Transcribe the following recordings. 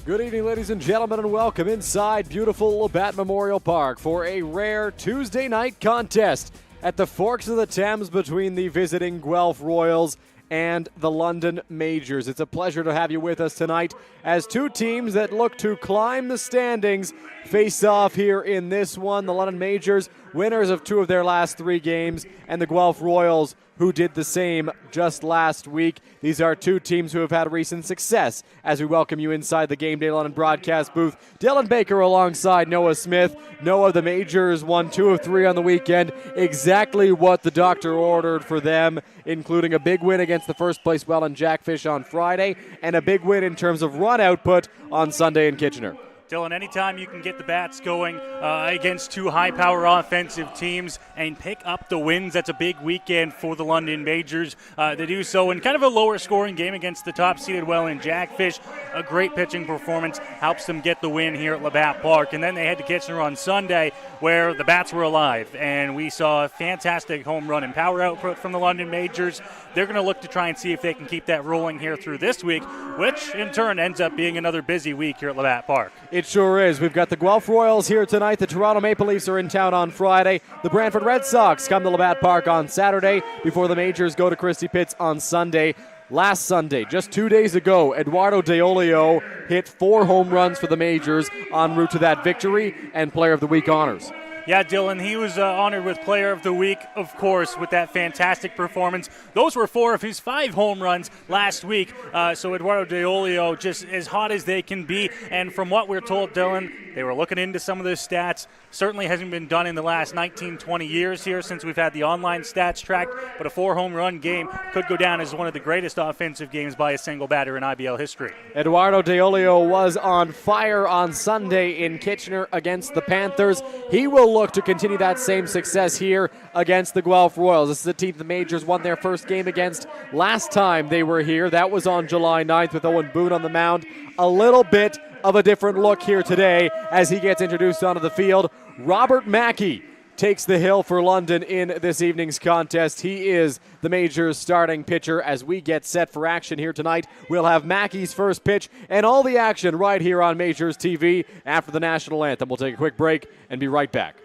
Good evening, ladies and gentlemen, and welcome inside beautiful Labatt Memorial Park for a rare Tuesday night contest at the Forks of the Thames between the visiting Guelph Royals and the London Majors. It's a pleasure to have you with us tonight as two teams that look to climb the standings face off here in this one. The London Majors, winners of two of their last three games, and the Guelph Royals, who did the same just last week. These are two teams who have had recent success as we welcome you inside the Game Day London broadcast booth. Dylan Baker alongside Noah Smith. Noah, the Majors won 2 of 3 on the weekend. Exactly what the doctor ordered for them, including a big win against the first place Welland Jackfish on Friday and a big win in terms of run output on Sunday in Kitchener. Dylan, anytime you can get the bats going against two high-power offensive teams and pick up the wins, that's a big weekend for the London Majors. They do so in kind of a lower-scoring game against the top-seeded Welland Jackfish. A great pitching performance helps them get the win here at Labatt Park. And then they head to Kitchener on Sunday, where the bats were alive, and we saw a fantastic home run and power output from the London Majors. They're going to look to try and see if they can keep that rolling here through this week, which in turn ends up being another busy week here at Labatt Park. It sure is. We've got the Guelph Royals here tonight. The Toronto Maple Leafs are in town on Friday. The Brantford Red Sox come to Labatt Park on Saturday before the Majors go to Christie Pitts on Sunday. Last Sunday, just 2 days ago, Eduardo Deolio hit 4 home runs for the Majors en route to that victory and Player of the Week honors. Yeah, Dylan, he was honored with Player of the Week, of course, with that fantastic performance. Those were 4 of his 5 home runs last week. So Eduardo Deolio just as hot as they can be. And from what we're told, Dylan, they were looking into some of the stats. Certainly hasn't been done in the last 19, 20 years here since we've had the online stats tracked. But a 4-home run game could go down as one of the greatest offensive games by a single batter in IBL history. Eduardo Deolio was on fire on Sunday in Kitchener against the Panthers. He will look to continue that same success here against the Guelph Royals. This is the team the Majors won their first game against last time they were here. That was on July 9th with Owen Boone on the mound. A little bit of a different look here today as he gets introduced onto the field. Robert Mackey takes the hill for London in this evening's contest. He is the Majors' starting pitcher as we get set for action here tonight. We'll have Mackey's first pitch and all the action right here on Majors TV after the national anthem. We'll take a quick break and be right back.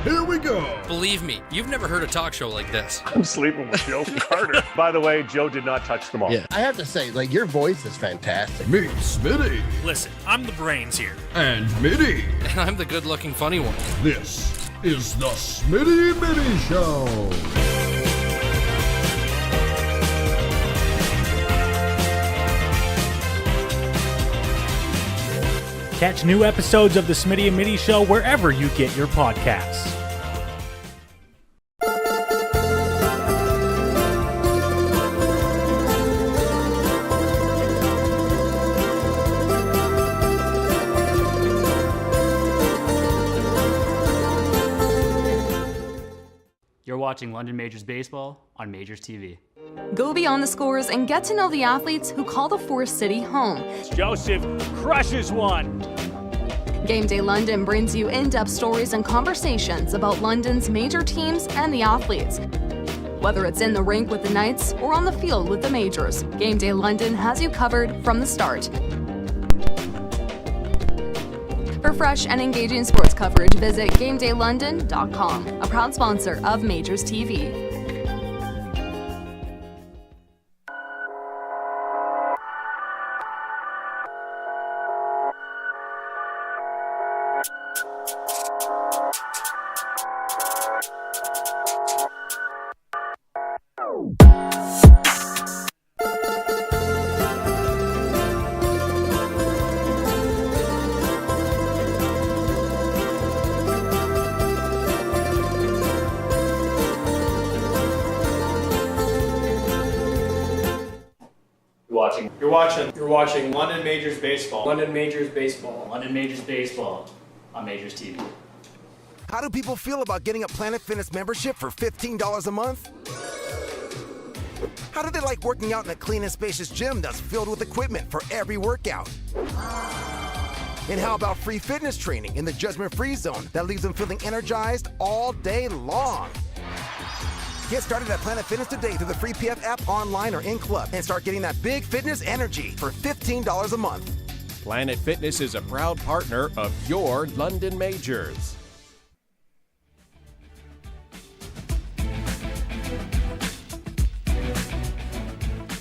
Here we go. Believe me, you've never heard a talk show like this. I'm sleeping with Joe Carter. By the way, Joe did not touch them all. Yeah, I have to say, your voice is fantastic. Me, Smitty. Listen, I'm the brains here. And Mitty. And I'm the good-looking funny one. This is the Smitty Mitty Show. Catch new episodes of the Smitty and Mitty Show wherever you get your podcasts. You're watching London Majors Baseball on Majors TV. Go beyond the scores and get to know the athletes who call the Forest City home. Joseph crushes one. Game Day London brings you in-depth stories and conversations about London's major teams and the athletes. Whether it's in the rink with the Knights or on the field with the Majors, Game Day London has you covered from the start. For fresh and engaging sports coverage, visit GameDayLondon.com, a proud sponsor of Majors TV. You're watching London Majors Baseball. London Majors Baseball. London Majors Baseball on Majors TV. How do people feel about getting a Planet Fitness membership for $15 a month? How do they like working out in a clean and spacious gym that's filled with equipment for every workout? And how about free fitness training in the judgment-free zone that leaves them feeling energized all day long? Get started at Planet Fitness today through the free PF app online or in club and start getting that big fitness energy for $15 a month. Planet Fitness is a proud partner of your London Majors.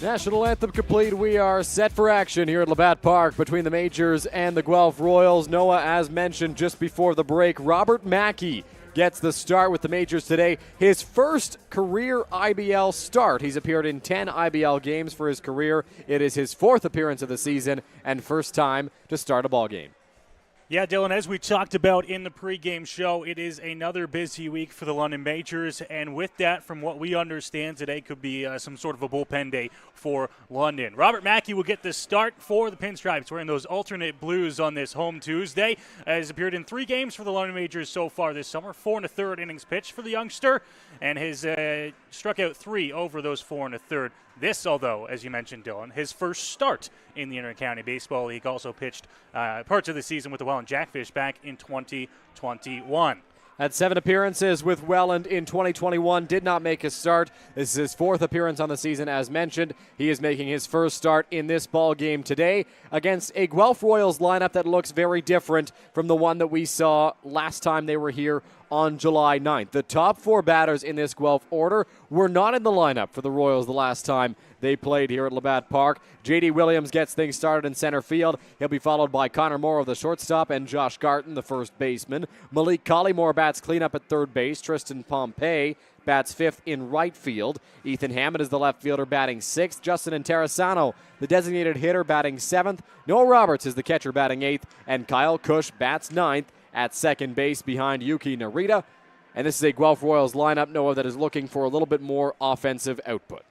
National anthem complete. We are set for action here at Labatt Park between the Majors and the Guelph Royals. Noah, as mentioned just before the break, Robert Mackey gets the start with the Majors today. His first career IBL start. He's appeared in 10 IBL games for his career. It is his fourth appearance of the season and first time to start a ball game. Yeah, Dylan, as we talked about in the pregame show, it is another busy week for the London Majors, and with that, from what we understand, today could be some sort of a bullpen day for London. Robert Mackey will get the start for the Pinstripes, wearing those alternate blues on this home Tuesday. Has appeared in 3 games for the London Majors so far this summer, 4 1/3 innings pitched for the youngster, and has struck out 3 over those 4 1/3. This, although, as you mentioned, Dylan, his first start in the Inter-County Baseball League. Also pitched parts of the season with the Welland Jackfish back in 2021. Had 7 appearances with Welland in 2021, did not make a start. This is his 4th appearance on the season, as mentioned. He is making his first start in this ball game today against a Guelph Royals lineup that looks very different from the one that we saw last time they were here on July 9th. The top 4 batters in this Guelph order were not in the lineup for the Royals the last time they played here at Labatt Park. J.D. Williams gets things started in center field. He'll be followed by Connor Morrow, the shortstop, and Josh Garton, the first baseman. Malik Collymore bats cleanup at third base. Tristan Pompey bats 5th in right field. Ethan Hammond is the left fielder batting 6th. Justin Interessano, the designated hitter, batting 7th. Noah Roberts is the catcher batting 8th. And Kyle Cush bats 9th at second base behind Yuki Narita. And this is a Guelph Royals lineup, Noah, that is looking for a little bit more offensive output.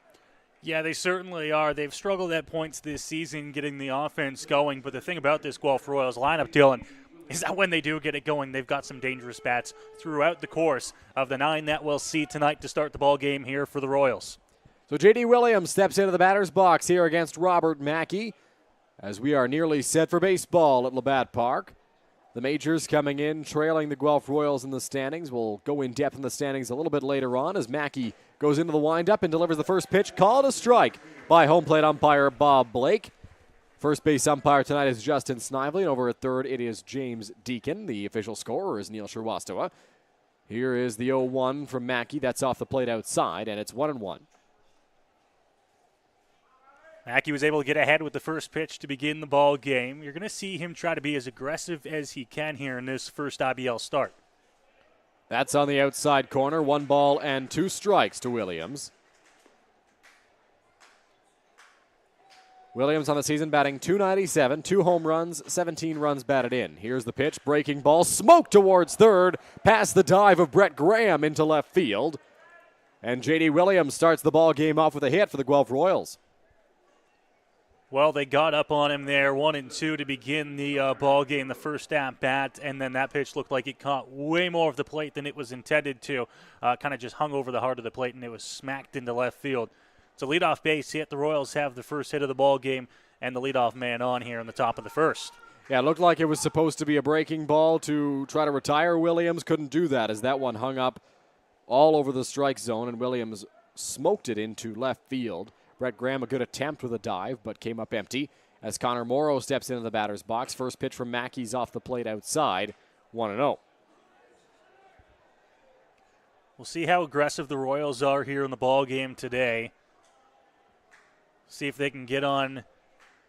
Yeah, they certainly are. They've struggled at points this season getting the offense going, but the thing about this Guelph Royals lineup, Dylan, is that when they do get it going, they've got some dangerous bats throughout the course of the 9 that we'll see tonight to start the ball game here for the Royals. So J.D. Williams steps into the batter's box here against Robert Mackey as we are nearly set for baseball at Labatt Park. The Majors coming in, trailing the Guelph Royals in the standings. We'll go in depth in the standings a little bit later on as Mackey goes into the windup and delivers the first pitch, called a strike by home plate umpire Bob Blake. First base umpire tonight is Justin Snively, and over at third it is James Deacon. The official scorer is Neil Sherwastowa. Here is the 0-1 from Mackey. That's off the plate outside, and it's 1-1. Mackey was able to get ahead with the first pitch to begin the ball game. You're going to see him try to be as aggressive as he can here in this first IBL start. That's on the outside corner. 1 ball and 2 strikes to Williams. Williams on the season batting .297, 2 home runs, 17 runs batted in. Here's the pitch, breaking ball, smoke towards third, past the dive of Brett Graham into left field. And J.D. Williams starts the ball game off with a hit for the Guelph Royals. Well, they got up on him there, 1-2 to begin the ball game, the first at bat, and then that pitch looked like it caught way more of the plate than it was intended to. Kind of just hung over the heart of the plate, and it was smacked into left field. It's a leadoff base hit. The Royals have the first hit of the ball game, and the leadoff man on here in the top of the first. Yeah, it looked like it was supposed to be a breaking ball to try to retire Williams. Couldn't do that as that one hung up all over the strike zone, and Williams smoked it into left field. Brett Graham, a good attempt with a dive, but came up empty as Connor Morrow steps into the batter's box. First pitch from Mackey's off the plate outside, 1-0. We'll see how aggressive the Royals are here in the ball game today. See if they can get on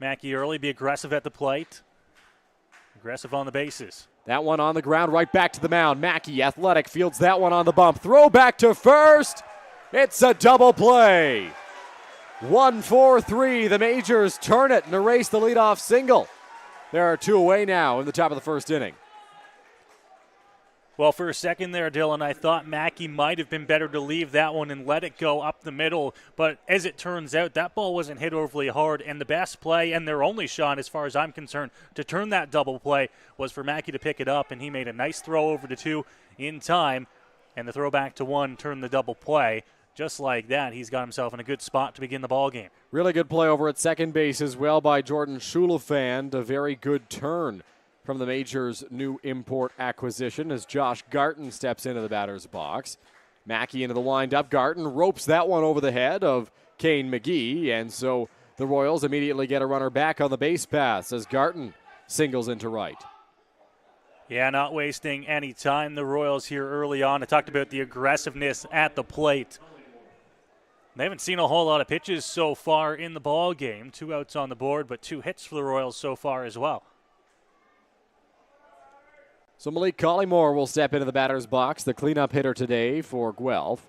Mackey early, be aggressive at the plate, aggressive on the bases. That one on the ground, right back to the mound. Mackey, athletic, fields that one on the bump. Throw back to first. It's a double play. 1-4-3. The Majors turn it and erase the leadoff single. There are 2 away now in the top of the first inning. Well, for a second there, Dylan, I thought Mackey might have been better to leave that one and let it go up the middle. But as it turns out, that ball wasn't hit overly hard. And the best play and their only shot, as far as I'm concerned, to turn that double play was for Mackey to pick it up. And he made a nice throw over to 2 in time. And the throw back to 1 turned the double play. Just like that, he's got himself in a good spot to begin the ball game. Really good play over at second base as well by Jordan Schulafand. A very good turn from the Majors' new import acquisition as Josh Garton steps into the batter's box. Mackey into the wind-up. Garten ropes that one over the head of Kane McGee, and so the Royals immediately get a runner back on the base paths as Garten singles into right. Yeah, not wasting any time, the Royals here early on. I talked about the aggressiveness at the plate. They haven't seen a whole lot of pitches so far in the ball game. 2 outs on the board, but 2 hits for the Royals so far as well. So Malik Collymore will step into the batter's box, the cleanup hitter today for Guelph.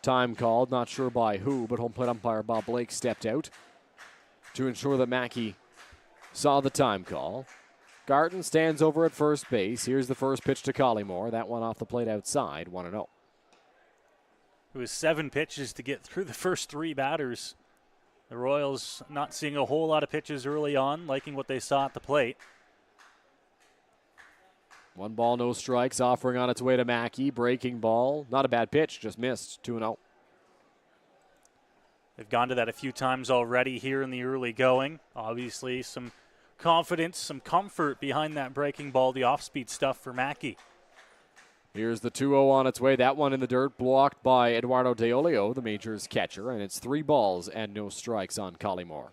Time called, not sure by who, but home plate umpire Bob Blake stepped out to ensure that Mackey saw the time call. Garten stands over at first base. Here's the first pitch to Collymore. That one off the plate outside, 1-0. It was 7 pitches to get through the first 3 batters. The Royals not seeing a whole lot of pitches early on, liking what they saw at the plate. 1 ball, no strikes, offering on its way to Mackey. Breaking ball, not a bad pitch, just missed, 2-0. They've gone to that a few times already here in the early going. Obviously, some confidence, some comfort behind that breaking ball, the off-speed stuff for Mackey. Here's the 2-0 on its way. That one in the dirt, blocked by Eduardo De Olio, the Majors catcher, and it's 3 balls and no strikes on Collymore.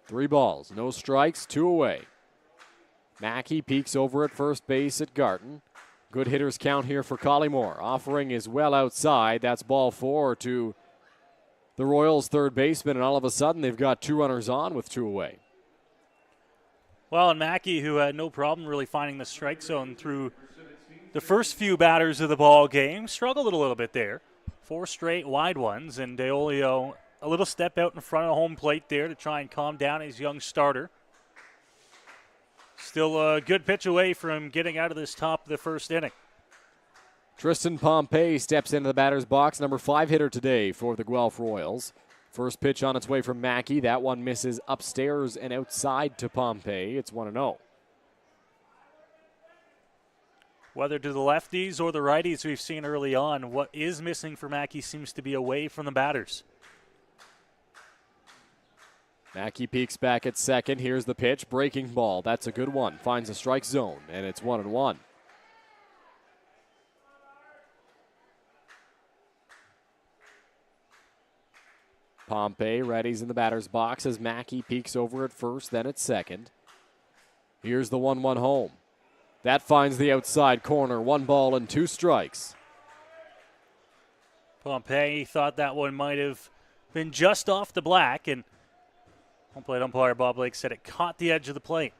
Three balls, no strikes, 2 away. Mackey peeks over at first base at Garten. Good hitters count here for Collymore. Offering is well outside. That's ball 4 to the Royals' third baseman, and all of a sudden they've got 2 runners on with 2 away. Well, and Mackey, who had no problem really finding the strike zone through the first few batters of the ball game, struggled a little bit there. 4 straight wide ones, and De Olio a little step out in front of home plate there to try and calm down his young starter. Still a good pitch away from getting out of this top of the first inning. Tristan Pompey steps into the batter's box, number 5 hitter today for the Guelph Royals. First pitch on its way from Mackey. That one misses upstairs and outside to Pompey. It's 1-0. Whether to the lefties or the righties we've seen early on, what is missing for Mackey seems to be away from the batters. Mackey peeks back at second. Here's the pitch. Breaking ball. That's a good one. Finds a strike zone, and it's 1-1. Pompey readies in the batter's box as Mackey peeks over at first, then at second. Here's the 1-1 home. That finds the outside corner. 1 ball and 2 strikes. Pompey thought that one might have been just off the black, and home plate umpire Bob Blake said it caught the edge of the plate.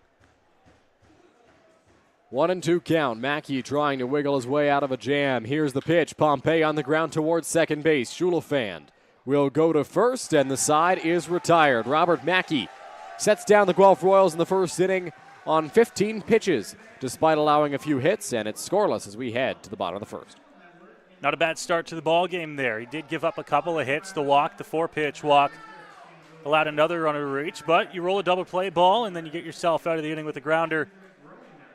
1-2 count. Mackey trying to wiggle his way out of a jam. Here's the pitch. Pompey on the ground towards second base. Schulafand will go to first, and the side is retired. Robert Mackey sets down the Guelph Royals in the first inning on 15 pitches, despite allowing a few hits, and it's scoreless as we head to the bottom of the first. Not a bad start to the ball game there. He did give up a couple of hits. The walk, the 4-pitch walk, allowed another runner to reach, but you roll a double play ball, and then you get yourself out of the inning with a grounder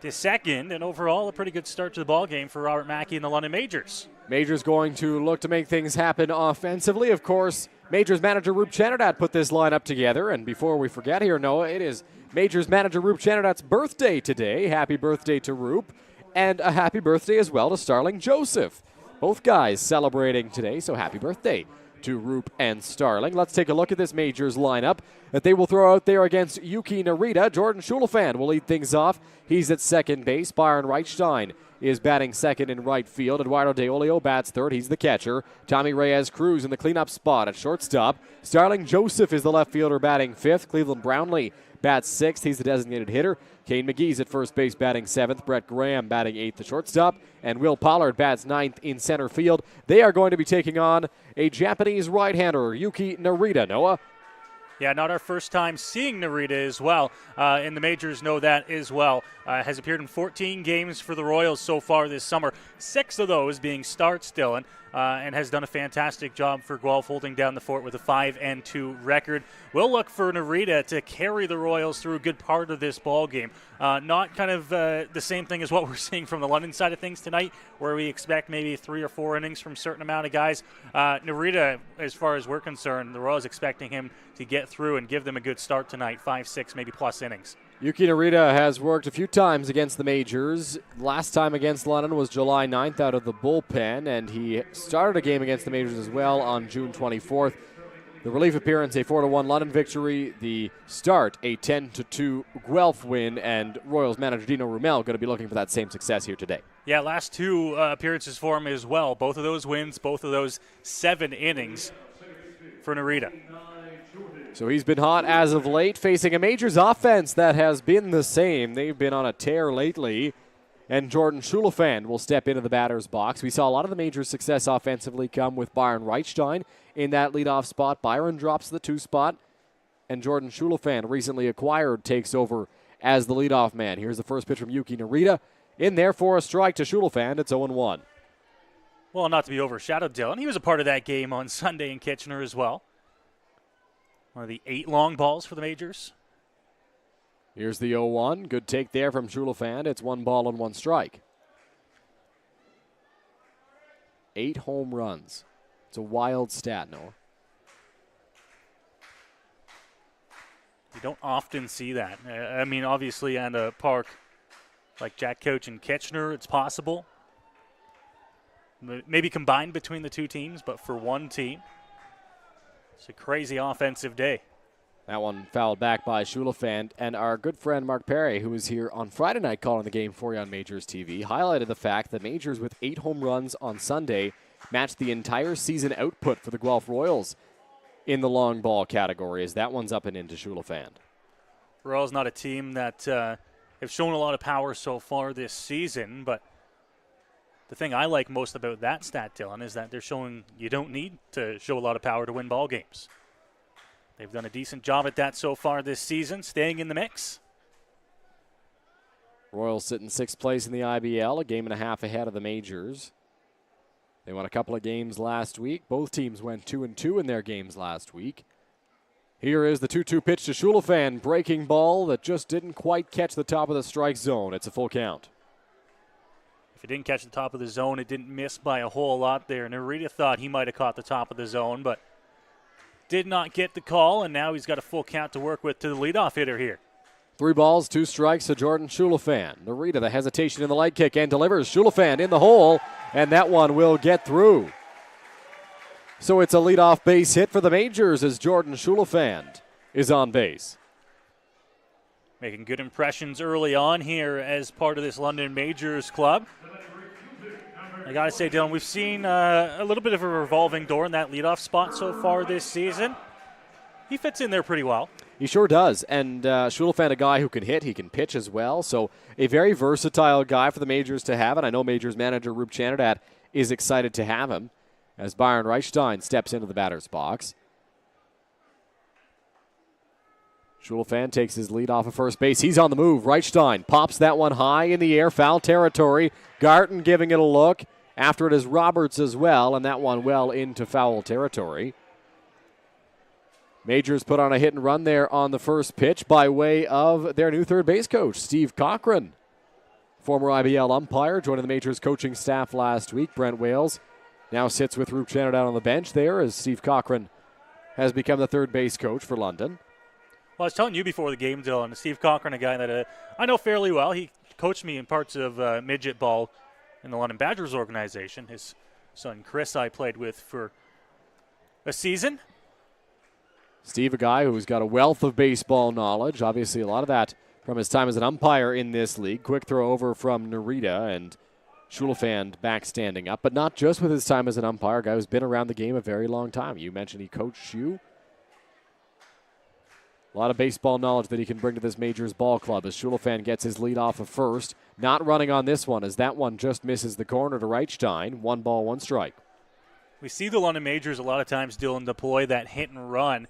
to second, and overall a pretty good start to the ball game for Robert Mackey and the London Majors. Majors going to look to make things happen offensively. Of course, Majors manager Roop Chanardad put this lineup together, and before we forget here, Noah, it is Majors manager Roop Chanardad's birthday today. Happy birthday to Roop, and a happy birthday as well to Starling Joseph. Both guys celebrating today, so happy birthday to Roop and Starling. Let's take a look at this Majors lineup that they will throw out there against Yuki Narita. Jordan Schulafand will lead things off. He's at second base. Byron Reichstein is batting second in right field. Eduardo De Olio bats third. He's the catcher. Tommy Reyes-Cruz in the cleanup spot at shortstop. Starling Joseph is the left fielder batting fifth. Cleveland Brownlee bats sixth. He's the designated hitter. Kane McGee's at first base batting seventh. Brett Graham batting eighth at shortstop. And Will Pollard bats ninth in center field. They are going to be taking on a Japanese right-hander, Yuki Narita. Noah? Yeah, not our first time seeing Narita as well, and the Majors know that as well. Has appeared in 14 games for the Royals so far this summer, 6 of those being starts still. And and has done a fantastic job for Guelph, holding down the fort with a 5-2 record. We'll look for Narita to carry the Royals through a good part of this ball game. Not kind of the same thing as what we're seeing from the London side of things tonight, where we expect maybe 3 or 4 innings from a certain amount of guys. Narita, as far as we're concerned, the Royals expecting him to get through and give them a good start tonight, 5, 6, maybe plus innings. Yuki Narita has worked a few times against the Majors. Last time against London was July 9th out of the bullpen, and he started a game against the Majors as well on June 24th. The relief appearance, a 4-1 London victory. The start, a 10-2 Guelph win, and Royals manager Dino Rumel going to be looking for that same success here today. Yeah, last 2 appearances for him as well. Both of those wins, both of those 7 innings for Narita. So he's been hot as of late, facing a Majors offense that has been the same. They've been on a tear lately. And Jordan Schulafand will step into the batter's box. We saw a lot of the Majors' success offensively come with Byron Reichstein in that leadoff spot. Byron drops to the 2 spot, and Jordan Schulafand, recently acquired, takes over as the leadoff man. Here's the first pitch from Yuki Narita. In there for a strike to Schulafand. It's 0-1. Well, not to be overshadowed, Dylan. He was a part of that game on Sunday in Kitchener as well. One of the 8 long balls for the Majors. Here's the 0-1. Good take there from Schulafand. It's 1 ball and 1 strike. 8 home runs. It's a wild stat, Noah. You don't often see that. I mean, obviously, at a park like Jack Couch and Kitchener, it's possible. Maybe combined between the 2 teams, but for one team, it's a crazy offensive day. That one fouled back by Schulafand. And our good friend Mark Perry, who was here on Friday night calling the game for you on Majors TV, highlighted the fact that Majors with 8 home runs on Sunday matched the entire season output for the Guelph Royals in the long ball category, as that one's up and into Schulafand. Royals not a team that have shown a lot of power so far this season, but the thing I like most about that stat, Dylan, is that they're showing you don't need to show a lot of power to win ball games. They've done a decent job at that so far this season, staying in the mix. Royals sit in 6th place in the IBL, a game and a half ahead of the Majors. They won a couple of games last week. Both teams went 2-2 in their games last week. Here is the 2-2 pitch to Schulafand. Breaking ball that just didn't quite catch the top of the strike zone. It's a full count. If it didn't catch the top of the zone, it didn't miss by a whole lot there. Narita thought he might have caught the top of the zone, but did not get the call, and now he's got a full count to work with to the leadoff hitter here. 3 balls, 2 strikes to Jordan Schulafand. Narita, the hesitation in the light kick, and delivers. Schulafand in the hole, and that one will get through. So it's a leadoff base hit for the Majors as Jordan Schulafand is on base. Making good impressions early on here as part of this London Majors club. I got to say, Dylan, we've seen a little bit of a revolving door in that leadoff spot so far this season. He fits in there pretty well. He sure does. And Schulafand, a guy who can hit, he can pitch as well. So a very versatile guy for the Majors to have. And I know Majors manager Rube Chanadat is excited to have him as Byron Reichstein steps into the batter's box. Schulafand takes his lead off of first base. He's on the move. Reichstein pops that one high in the air, foul territory. Garten giving it a look. After it is Roberts as well, and that one well into foul territory. Majors put on a hit and run there on the first pitch by way of their new third base coach, Steve Cochran. Former IBL umpire, joining the Majors coaching staff last week. Brent Wales now sits with Rube Chanadat on the bench there as Steve Cochran has become the third base coach for London. Well, I was telling you before the game, Dylan, Steve Cochran, a guy that I know fairly well. He coached me in parts of midget ball in the London Badgers organization. His son Chris I played with for a season. Steve, a guy who's got a wealth of baseball knowledge. Obviously, a lot of that from his time as an umpire in this league. Quick throw over from Narita, and Schulafand back standing up. But not just with his time as an umpire, a guy who's been around the game a very long time. You mentioned he coached you. A lot of baseball knowledge that he can bring to this Majors ball club as Schulafand gets his lead off of first. Not running on this one as that one just misses the corner to Reichstein. 1 ball, 1 strike. We see the London Majors a lot of times, Dylan, deploy that hit and run.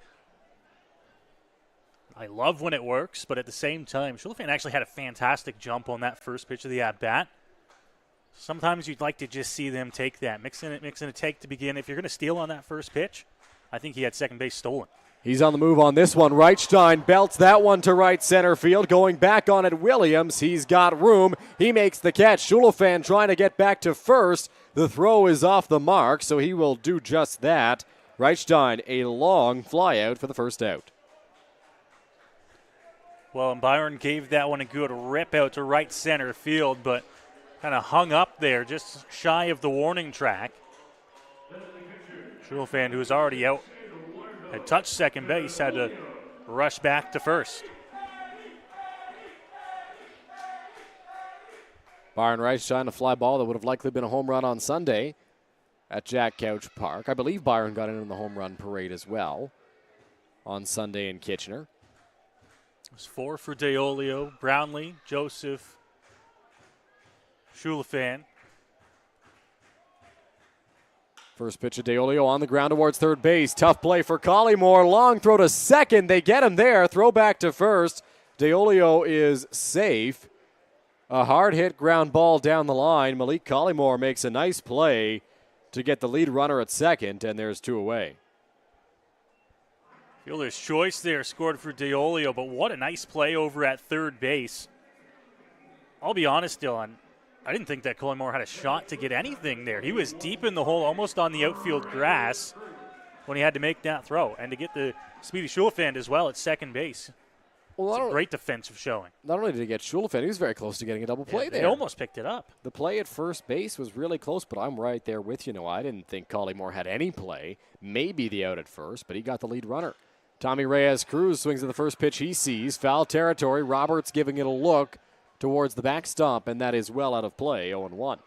I love when it works, but at the same time, Schulafand actually had a fantastic jump on that first pitch of the at-bat. Sometimes you'd like to just see them take that, mixing a take to begin. If you're going to steal on that first pitch, I think he had second base stolen. He's on the move on this one. Reichstein belts that one to right center field. Going back on it, Williams. He's got room. He makes the catch. Schulafan trying to get back to first. The throw is off the mark, so he will do just that. Reichstein, a long fly out for the first out. Well, and Byron gave that one a good rip out to right center field, but kind of hung up there just shy of the warning track. Schulafan, who was already out, had touched second base, had to rush back to first. Byron Reichstein, a fly ball that would have likely been a home run on Sunday at Jack Couch Park. I believe Byron got in the home run parade as well on Sunday in Kitchener. It was 4 for DeOlio, Brownlee, Joseph, Schulafan. First pitch of DeOlio on the ground towards third base. Tough play for Collymore. Long throw to second. They get him there. Throw back to first. DeOlio is safe. A hard hit ground ball down the line. Malik Collymore makes a nice play to get the lead runner at second, and there's 2 away. Fielder's choice there scored for DeOlio, but what a nice play over at third base. I'll be honest, Dylan, I didn't think that Collymore had a shot to get anything there. He was deep in the hole, almost on the outfield grass when he had to make that throw. And to get the speedy Schulafan as well at second base. Well, it's a great defensive showing. Not only did he get Schulafan, he was very close to getting a double play there. They almost picked it up. The play at first base was really close, but I'm right there with you. No, I didn't think Collymore had any play. Maybe the out at first, but he got the lead runner. Tommy Reyes-Cruz swings at the first pitch he sees. Foul territory. Roberts giving it a look towards the backstop, and that is well out of play, 0-1.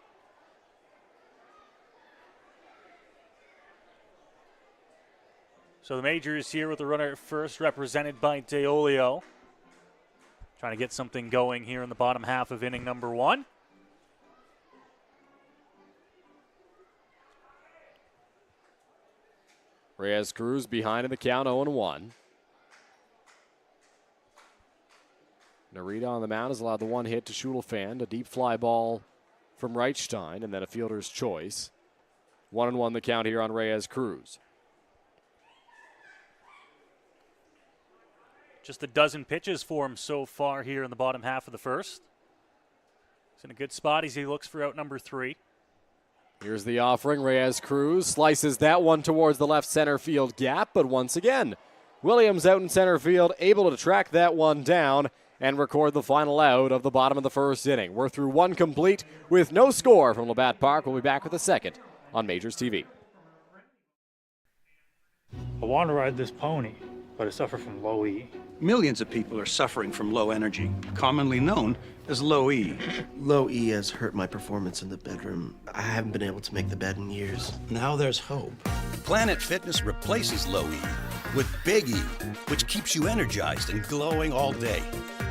So the Majors here with the runner at first, represented by DeOlio. Trying to get something going here in the bottom half of inning number 1. Reyes-Cruz behind in the count, 0-1. Narita on the mound has allowed the one hit to Schulafan, a deep fly ball from Reichstein, and then a fielder's choice. 1-1 the count here on Reyes-Cruz. Just a dozen pitches for him so far here in the bottom half of the first. He's in a good spot as he looks for out number 3. Here's the offering. Reyes-Cruz slices that one towards the left center field gap, but once again, Williams out in center field, able to track that one down and record the final out of the bottom of the first inning. We're through 1 complete with no score from Labatt Park. We'll be back with a second on Majors TV. I want to ride this pony, but I suffer from low E. Millions of people are suffering from low energy, commonly known as low E. Low E has hurt my performance in the bedroom. I haven't been able to make the bed in years. Now there's hope. Planet Fitness replaces low E with Big E, which keeps you energized and glowing all day.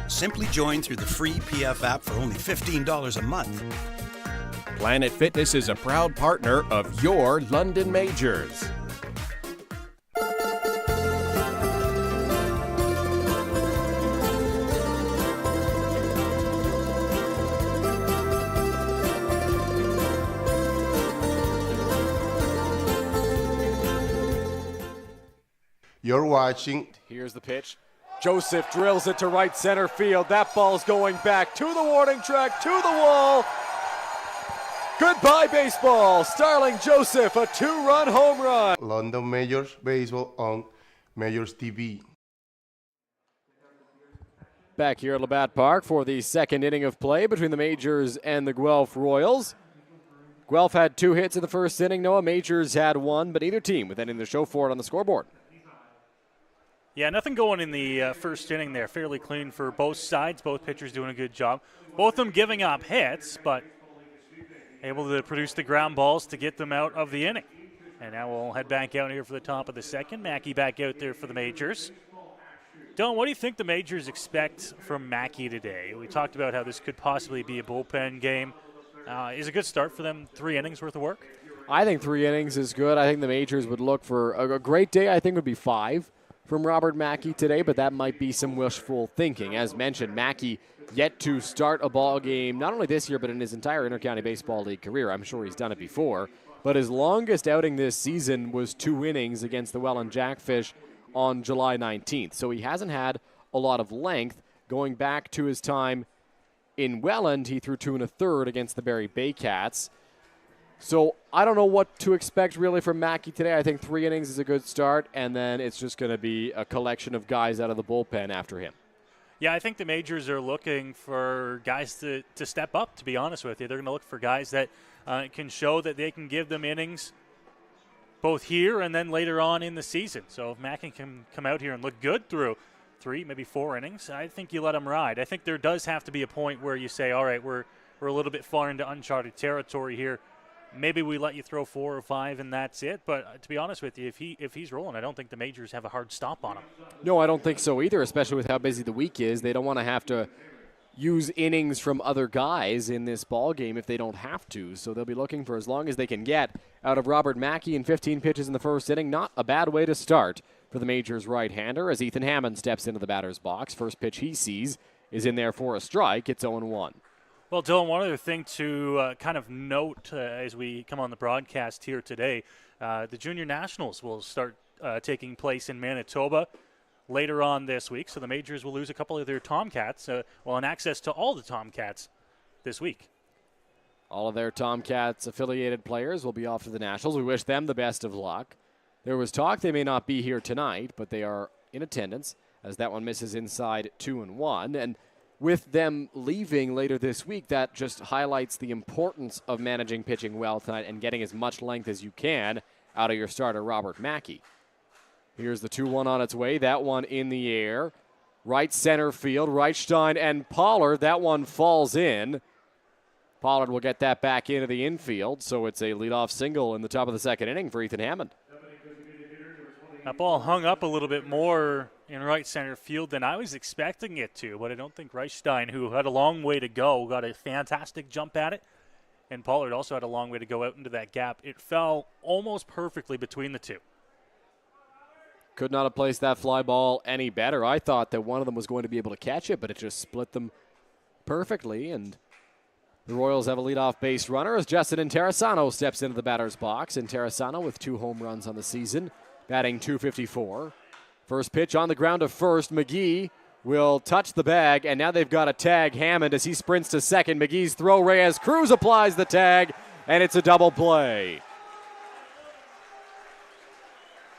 Simply join through the free PF app for only $15 a month. Planet Fitness is a proud partner of your London Majors. You're watching. Here's the pitch. Joseph drills it to right center field. That ball's going back to the warning track, to the wall. Goodbye, baseball. Starling Joseph, a 2-run home run. London Majors Baseball on MajorsTV. Back here at Labatt Park for the second inning of play between the Majors and the Guelph Royals. Guelph had 2 hits in the first inning. Noah Majors had 1, but neither team with anything to show for it on the scoreboard. Yeah, nothing going in the first inning there. Fairly clean for both sides. Both pitchers doing a good job. Both of them giving up hits, but able to produce the ground balls to get them out of the inning. And now we'll head back out here for the top of the second. Mackey back out there for the Majors. Dylan, what do you think the Majors expect from Mackey today? We talked about how this could possibly be a bullpen game. Is a good start for them, 3 innings worth of work? I think 3 innings is good. I think the Majors would look for a great day. I think would be 5 from Robert Mackey today, but that might be some wishful thinking. As mentioned, Mackey yet to start a ball game, not only this year, but in his entire Intercounty Baseball League career. I'm sure he's done it before, but his longest outing this season was 2 innings against the Welland Jackfish on July 19th. So he hasn't had a lot of length. Going back to his time in Welland, he threw 2 1/3 against the Barrie Baycats. So I don't know what to expect really from Mackey today. I think 3 innings is a good start, and then it's just going to be a collection of guys out of the bullpen after him. Yeah, I think the Majors are looking for guys to step up, to be honest with you. They're going to look for guys that can show that they can give them innings both here and then later on in the season. So if Mackey can come out here and look good through 3, maybe 4 innings, I think you let him ride. I think there does have to be a point where you say, all right, we're a little bit far into uncharted territory here. Maybe we let you throw 4 or 5 and that's it. But to be honest with you, if he's rolling, I don't think the Majors have a hard stop on him. No, I don't think so either, especially with how busy the week is. They don't want to have to use innings from other guys in this ball game if they don't have to. So they'll be looking for as long as they can get out of Robert Mackey in 15 pitches in the first inning. Not a bad way to start for the Majors right-hander as Ethan Hammond steps into the batter's box. First pitch he sees is in there for a strike. It's 0-1. Well, Dylan, one other thing to kind of note as we come on the broadcast here today, the Junior Nationals will start taking place in Manitoba later on this week, so the Majors will lose a couple of their Tomcats, and access to all the Tomcats this week. All of their Tomcats affiliated players will be off to the Nationals. We wish them the best of luck. There was talk they may not be here tonight, but they are in attendance as that one misses inside 2-1. And with them leaving later this week, that just highlights the importance of managing pitching well tonight and getting as much length as you can out of your starter, Robert Mackey. Here's the 2-1 on its way. That one in the air. Right center field. Reichstein and Pollard. That one falls in. Pollard will get that back into the infield, so it's a leadoff single in the top of the second inning for Ethan Hammond. That ball hung up a little bit more in right center field than I was expecting it to, but I don't think Reichstein, who had a long way to go, got a fantastic jump at it, and Pollard also had a long way to go out into that gap. It fell almost perfectly between the two. Could not have placed that fly ball any better. I thought that one of them was going to be able to catch it, but it just split them perfectly, and the Royals have a leadoff base runner as Justin Interessano steps into the batter's box. Interessano with 2 home runs on the season, batting .254. First pitch on the ground to first. McGee will touch the bag, and now they've got to tag Hammond as he sprints to second. McGee's throw, Reyes Cruz applies the tag, and it's a double play.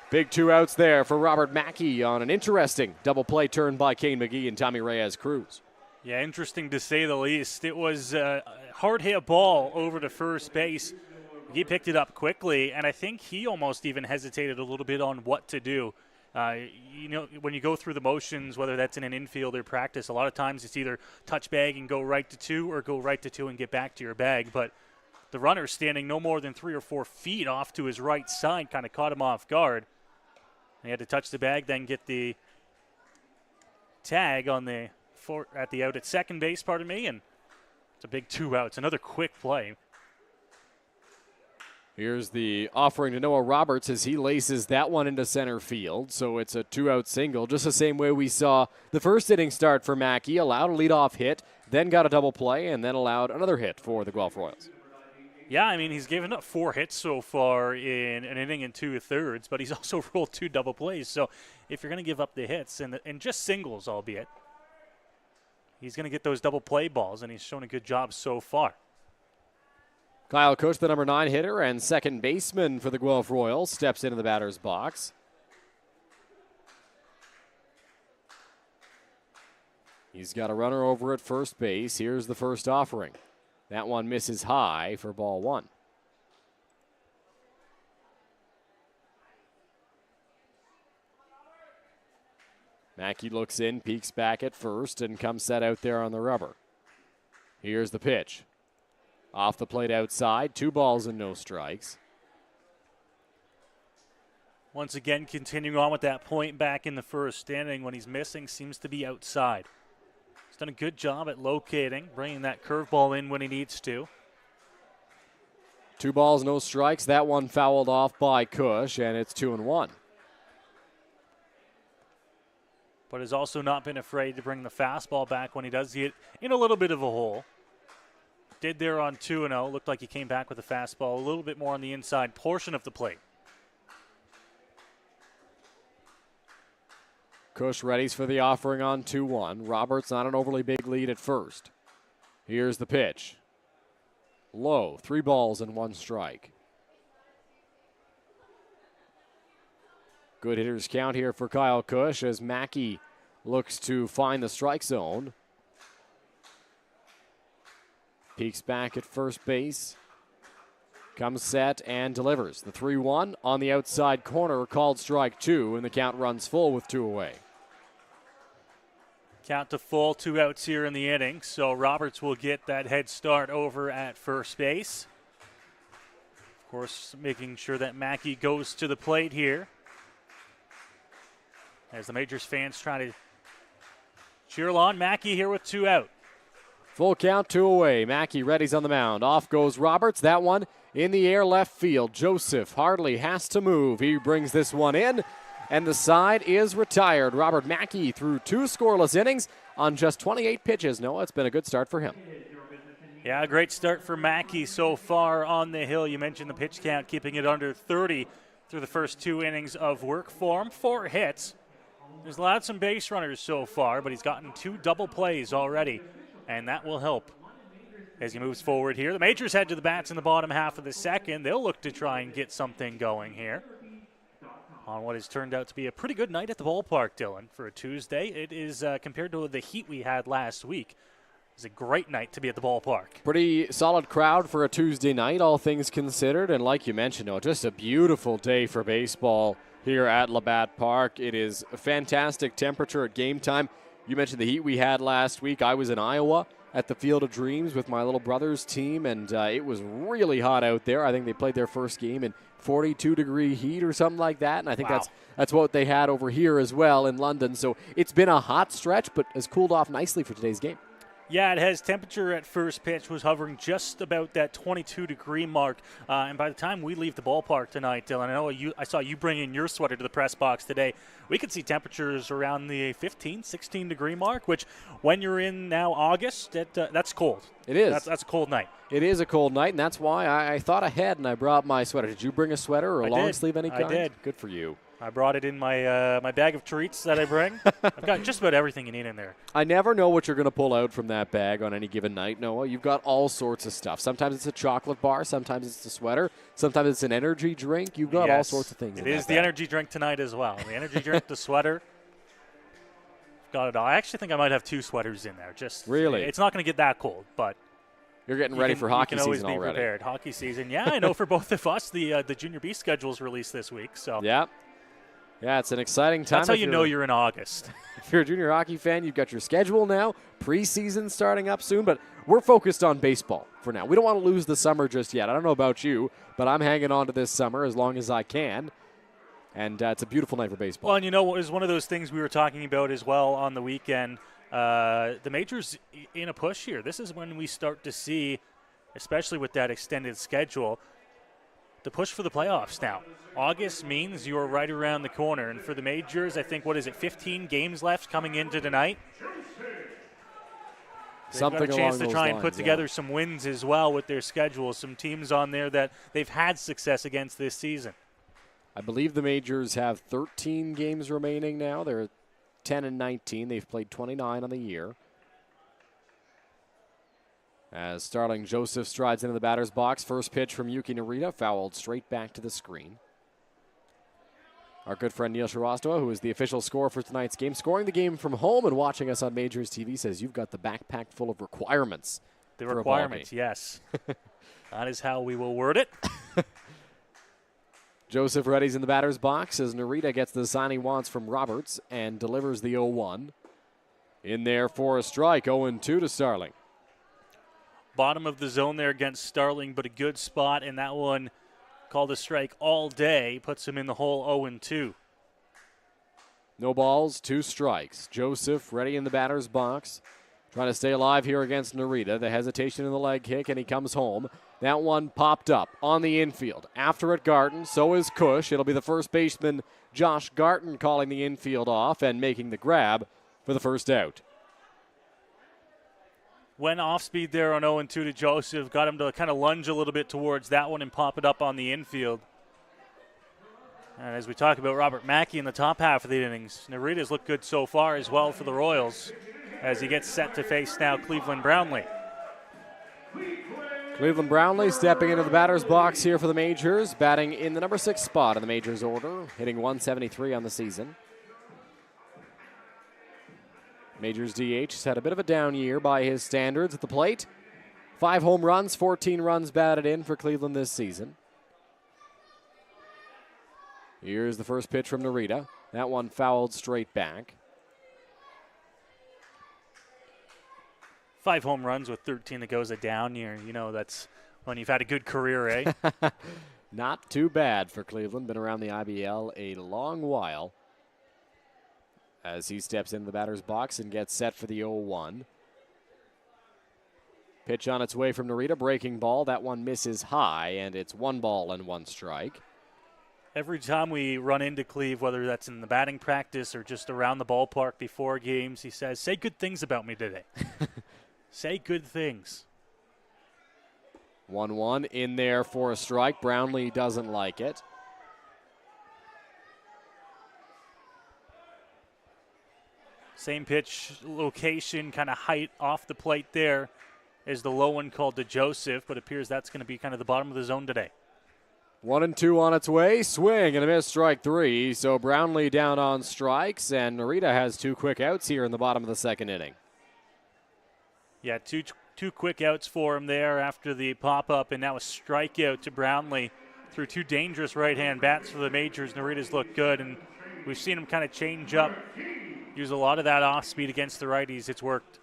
Big 2 outs there for Robert Mackey on an interesting double play turn by Kane McGee and Tommy Reyes Cruz. Yeah, interesting to say the least. It was a hard hit ball over to first base. He picked it up quickly, and I think he almost even hesitated a little bit on what to do. When you go through the motions, whether that's in an infield or practice, a lot of times it's either touch bag and go right to 2 or go right to 2 and get back to your bag. But the runner standing no more than 3 or 4 feet off to his right side kind of caught him off guard. He had to touch the bag, then get the tag on at the out at second base, and it's a big 2 outs. Another quick play. Here's the offering to Noah Roberts as he laces that one into center field. So it's a 2-out single, just the same way we saw the first inning start for Mackey. Allowed a leadoff hit, then got a double play, and then allowed another hit for the Guelph Royals. Yeah, I mean, he's given up 4 hits so far in an inning and 2 1/3, but he's also rolled 2 double plays. So if you're going to give up the hits, and just singles albeit, he's going to get those double play balls, and he's shown a good job so far. Kyle Cush, the number 9 hitter and second baseman for the Guelph Royals, steps into the batter's box. He's got a runner over at first base. Here's the first offering. That one misses high for ball 1. Mackey looks in, peeks back at first, and comes set out there on the rubber. Here's the pitch. Off the plate outside, 2 balls and no strikes. Once again, continuing on with that point back in the first inning, when he's missing, seems to be outside. He's done a good job at locating, bringing that curveball in when he needs to. 2 balls, no strikes. That one fouled off by Cush, and it's 2-1. but has also not been afraid to bring the fastball back when he does get in a little bit of a hole. Did there on 2-0. Looked like he came back with the fastball a little bit more on the inside portion of the plate. Cush readies for the offering on 2-1. Roberts not an overly big lead at first. Here's the pitch. Low, 3 balls and 1 strike. Good hitter's count here for Kyle Cush as Mackey looks to find the strike zone. Peeks back at first base. Comes set and delivers. The 3-1 on the outside corner, called strike 2, and the count runs full with 2 away. Count to full, 2 outs here in the inning, so Roberts will get that head start over at first base. Of course, making sure that Mackey goes to the plate here, as the Majors fans try to cheer on Mackey here with 2 out. Full count, 2 away. Mackey readies on the mound. Off goes Roberts. That one in the air left field. Joseph hardly has to move. He brings this one in, and the side is retired. Robert Mackey threw 2 scoreless innings on just 28 pitches. No, it's been a good start for him. Yeah, great start for Mackey so far on the hill. You mentioned the pitch count, keeping it under 30 through the first 2 innings of work for him. 4 hits. He's allowed some base runners so far, but he's gotten 2 double plays already, and that will help as he moves forward here. The Majors head to the bats in the bottom half of the second. They'll look to try and get something going here on what has turned out to be a pretty good night at the ballpark, Dylan, for a Tuesday. It is, compared to the heat we had last week, it's a great night to be at the ballpark. Pretty solid crowd for a Tuesday night, all things considered. And like you mentioned, just a beautiful day for baseball here at Labatt Park. It is a fantastic temperature at game time. You mentioned the heat we had last week. I was in Iowa at the Field of Dreams with my little brother's team, and it was really hot out there. I think they played their first game in 42-degree heat or something like that, and I think that's what they had over here as well in London. So it's been a hot stretch, but has cooled off nicely for today's game. Yeah, it has. Temperature at first pitch was hovering just about that 22-degree mark. And by the time we leave the ballpark tonight, Dylan, I saw you bring in your sweater to the press box today. We could see temperatures around the 15, 16-degree mark, which when you're in now August, that's cold. It is. That's a cold night. It is a cold night, and that's why I thought ahead and I brought my sweater. Did you bring a sweater or a long sleeve any kind? I did. Good for you. I brought it in my my bag of treats that I bring. I've got just about everything you need in there. I never know what you're going to pull out from that bag on any given night, Noah. You've got all sorts of stuff. Sometimes it's a chocolate bar. Sometimes it's a sweater. Sometimes it's an energy drink. You've got all sorts of things in that It is the energy drink tonight as well. The energy drink, the sweater. Got it all. I actually think I might have 2 sweaters in there. Really? It's not going to get that cold, but you're getting ready for hockey season already. You can always be prepared. Hockey season. Yeah, I know for both of us. The Junior B schedule's released this week. So Yeah, it's an exciting time. That's how you know you're in August. If you're a junior hockey fan, you've got your schedule now. Preseason starting up soon, but we're focused on baseball for now. We don't want to lose the summer just yet. I don't know about you, but I'm hanging on to this summer as long as I can. And it's a beautiful night for baseball. Well, and it was one of those things we were talking about as well on the weekend. The Majors in a push here. This is when we start to see, especially with that extended schedule, the push for the playoffs now. August means you're right around the corner. And for the Majors, I think, 15 games left coming into tonight? Something They've got a chance to try lines, and put together some wins as well with their schedule. Some teams on there that they've had success against this season. I believe the Majors have 13 games remaining now. They're 10-19. They've played 29 on the year. As Starling Joseph strides into the batter's box. First pitch from Yuki Narita, fouled straight back to the screen. Our good friend Neil Shirostova, who is the official scorer for tonight's game, scoring the game from home and watching us on Majors TV, says you've got the backpack full of requirements. The requirements, yes. That is how we will word it. Joseph readies in the batter's box as Narita gets the sign he wants from Roberts and delivers the 0-1. In there for a strike, 0-2 to Starling. Bottom of the zone there against Starling, but a good spot, and that one called a strike all day, puts him in the hole 0-2. No balls, 2 strikes. Joseph ready in the batter's box, trying to stay alive here against Narita. The hesitation in the leg kick, and he comes home. That one popped up on the infield. After it, Garten. So is Cush. It'll be the first baseman, Josh Garten, calling the infield off and making the grab for the first out. Went off speed there on 0-2 to Joseph. Got him to kind of lunge a little bit towards that one and pop it up on the infield. And as we talk about Robert Mackey in the top half of the innings, Narita's looked good so far as well for the Royals as he gets set to face now Cleveland Brownlee. Cleveland Brownlee stepping into the batter's box here for the Majors, batting in the number 6 spot in the Majors order, hitting 173 on the season. Majors DH has had a bit of a down year by his standards at the plate. 5 home runs, 14 runs batted in for Cleveland this season. Here's the first pitch from Narita. That one fouled straight back. 5 home runs with 13 that goes a down year. You know, that's when you've had a good career, eh? Not too bad for Cleveland. Been around the IBL a long while. As he steps into the batter's box and gets set for the 0-1. Pitch on its way from Narita. Breaking ball. That one misses high, and it's 1 ball and 1 strike. Every time we run into Cleve, whether that's in the batting practice or just around the ballpark before games, he says, say good things about me today. Say good things. 1-1 in there for a strike. Brownlee doesn't like it. Same pitch location, kind of height off the plate there is the low one called to Joseph, but appears that's going to be kind of the bottom of the zone today. 1-2 on its way. Swing and a miss, strike 3. So Brownlee down on strikes, and Narita has 2 quick outs here in the bottom of the second inning. Yeah, two quick outs for him there after the pop-up, and now a strikeout to Brownlee through 2 dangerous right-hand bats for the Majors. Narita's looked good, and we've seen him kind of change up, use a lot of that off-speed against the righties. It's worked.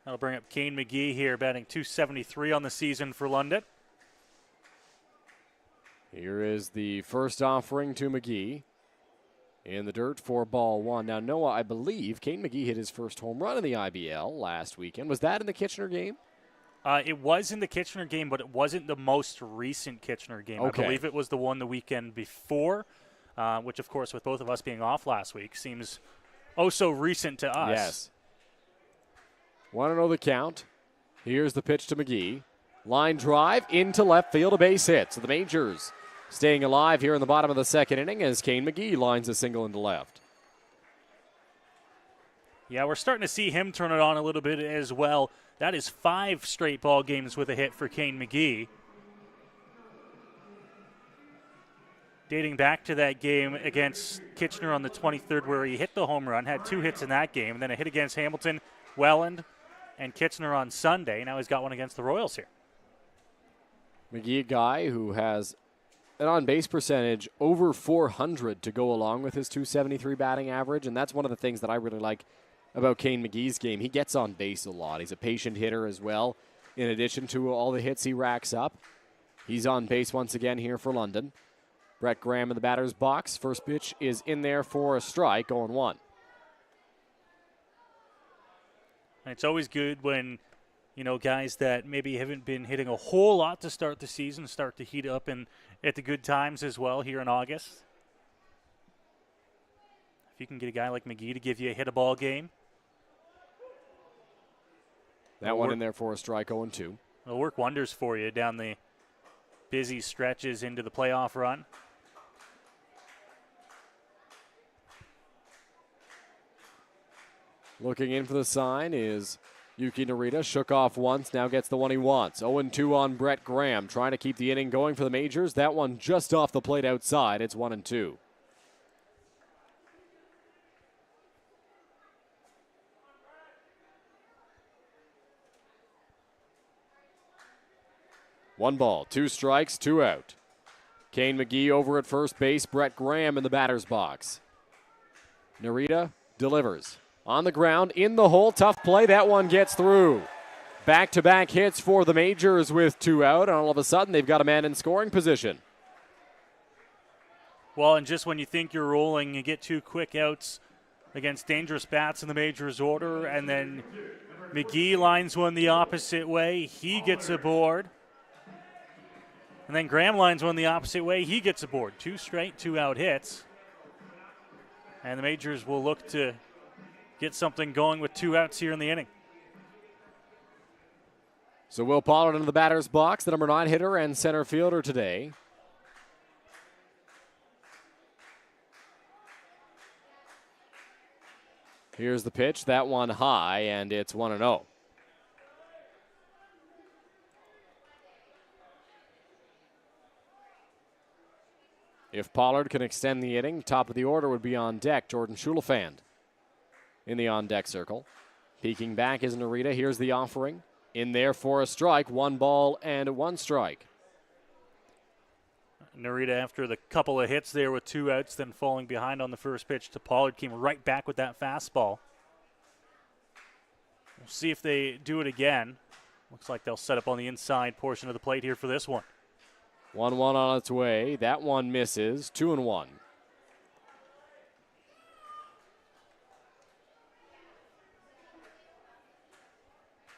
That'll bring up Kane McGee here, batting .273 on the season for London. Here is the first offering to McGee. In the dirt for ball 1. Now, Noah, I believe Kane McGee hit his first home run in the IBL last weekend. Was that in the Kitchener game? It was in the Kitchener game, but it wasn't the most recent Kitchener game. Okay. I believe it was the one the weekend before, which, of course, with both of us being off last week, seems oh so recent to us. Yes. Want to know the count? Here's the pitch to McGee. Line drive into left field, a base hit. So the Majors staying alive here in the bottom of the second inning as Kane McGee lines a single into left. Yeah, we're starting to see him turn it on a little bit as well. That is 5 straight ball games with a hit for Kane McGee. Dating back to that game against Kitchener on the 23rd where he hit the home run, had 2 hits in that game, and then a hit against Hamilton, Welland, and Kitchener on Sunday. Now he's got one against the Royals here. McGee, a guy who has an on-base percentage over 400 to go along with his .273 batting average, and that's one of the things that I really like about Kane McGee's game. He gets on base a lot. He's a patient hitter as well, in addition to all the hits he racks up. He's on base once again here for London. Brett Graham in the batter's box. First pitch is in there for a strike, 0-1. And it's always good when, you know, guys that maybe haven't been hitting a whole lot to start the season start to heat up and at the good times as well here in August. If you can get a guy like McGee to give you a hit-a-ball game. That one in there for a strike, 0-2. It'll work wonders for you down the busy stretches into the playoff run. Looking in for the sign is Yuki Narita. Shook off once, now gets the one he wants. 0-2 on Brett Graham, trying to keep the inning going for the Majors. That one just off the plate outside. It's 1-2. One ball, 2 strikes, 2 out. Kane McGee over at first base. Brett Graham in the batter's box. Narita delivers. On the ground, in the hole, tough play. That one gets through. Back-to-back hits for the Majors with 2 out, and all of a sudden they've got a man in scoring position. Well, and just when you think you're rolling, you get 2 quick outs against dangerous bats in the Majors order. And then McGee lines one the opposite way. He gets aboard. And then Graham lines one the opposite way. He gets aboard. 2 straight, 2 out hits. And the Majors will look to get something going with 2 outs here in the inning. So Will Pollard into the batter's box, the number 9 hitter and center fielder today. Here's the pitch, that one high, and it's 1-0. If Pollard can extend the inning, top of the order would be on deck. Jordan Schulafand in the on-deck circle. Peeking back is Narita. Here's the offering. In there for a strike. 1 ball and 1 strike. Narita, after the couple of hits there with 2 outs, then falling behind on the first pitch to Pollard, came right back with that fastball. We'll see if they do it again. Looks like they'll set up on the inside portion of the plate here for this one. 1-1 on its way. That one misses. 2-1.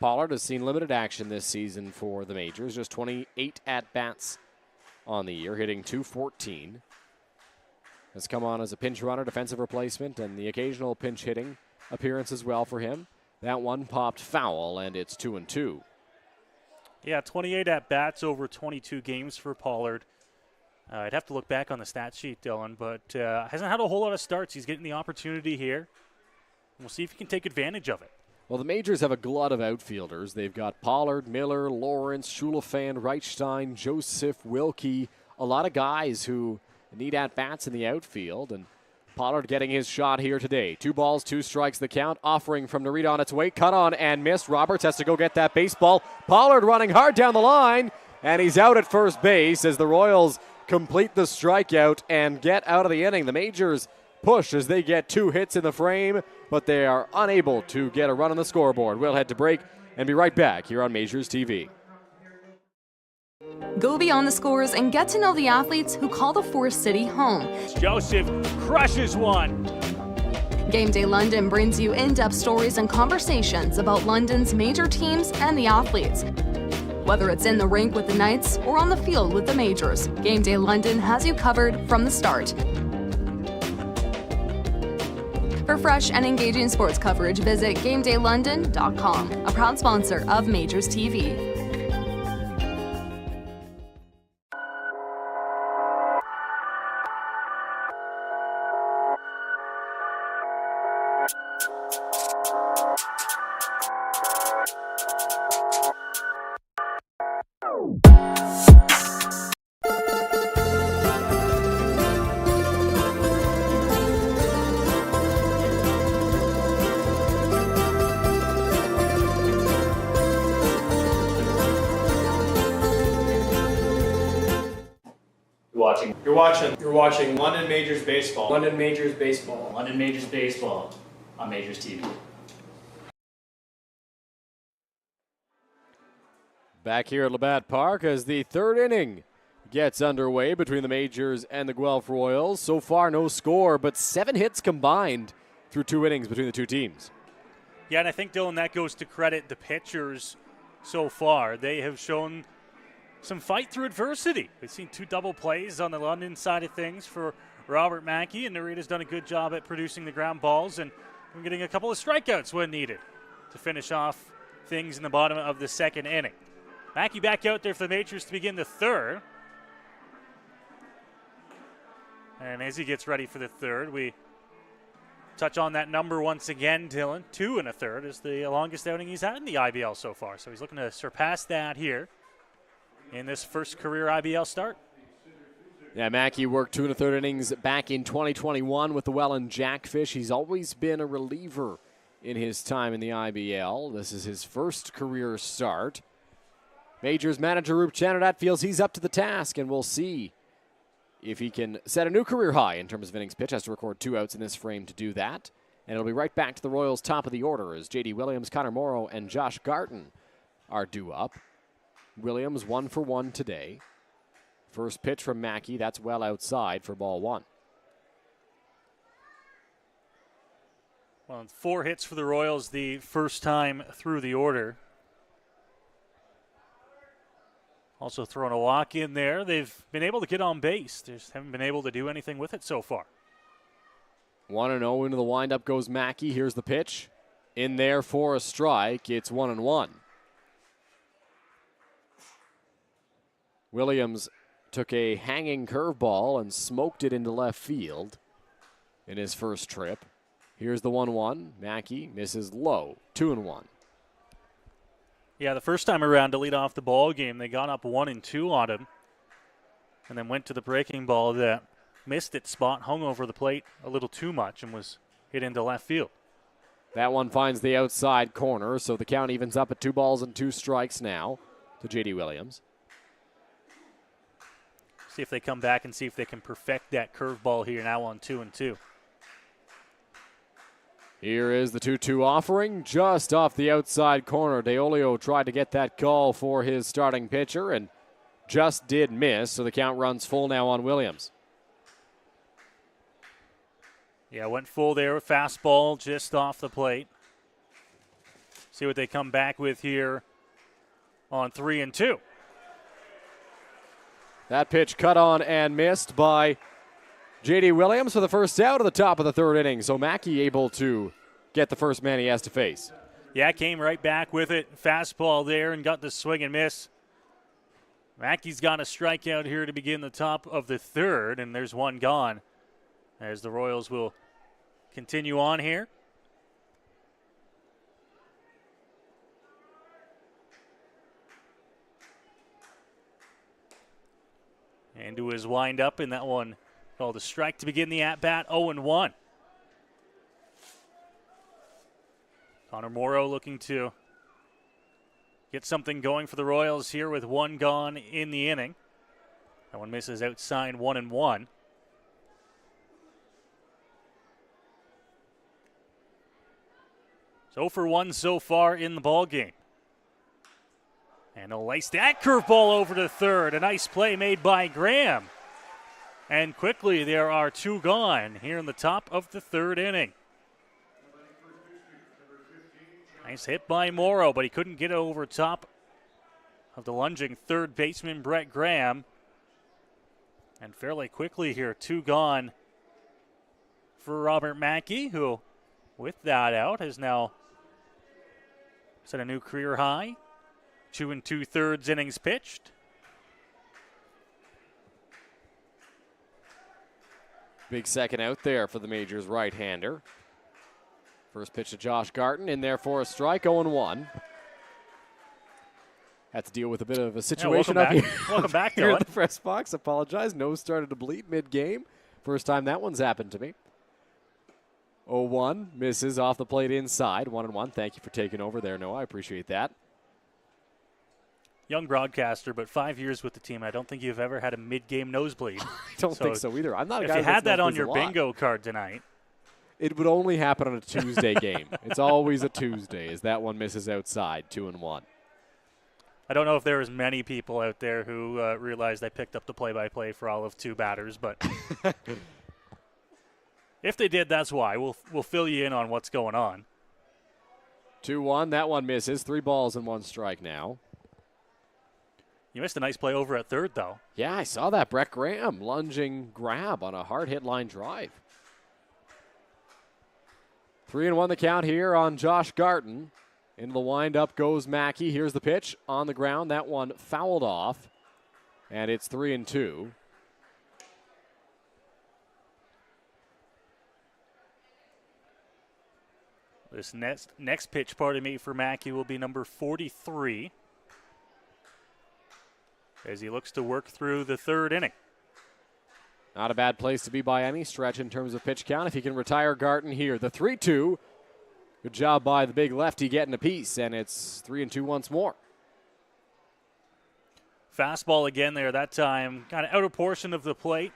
Pollard has seen limited action this season for the Majors. Just 28 at-bats on the year, hitting .214. Has come on as a pinch runner, defensive replacement, and the occasional pinch hitting appearance as well for him. That one popped foul, and it's 2-2. Yeah, 28 at-bats over 22 games for Pollard. I'd have to look back on the stat sheet, Dylan, but hasn't had a whole lot of starts. He's getting the opportunity here. We'll see if he can take advantage of it. Well, the Majors have a glut of outfielders. They've got Pollard, Miller, Lawrence, Schulafand, Reichstein, Joseph, Wilkie, a lot of guys who need at-bats in the outfield, and Pollard getting his shot here today. 2 balls, 2 strikes the count. Offering from Narita on its way. Cut on and missed. Roberts has to go get that baseball. Pollard running hard down the line, and he's out at first base as the Royals complete the strikeout and get out of the inning. The Majors push as they get 2 hits in the frame, but they are unable to get a run on the scoreboard. We'll head to break and be right back here on MajorsTV. Go beyond the scores and get to know the athletes who call the Forest City home. Joseph crushes one. Game Day London brings you in-depth stories and conversations about London's major teams and the athletes. Whether it's in the rink with the Knights or on the field with the Majors, Game Day London has you covered from the start. For fresh and engaging sports coverage, visit GameDayLondon.com, a proud sponsor of MajorsTV. You're watching London Majors Baseball. London Majors Baseball. London Majors Baseball on MajorsTV. Back here at Labatt Park as the 3rd inning gets underway between the Majors and the Guelph Royals. So far, no score, but 7 hits combined through 2 innings between the 2 teams. Yeah, and I think, Dylan, that goes to credit the pitchers so far. They have shown some fight through adversity. We've seen 2 double plays on the London side of things for Robert Mackey, and Narita's done a good job at producing the ground balls and getting a couple of strikeouts when needed to finish off things in the bottom of the 2nd inning. Mackey back out there for the Majors to begin the 3rd. And as he gets ready for the 3rd, we touch on that number once again, Dylan. 2 1/3 is the longest outing he's had in the IBL so far. So he's looking to surpass that here in this first career IBL start. Yeah, Mackey worked 2 1/3 innings back in 2021 with the Welland Jackfish. He's always been a reliever in his time in the IBL. This is his first career start. Majors manager Roop Chandradat feels he's up to the task, and we'll see if he can set a new career high in terms of innings pitched. Has to record 2 outs in this frame to do that. And it'll be right back to the Royals' top of the order as J.D. Williams, Connor Morrow, and Josh Garton are due up. Williams 1 for 1 today. First pitch from Mackey, that's well outside for ball 1. Well, 4 hits for the Royals the first time through the order. Also throwing a walk in there. They've been able to get on base. They just haven't been able to do anything with it so far. 1-0 into the windup goes Mackey. Here's the pitch. In there for a strike. It's 1-1. Williams took a hanging curveball and smoked it into left field in his first trip. Here's the 1-1. Mackey misses low. 2-1. Yeah, the first time around to lead off the ball game, they got up 1-2 on him, and then went to the breaking ball that missed its spot, hung over the plate a little too much, and was hit into left field. That one finds the outside corner, so the count evens up at 2 balls and 2 strikes now to J.D. Williams. See if they come back and see if they can perfect that curveball here now on 2-2. Here is the 2-2 offering, just off the outside corner. DeOlio tried to get that call for his starting pitcher and just did miss, so the count runs full now on Williams. Yeah, went full there. Fastball just off the plate. See what they come back with here on 3-2. That pitch cut on and missed by J.D. Williams for the first out of the top of the 3rd inning. So Mackey able to get the first man he has to face. Yeah, came right back with it. Fastball there and got the swing and miss. Mackey's got a strikeout here to begin the top of the 3rd, and there's one gone as the Royals will continue on here. Into his windup, and that one called a strike to begin the at-bat, 0-1. Connor Morrow looking to get something going for the Royals here with 1 gone in the inning. That one misses outside, 1-1. So for 1 so far in the ball game. And they'll lace that curveball over to 3rd. A nice play made by Graham. And quickly there are 2 gone here in the top of the 3rd inning. Nice hit by Morrow, but he couldn't get over top of the lunging 3rd baseman Brett Graham. And fairly quickly here, 2 gone for Robert Mackey, who with that out has now set a new career high. 2 2/3 innings pitched. Big second out there for the Majors right-hander. First pitch to Josh Garton, in there for a strike, 0-1. Had to deal with a bit of a situation up here. Welcome back, here in Dylan. the press box. Apologize. Nose started to bleed mid-game. First time that one's happened to me. 0-1, misses off the plate inside. 1-1. Thank you for taking over there, Noah. I appreciate that. Young broadcaster, but 5 years with the team. I don't think you've ever had a mid-game nosebleed. I don't think so either. I'm not a guy if you had that that on your bingo card tonight. It would only happen on a Tuesday game. It's always a Tuesday, as that one misses outside, 2-1. I don't know if there is many people out there who realized I picked up the play-by-play for all of 2 batters, but if they did, that's why. We'll fill you in on what's going on. 2-1, that one misses. 3 balls and 1 strike now. You missed a nice play over at 3rd, though. Yeah, I saw that. Brett Graham lunging grab on a hard hit line drive. 3-1 the count here on Josh Garton. Into the windup goes Mackey. Here's the pitch on the ground. That one fouled off, and it's 3-2. This next pitch, for Mackey will be number 43 as he looks to work through the 3rd inning. Not a bad place to be by any stretch in terms of pitch count if he can retire Garton here. The 3-2. Good job by the big lefty getting a piece, and it's 3-2 once more. Fastball again there that time. Kind of outer portion of the plate.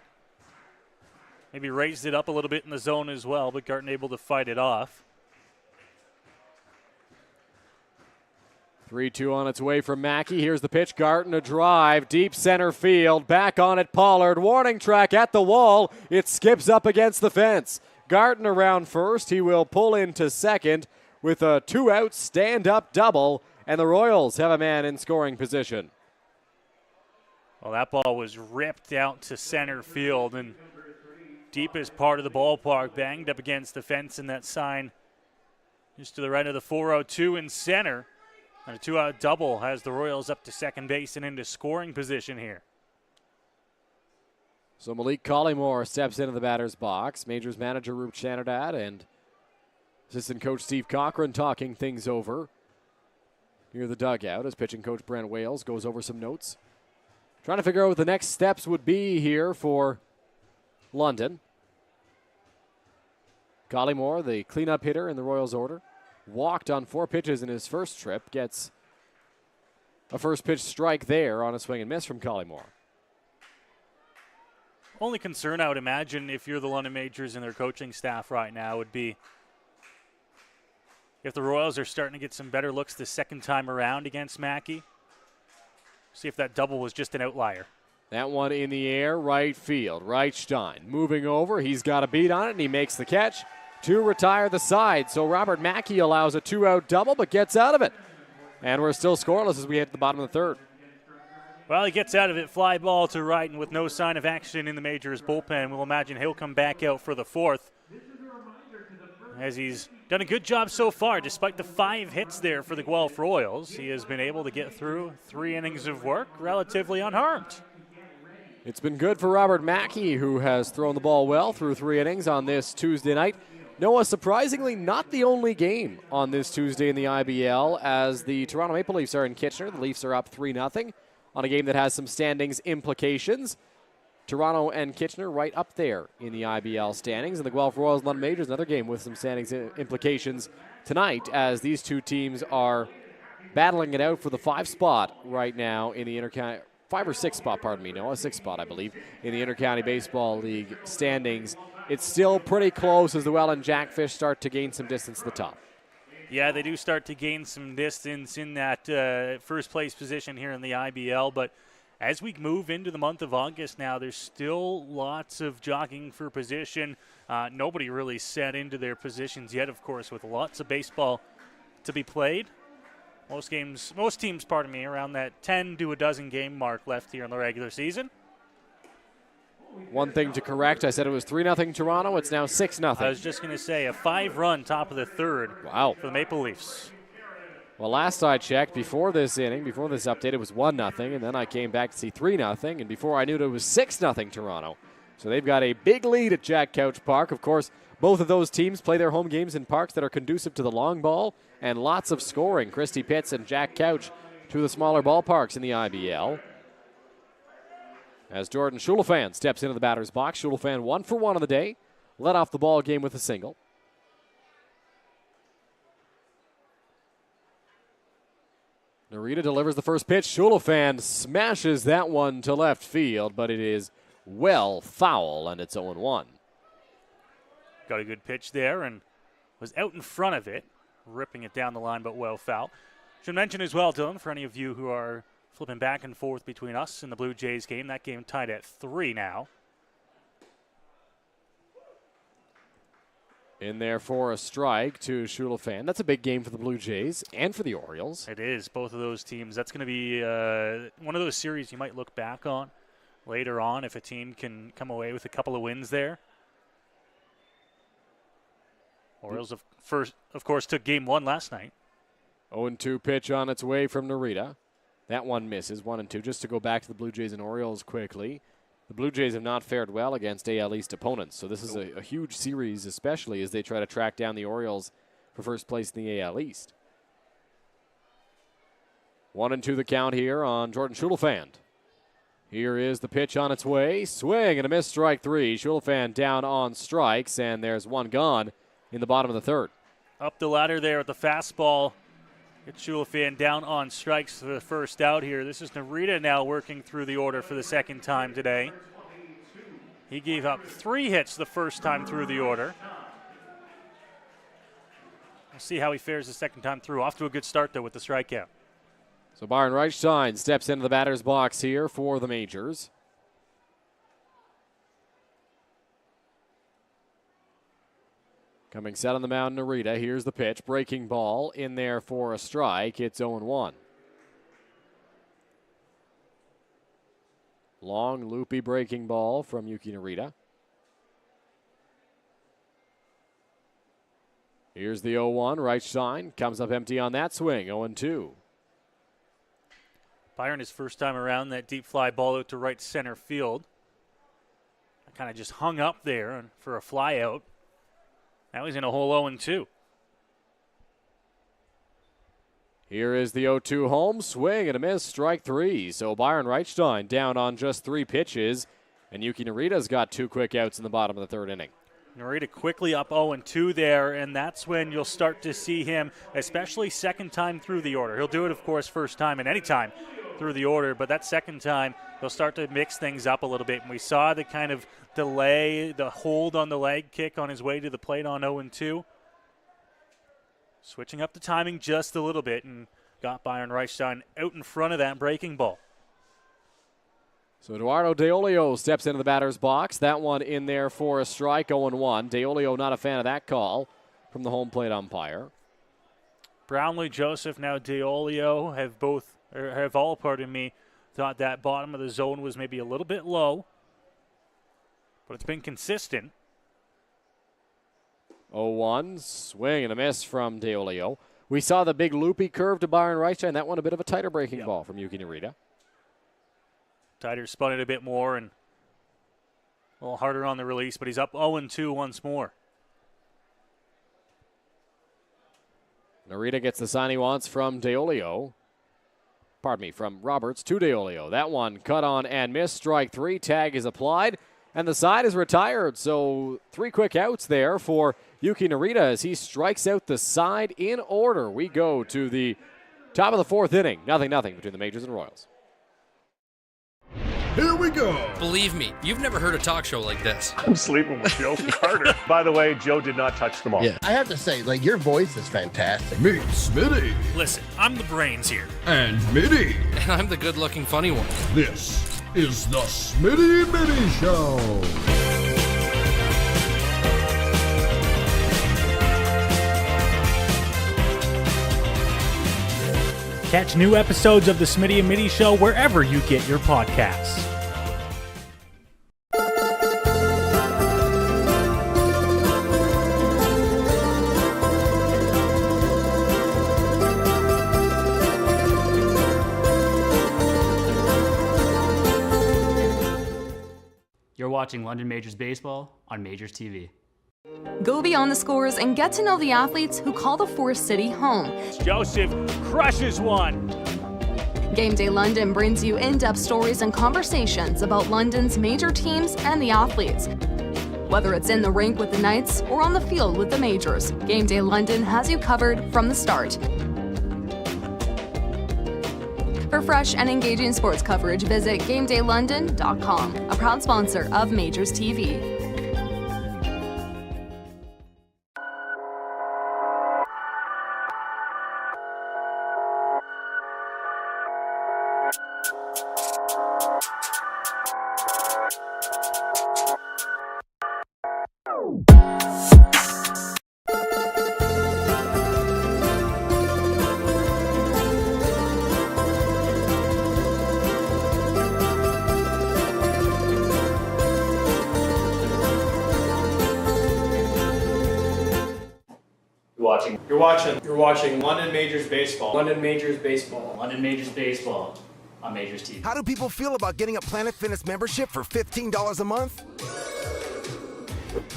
Maybe raised it up a little bit in the zone as well, but Garton able to fight it off. 3-2 on its way from Mackey. Here's the pitch. Garton a drive. Deep center field. Back on it, Pollard. Warning track at the wall. It skips up against the fence. Garten around first. He will pull into second with a 2-out stand-up double, and the Royals have a man in scoring position. Well, that ball was ripped out to center field and deepest part of the ballpark, banged up against the fence in that sign just to the right of the 402 in center. And a 2-out double has the Royals up to second base and into scoring position here. So Malik Collymore steps into the batter's box. Majors manager Roop Chanadad and assistant coach Steve Cochran talking things over near the dugout as pitching coach Brent Wales goes over some notes. Trying to figure out what the next steps would be here for London. Collymore, the cleanup hitter in the Royals order, walked on 4 pitches in his first trip, gets a first pitch strike there on a swing and miss from Collymore. Only concern I would imagine if you're the London Majors and their coaching staff right now would be if the Royals are starting to get some better looks the second time around against Mackey. See if that double was just an outlier. That one in the air, right field. Reichstein moving over. He's got a beat on it, and he makes the catch to retire the side. So Robert Mackey allows a 2-out double, but gets out of it. And we're still scoreless as we hit the bottom of the third. Well, he gets out of it, fly ball to right, and with no sign of action in the Majors bullpen, we'll imagine he'll come back out for the fourth. As he's done a good job so far, despite the 5 hits there for the Guelph Royals. He has been able to get through 3 innings of work relatively unharmed. It's been good for Robert Mackey, who has thrown the ball well through 3 innings on this Tuesday night. Noah, surprisingly, not the only game on this Tuesday in the IBL, as the Toronto Maple Leafs are in Kitchener. The Leafs are up 3-0 on a game that has some standings implications. Toronto and Kitchener right up there in the IBL standings. And the Guelph Royals and London Majors, another game with some standings implications tonight, as these two teams are battling it out for the 5 spot right now in the intercounty. 5 or 6 spot, pardon me, no, a 6 spot, I believe, in the Intercounty Baseball League standings. It's still pretty close as the Welland Jackfish start to gain some distance to the top. Yeah, they do start to gain some distance in that first place position here in the IBL, but as we move into the month of August now, there's still lots of jockeying for position. Nobody really set into their positions yet, of course, with lots of baseball to be played. Most teams, around that 10 to a dozen game mark left here in the regular season. One thing to correct, I said it was 3-0 Toronto. It's now 6-0. I was just going to say a 5-run top of the third. Wow. For the Maple Leafs. Well, last I checked, before this inning, before this update, it was 1-0, and then I came back to see 3-0, and before I knew it was 6-0 Toronto. So they've got a big lead at Jack Couch Park. Of course, both of those teams play their home games in parks that are conducive to the long ball and lots of scoring. Christie Pitts and Jack Couch, two of the smaller ballparks in the IBL. As Jordan Schulafan steps into the batter's box, Schulafan 1 for 1 on the day, led off the ball game with a single. Narita delivers the first pitch. Schulafan smashes that one to left field, but it is well foul, and it's 0-1. Got a good pitch there and was out in front of it, ripping it down the line, but well foul. Should mention as well, Dylan, for any of you who are flipping back and forth between us and the Blue Jays game, that game tied at 3 now. In there for a strike to Schulafan. That's a big game for the Blue Jays and for the Orioles. It is, both of those teams. That's going to be one of those series you might look back on later on if a team can come away with a couple of wins there. Orioles, of course, took game 1 last night. 0-2 pitch on its way from Narita. That one misses, 1-2. Just to go back to the Blue Jays and Orioles quickly. The Blue Jays have not fared well against AL East opponents, so this is a huge series, especially as they try to track down the Orioles for first place in the AL East. 1-2 the count here on Jordan Schulafan. Here is the pitch on its way. Swing and a miss, strike 3. Schulafan down on strikes, and there's one gone in the bottom of the third. Up the ladder there with the fastball. Get Schulafan down on strikes for the first out here. This is Narita now working through the order for the second time today. He gave up 3 hits the first time through the order. We'll see how he fares the second time through. Off to a good start, though, with the strikeout. So Byron Reichstein steps into the batter's box here for the Majors. Coming set on the mound, Narita. Here's the pitch. Breaking ball in there for a strike. It's 0-1. Long, loopy breaking ball from Yuki Narita. Here's the 0-1. Right side. Comes up empty on that swing. 0-2. Byron, his first time around, that deep fly ball out to right center field. Kind of just hung up there for a fly out. Now he's in a whole 0-2. Here is the 0-2 home. Swing and a miss. Strike three. So Byron Reichstein down on just 3 pitches. And Yuki Narita's got 2 quick outs in the bottom of the 3rd inning. Narita quickly up 0-2 there, and that's when you'll start to see him, especially second time through the order. He'll do it, of course, first time and any time through the order, but that second time he'll start to mix things up a little bit. And we saw the kind of delay, the hold on the leg kick on his way to the plate on 0-2. Switching up the timing just a little bit and got Byron Reichstein out in front of that breaking ball. So Eduardo Deolio steps into the batter's box. That one in there for a strike, 0-1. Deolio not a fan of that call from the home plate umpire. Brownlee, Joseph, now Deolio have all thought that bottom of the zone was maybe a little bit low, but it's been consistent. 0-1, swing and a miss from Deolio. We saw the big loopy curve to Byron Reichstein. That one a bit of a tighter breaking ball from Yuki Narita. Tighter spun it a bit more and a little harder on the release, but he's up 0-2 once more. Narita gets the sign he wants from Deolio. Pardon me, from Roberts to Deolio. That one cut on and missed. Strike three. Tag is applied, and the side is retired. So 3 quick outs there for Yuki Narita as he strikes out the side in order. We go to the top of the 4th inning. 0-0 between the Majors and Royals. Here we go. Believe me, you've never heard a talk show like this. I'm sleeping with Joe Carter. By the way, Joe did not touch the ball. Yeah, I have to say, your voice is fantastic. Meet Smitty. Listen, I'm the brains here. And Mitty. And I'm the good-looking funny one. This is the Smitty Mitty Show. Catch new episodes of the Smitty and Mitty Show wherever you get your podcasts. You're watching London Majors Baseball on MajorsTV. Go beyond the scores and get to know the athletes who call the Forest City home. Joseph crushes one. Game Day London brings you in-depth stories and conversations about London's major teams and the athletes. Whether it's in the rink with the Knights or on the field with the Majors, Game Day London has you covered from the start. For fresh and engaging sports coverage, visit GameDayLondon.com, a proud sponsor of MajorsTV. You're watching London Majors Baseball. London Majors Baseball. London Majors Baseball on MajorsTV. How do people feel about getting a Planet Fitness membership for $15 a month?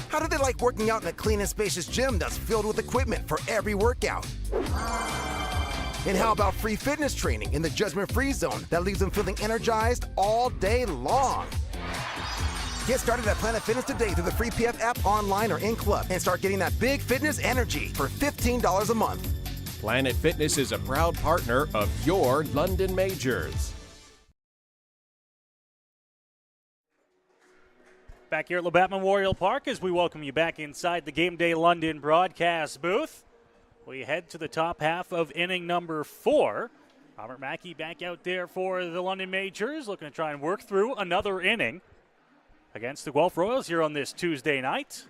How do they like working out in a clean and spacious gym that's filled with equipment for every workout? And how about free fitness training in the judgment-free zone that leaves them feeling energized all day long? Get started at Planet Fitness today through the free PF app, online, or in club, and start getting that big fitness energy for $15 a month. Planet Fitness is a proud partner of your London Majors. Back here at Labatt Memorial Park as we welcome you back inside the Game Day London broadcast booth. We head to the top half of inning number 4. Robert Mackey back out there for the London Majors, looking to try and work through another inning against the Guelph Royals here on this Tuesday night.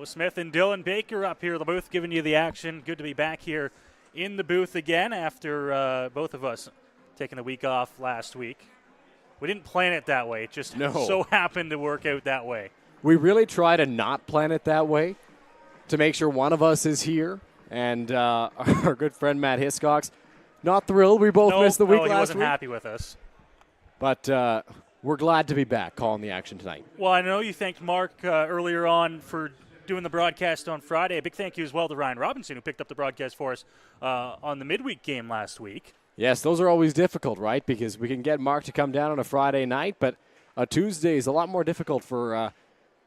Smith and Dylan Baker up here in the booth giving you the action. Good to be back here in the booth again after both of us taking the week off last week. We didn't plan it that way. It just so happened to work out that way. We really try to not plan it that way to make sure one of us is here. And our good friend Matt Hiscox, not thrilled. We both missed the week last week. He wasn't happy with us. But we're glad to be back calling the action tonight. Well, I know you thanked Mark earlier on for doing the broadcast on Friday. A big thank you as well to Ryan Robinson, who picked up the broadcast for us on the midweek game last week. Yes, those are always difficult, right? Because we can get Mark to come down on a Friday night, but a Tuesday is a lot more difficult for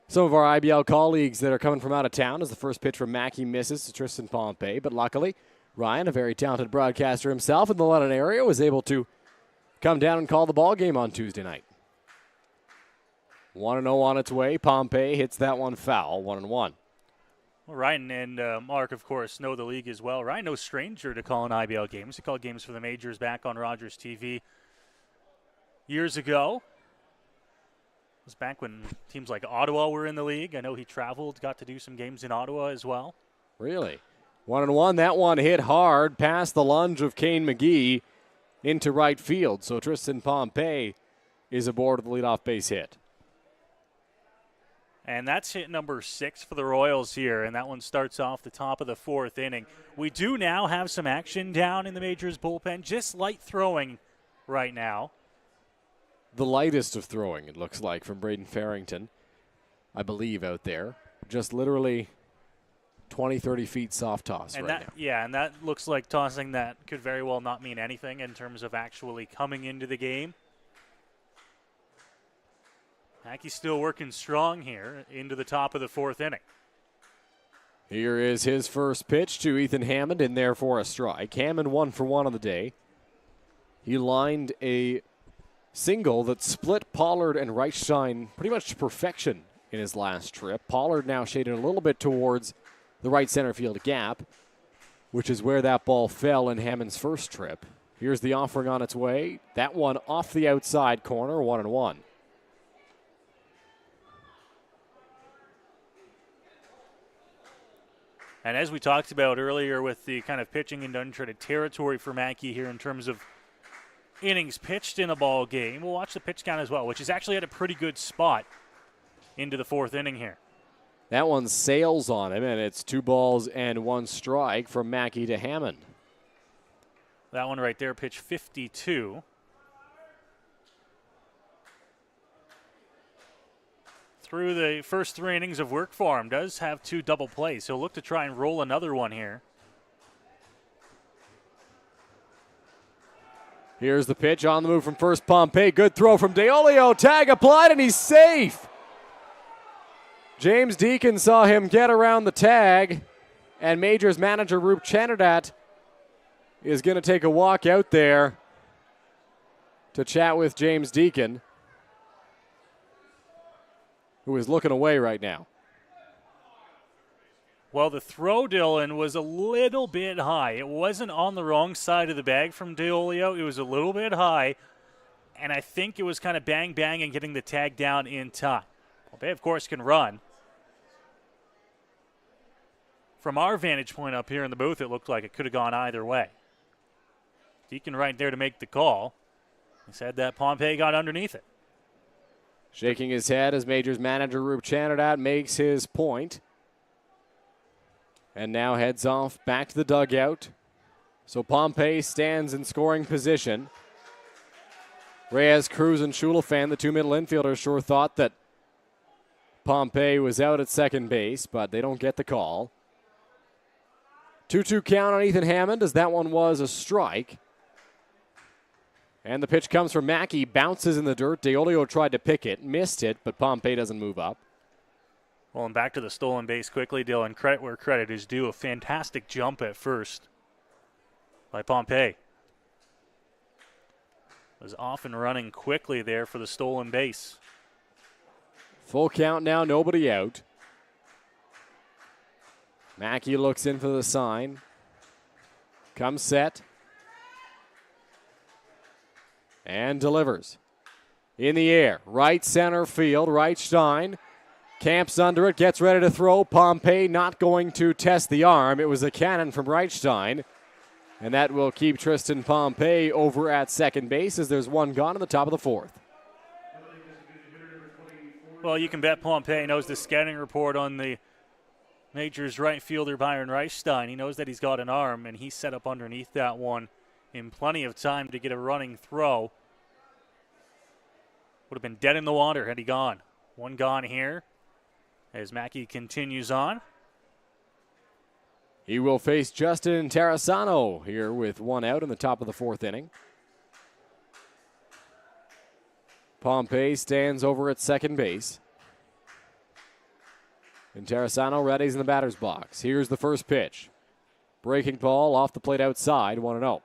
some of our IBL colleagues that are coming from out of town, as the first pitch from Mackey misses to Tristan Pompey. But luckily, Ryan, a very talented broadcaster himself in the London area, was able to come down and call the ball game on Tuesday night. 1-0 on its way. Pompey hits that one foul, 1-1. Well, Ryan and Mark, of course, know the league as well. Ryan, no stranger to calling IBL games. He called games for the Majors back on MajorsTV years ago. It was back when teams like Ottawa were in the league. I know he traveled, got to do some games in Ottawa as well. Really? 1-1. That one hit hard past the lunge of Kane McGee into right field. So Tristan Pompey is aboard with the leadoff base hit. And that's hit number 6 for the Royals here, and that one starts off the top of the 4th inning. We do now have some action down in the Majors bullpen, just light throwing right now. The lightest of throwing, it looks like, from Braden Farrington, I believe, out there. Just literally 20, 30 feet soft toss and right now. Yeah, and that looks like tossing that could very well not mean anything in terms of actually coming into the game. Mackey's still working strong here into the top of the 4th inning. Here is his first pitch to Ethan Hammond, in there for a strike. Hammond 1 for 1 on the day. He lined a single that split Pollard and Reichstein pretty much to perfection in his last trip. Pollard now shaded a little bit towards the right center field gap, which is where that ball fell in Hammond's first trip. Here's the offering on its way. That one off the outside corner, 1-1. And as we talked about earlier with the kind of pitching into uncharted territory for Mackey here in terms of innings pitched in a ball game, we'll watch the pitch count as well, which is actually at a pretty good spot into the 4th inning here. That one sails on him, and it's 2 balls and 1 strike from Mackey to Hammond. That one right there, pitch 52. Through the first 3 innings of work for him, does have 2 double plays. He'll look to try and roll another one here. Here's the pitch on the move from first, Pompey. Good throw from DeOlio. Tag applied, and he's safe. James Deacon saw him get around the tag, and Majors manager Roop Chanadat is going to take a walk out there to chat with James Deacon, who is looking away right now. Well, the throw, Dylan, was a little bit high. It wasn't on the wrong side of the bag from DeOlio. It was a little bit high, and I think it was kind of bang-bang and getting the tag down in time. Well, they, of course, can run. From our vantage point up here in the booth, it looked like it could have gone either way. Deacon right there to make the call. He said that Pompey got underneath it. Shaking his head as Majors manager Roop Chanadat makes his point. And now heads off back to the dugout. So Pompey stands in scoring position. Reyes, Cruz, and Schulafan, the 2 middle infielders, sure thought that Pompey was out at second base, but they don't get the call. 2-2 count on Ethan Hammond, as that one was a strike. And the pitch comes from Mackey, bounces in the dirt. DeOlio tried to pick it, missed it, but Pompey doesn't move up. Well, and back to the stolen base quickly, Dylan. Credit where credit is due. A fantastic jump at first by Pompey. Was off and running quickly there for the stolen base. Full count now, nobody out. Mackey looks in for the sign. Comes set. And delivers. In the air, right center field, Reichstein Camps under it, gets ready to throw. Pompey not going to test the arm. It was a cannon from Reichstein. And that will keep Tristan Pompey over at second base as there's one gone in the top of the fourth. Well, you can bet Pompey knows the scouting report on the Majors right fielder Byron Reichstein. He knows that he's got an arm, and he's set up underneath that one in plenty of time to get a running throw. Would have been dead in the water had he gone. One gone here as Mackey continues on. He will face Justin Terrasano here with one out in the top of the fourth inning. Pompey stands over at second base. And Terrasano readies in the batter's box. Here's the first pitch. Breaking ball off the plate outside, 1-0.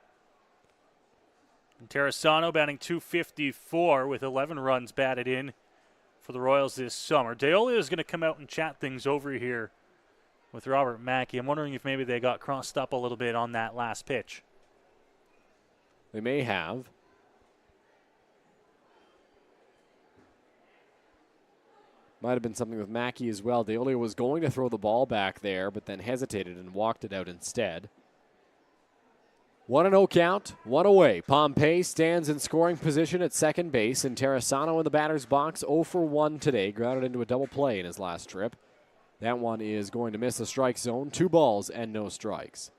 Terrasano batting .254 with 11 runs batted in for the Royals this summer. Deola is going to come out and chat things over here with Robert Mackey. I'm wondering if maybe they got crossed up a little bit on that last pitch. They may have. Might have been something with Mackey as well. Deola was going to throw the ball back there, but then hesitated and walked it out instead. 1-0 count, one away. Pompey stands in scoring position at second base, and Terrasano in the batter's box 0 for 1 today. Grounded into a double play in his last trip. That one is going to miss the strike zone. 2 balls and no strikes.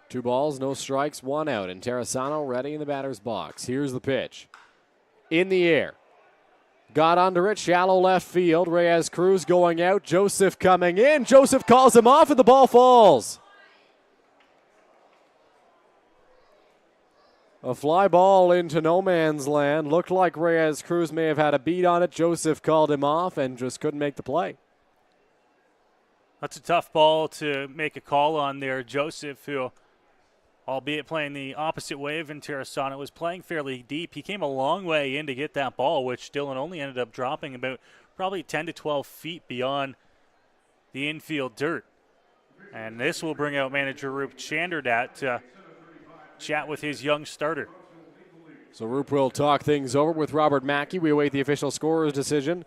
Two balls, no strikes, 1 out. And Terrasano ready in the batter's box. Here's the pitch. In the air. Got under it, shallow left field. Reyes Cruz going out. Joseph coming in. Joseph calls him off, and the ball falls. A fly ball into no man's land. Looked like Reyes Cruz may have had a beat on it. Joseph called him off and just couldn't make the play. That's a tough ball to make a call on there. Joseph, who, albeit playing the opposite way of Terrasano, was playing fairly deep. He came a long way in to get that ball, which Dylan only ended up dropping about probably 10 to 12 feet beyond the infield dirt. And this will bring out manager Roop Chanderdat to chat with his young starter. So Roop will talk things over with Robert Mackey. We await the official scorer's decision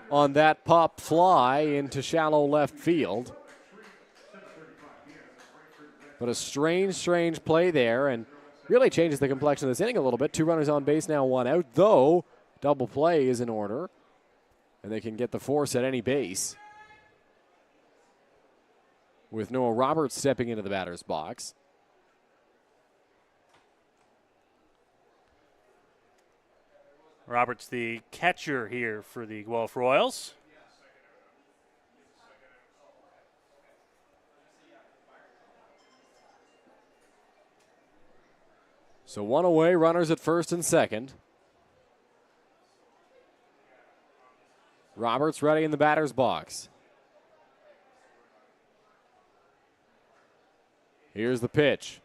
on that pop fly into shallow left field. But a strange play there, and really changes the complexion of this inning a little bit. 2 runners on base now, 1 out, though double play is in order, and they can get the force at any base with Noah Roberts stepping into the batter's box. Roberts, the catcher here for the Guelph Royals. So 1 away, runners at first and second. Roberts ready in the batter's box. Here's the pitch.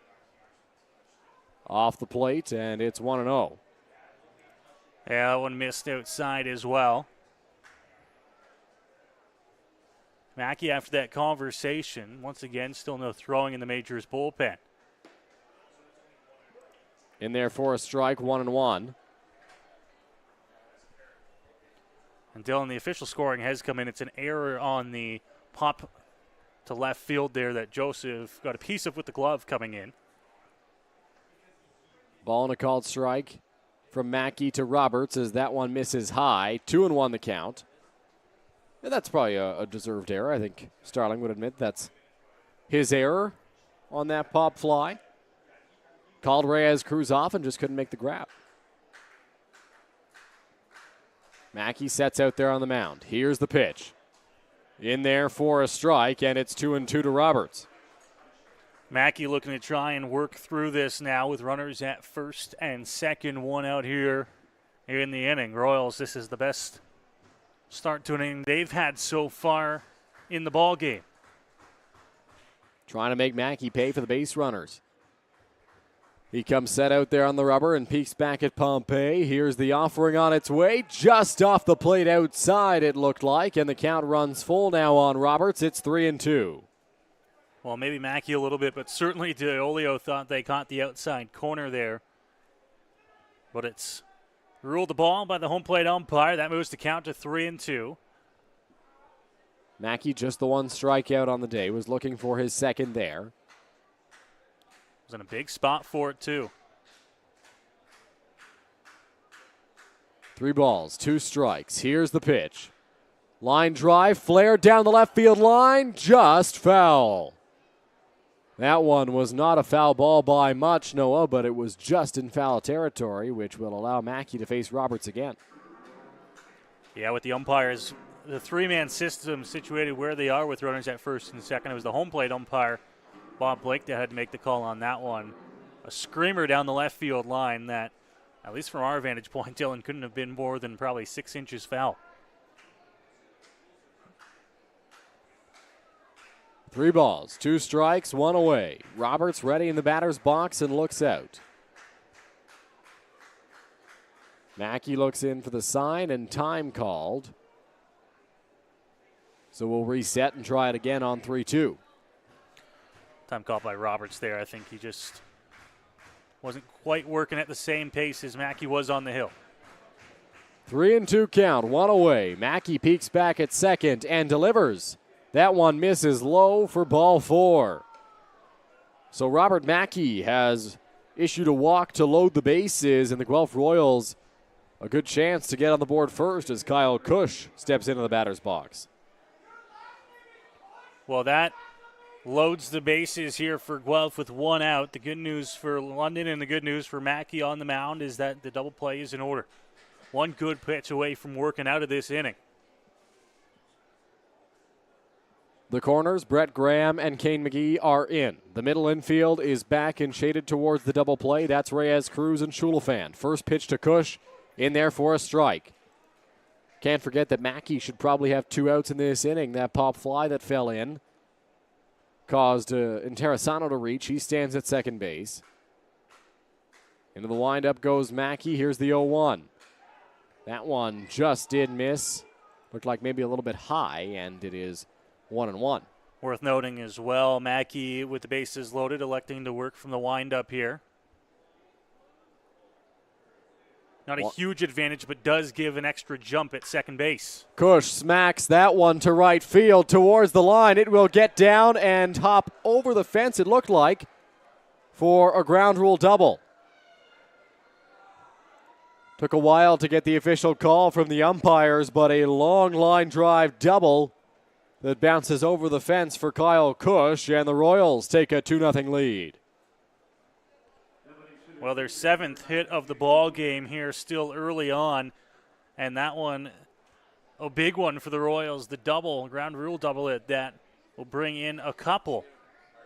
Off the plate, and it's 1-0. Yeah, that one missed outside as well. Mackey, after that conversation, once again, still no throwing in the Majors bullpen. In there for a strike, 1-1. And Dylan, the official scoring has come in. It's an error on the pop to left field there that Joseph got a piece of with the glove coming in. Ball and a called strike from Mackey to Roberts as that one misses high. 2-1 the count. And that's probably a deserved error. I think Starling would admit that's his error on that pop fly. Called Reyes Cruz off and just couldn't make the grab. Mackey sets out there on the mound. Here's the pitch. In there for a strike, and it's 2-2 to Roberts. Mackey looking to try and work through this now with runners at first and second, 1 out here in the inning. Royals, this is the best start to an inning they've had so far in the ball game. Trying to make Mackey pay for the base runners. He comes set out there on the rubber and peeks back at Pompey. Here's the offering on its way. Just off the plate outside, it looked like, and the count runs full now on Roberts. It's 3-2. Well, maybe Mackey a little bit, but certainly DeOlio thought they caught the outside corner there. But it's ruled the ball by the home plate umpire. That moves the count to 3-2. Mackey, just the one strikeout on the day, was looking for his second there. Was in a big spot for it, too. 3 balls, 2 strikes. Here's the pitch. Line drive, flared down the left field line, just foul. That one was not a foul ball by much, Noah, but it was just in foul territory, which will allow Mackey to face Roberts again. Yeah, with the umpires, the 3-man system situated where they are with runners at first and second. It was the home plate umpire, Bob Blake, that had to make the call on that one. A screamer down the left field line that, at least from our vantage point, Dylan, couldn't have been more than probably 6 inches foul. 3 balls, 2 strikes, 1 away. Roberts ready in the batter's box and looks out. Mackey looks in for the sign and time called. So we'll reset and try it again on 3-2. Time called by Roberts there. I think he just wasn't quite working at the same pace as Mackey was on the hill. 3-2 count, 1 away. Mackey peeks back at second and delivers. That one misses low for ball 4. So Robert Mackey has issued a walk to load the bases, and the Guelph Royals a good chance to get on the board first as Kyle Cush steps into the batter's box. Well, that loads the bases here for Guelph with 1 out. The good news for London and the good news for Mackey on the mound is that the double play is in order. 1 good pitch away from working out of this inning. The corners, Brett Graham and Kane McGee, are in. The middle infield is back and shaded towards the double play. That's Reyes, Cruz, and Schulafan. First pitch to Cush, in there for a strike. Can't forget that Mackey should probably have 2 outs in this inning. That pop fly that fell in caused Interessano to reach. He stands at second base. Into the windup goes Mackey. Here's the 0-1. That one just did miss. Looked like maybe a little bit high, and it is 1-1. Worth noting as well, Mackey with the bases loaded, electing to work from the windup here. Not a huge advantage, but does give an extra jump at second base. Cush smacks that one to right field towards the line. It will get down and hop over the fence, it looked like, for a ground rule double. Took a while to get the official call from the umpires, but a long line drive double that bounces over the fence for Kyle Cush, and the Royals take a 2-0 lead. Well, their 7th hit of the ball game here still early on, and that one, a big one for the Royals, the double, ground rule double hit that will bring in a couple.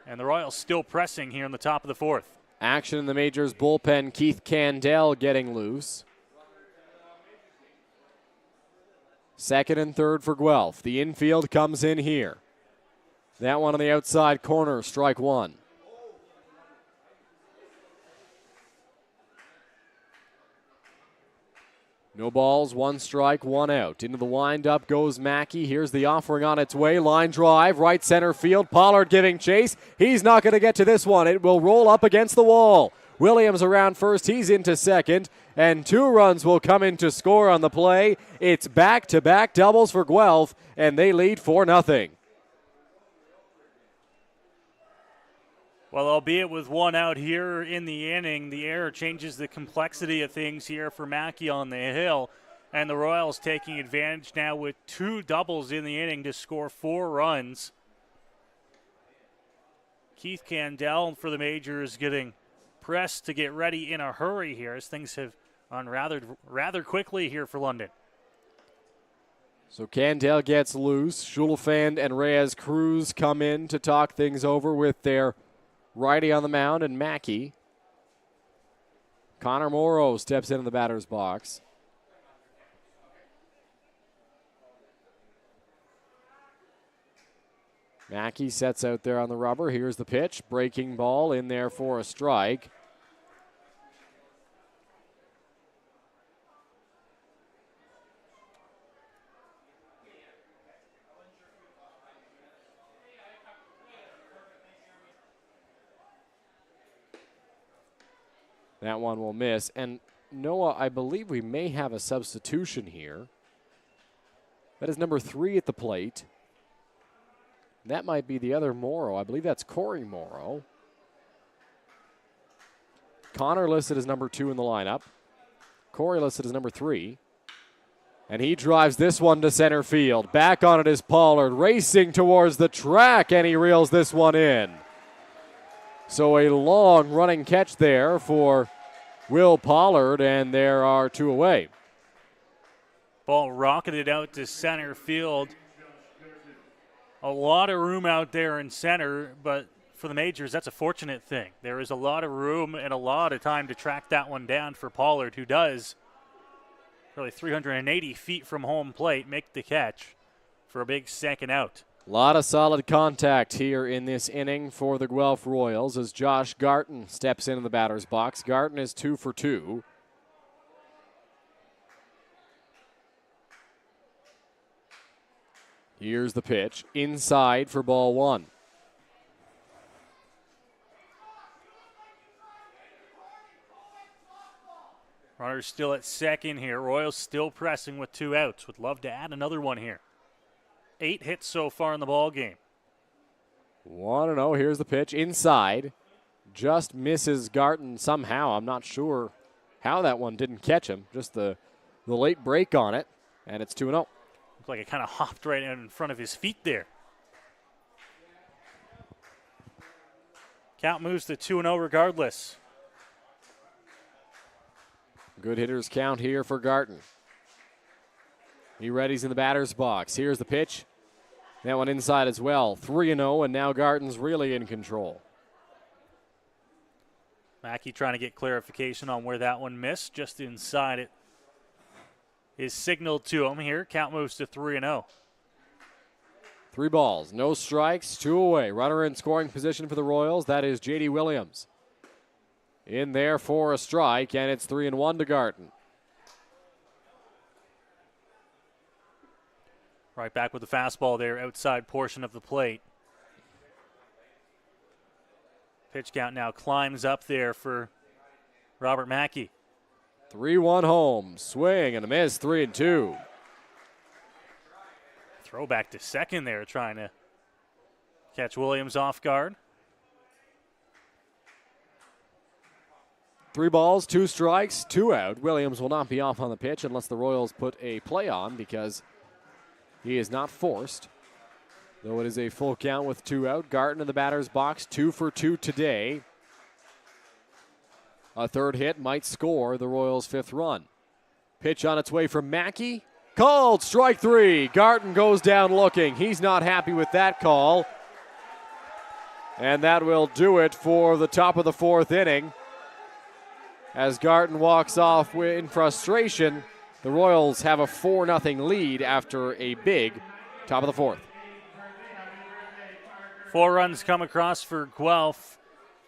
And the Royals still pressing here in the top of the 4th. Action in the Majors bullpen, Keith Candell getting loose. Second and third for Guelph. The infield comes in here. That one on the outside corner, strike 1. No balls, 1 strike, 1 out. Into the windup goes Mackey. Here's the offering on its way. Line drive, right center field. Pollard giving chase. He's not going to get to this one. It will roll up against the wall. Williams around first. He's into second. And 2 runs will come in to score on the play. It's back-to-back doubles for Guelph, and they lead 4-0. Well, albeit with 1 out here in the inning, the error changes the complexity of things here for Mackey on the hill. And the Royals taking advantage now with 2 doubles in the inning to score 4 runs. Keith Candell for the Majors getting pressed to get ready in a hurry here as things have gone rather quickly here for London. So Candell gets loose. Schulafan and Reyes Cruz come in to talk things over with their righty on the mound and Mackey. Connor Morrow steps into the batter's box. Mackey sets out there on the rubber. Here's the pitch. Breaking ball in there for a strike. That one will miss. And Noah, I believe we may have a substitution here. That is number 3 at the plate. That might be the other Morrow. I believe that's Corey Morrow. Connor listed as number 2 in the lineup. Corey listed as number 3. And he drives this one to center field. Back on it is Pollard, racing towards the track, and he reels this one in. So a long running catch there for Will Pollard, and there are 2 away. Ball rocketed out to center field. A lot of room out there in center, but for the Majors, that's a fortunate thing. There is a lot of room and a lot of time to track that one down for Pollard, who does, really 380 feet from home plate, make the catch for a big second out. A lot of solid contact here in this inning for the Guelph Royals as Josh Garton steps into the batter's box. Garton is 2 for 2. Here's the pitch. Inside for ball 1. Runners still at second here. Royals still pressing with 2 outs. Would love to add another one here. 8 hits so far in the ball game. 1-0. Here's the pitch. Inside. Just misses Garton somehow. I'm not sure how that one didn't catch him. Just the late break on it. And it's 2-0. Looked like it kind of hopped right in front of his feet there. Count moves to 2-0 regardless. Good hitters count here for Garton. He readies in the batter's box. Here's the pitch. That one inside as well. 3-0, and now Garton's really in control. Mackey trying to get clarification on where that one missed. Just inside it is signaled to him here. Count moves to 3-0. 3 balls, no strikes, 2 away. Runner in scoring position for the Royals. That is J.D. Williams. In there for a strike, and it's 3-1 to Garton. Right back with the fastball there, outside portion of the plate. Pitch count now climbs up there for Robert Mackey. 3-1 home. Swing and a miss, 3-2. Throw back to second there, trying to catch Williams off guard. 3 balls, 2 strikes, 2 out. Williams will not be off on the pitch unless the Royals put a play on because he is not forced. Though it is a full count with 2 out. Garton in the batter's box, 2 for 2 today. A third hit might score the Royals' 5th run. Pitch on its way from Mackey. Called, strike 3. Garton goes down looking. He's not happy with that call. And that will do it for the top of the 4th inning. As Garton walks off in frustration, the Royals have a 4-0 lead after a big top of the 4th. 4 runs come across for Guelph.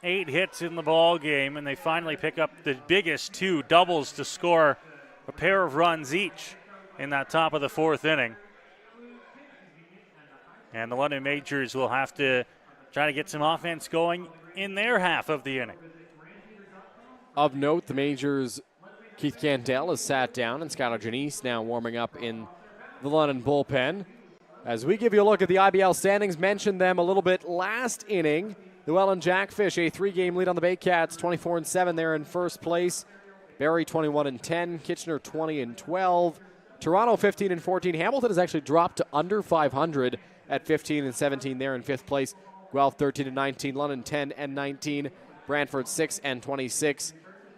8 hits in the ball game, and they finally pick up the biggest 2 doubles to score a pair of runs each in that top of the 4th inning. And the London Majors will have to try to get some offense going in their half of the inning. Of note, the Majors' Keith Cantel has sat down, and Skylar Janice now warming up in the London bullpen. As we give you a look at the IBL standings, mentioned them a little bit last inning. The Welland Jackfish, a 3-game lead on the Baycats, 24-7. They're in first place. Barrie 21-10, Kitchener 20-12, Toronto 15-14. Hamilton has actually dropped to under 500 at 15-17. They're in 5th place. Guelph 13-19, London 10-19, Brantford 6-26.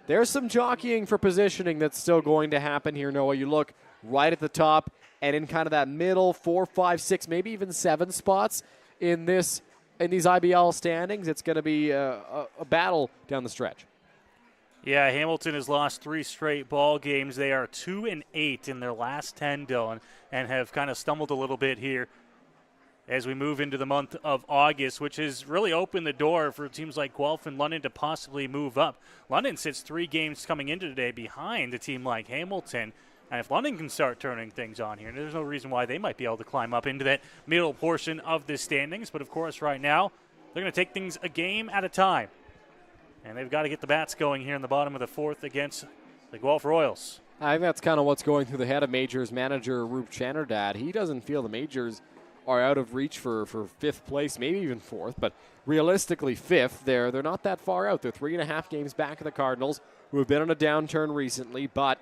There's some jockeying for positioning that's still going to happen here, Noah. You look right at the top and in kind of that middle 4, 5, 6, maybe even 7 spots in these IBL standings. It's going to be a battle down the stretch. Yeah, Hamilton has lost 3 straight ball games. They are 2-8 in their last 10, Dylan, and have kind of stumbled a little bit here as we move into the month of August, which has really opened the door for teams like Guelph and London to possibly move up. London sits 3 games coming into today behind a team like Hamilton. And if London can start turning things on here, there's no reason why they might be able to climb up into that middle portion of the standings. But, of course, right now, they're going to take things a game at a time. And they've got to get the bats going here in the bottom of the fourth against the Guelph Royals. I think that's kind of what's going through the head of Majors manager Roop Chanardad. He doesn't feel the Majors are out of reach for fifth place, maybe even fourth, but realistically fifth. They're not that far out. They're 3.5 games back of the Cardinals, who have been on a downturn recently, but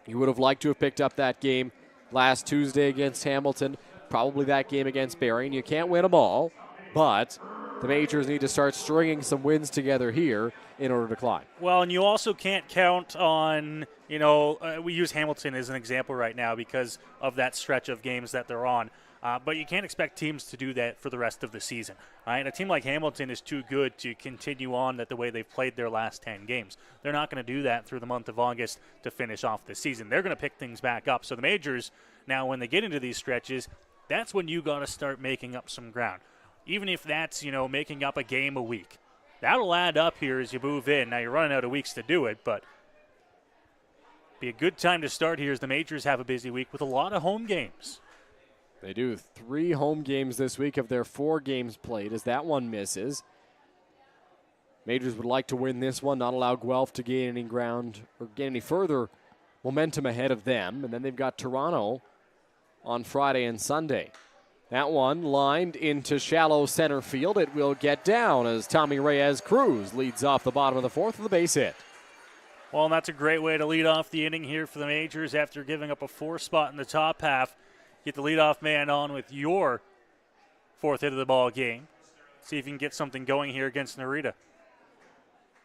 you would have liked to have picked up that game last Tuesday against Hamilton, probably that game against Barrie, and you can't win them all, but the Majors need to start stringing some wins together here in order to climb. Well, and you also can't count on, we use Hamilton as an example right now because of that stretch of games that they're on. But you can't expect teams to do that for the rest of the season. Right? A team like Hamilton is too good to continue on the way they've played their last 10 games. They're not going to do that through the month of August to finish off the season. They're going to pick things back up. So the Majors, now when they get into these stretches, that's when you got to start making up some ground. Even if that's, making up a game a week. That'll add up here as you move in. Now you're running out of weeks to do it, but be a good time to start here as the Majors have a busy week with a lot of home games. They do 3 home games this week of their 4 games played as that one misses. Majors would like to win this one, not allow Guelph to gain any ground or gain any further momentum ahead of them. And then they've got Toronto on Friday and Sunday. That one lined into shallow center field. It will get down as Tommy Reyes-Cruz leads off the bottom of the fourth with a base hit. Well, and that's a great way to lead off the inning here for the Majors after giving up a 4 spot in the top half. Get the leadoff man on with your 4th hit of the ball game. See if you can get something going here against Narita.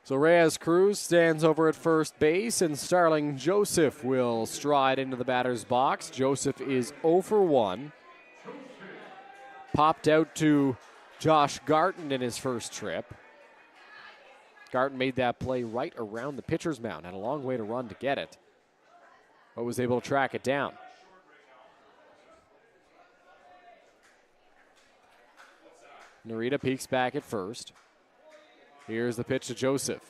So Reyes-Cruz stands over at first base, and Starling Joseph will stride into the batter's box. Joseph is 0 for 1. Popped out to Josh Garton in his first trip. Garton made that play right around the pitcher's mound. Had a long way to run to get it, but was able to track it down. Narita peeks back at first. Here's the pitch to Joseph.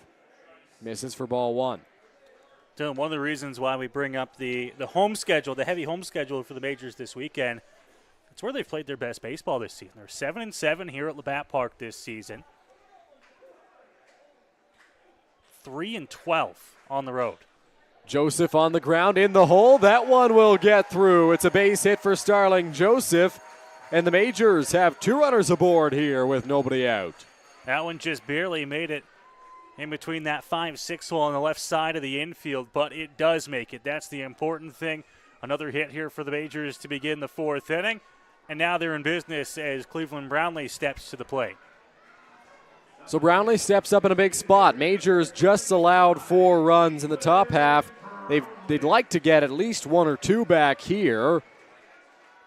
Misses for ball 1. Dylan, one of the reasons why we bring up the home schedule, the heavy home schedule for the Majors this weekend, it's where they've played their best baseball this season. They're 7-7 here at Labatt Park this season. 3-12 on the road. Joseph on the ground in the hole. That one will get through. It's a base hit for Starling Joseph. And the Majors have 2 runners aboard here with nobody out. That one just barely made it in between that 5-6 hole on the left side of the infield, but it does make it. That's the important thing. Another hit here for the Majors to begin the 4th inning. And now they're in business as Cleveland Brownlee steps to the plate. So Brownlee steps up in a big spot. Majors just allowed 4 runs in the top half. They'd like to get at least 1 or 2 back here.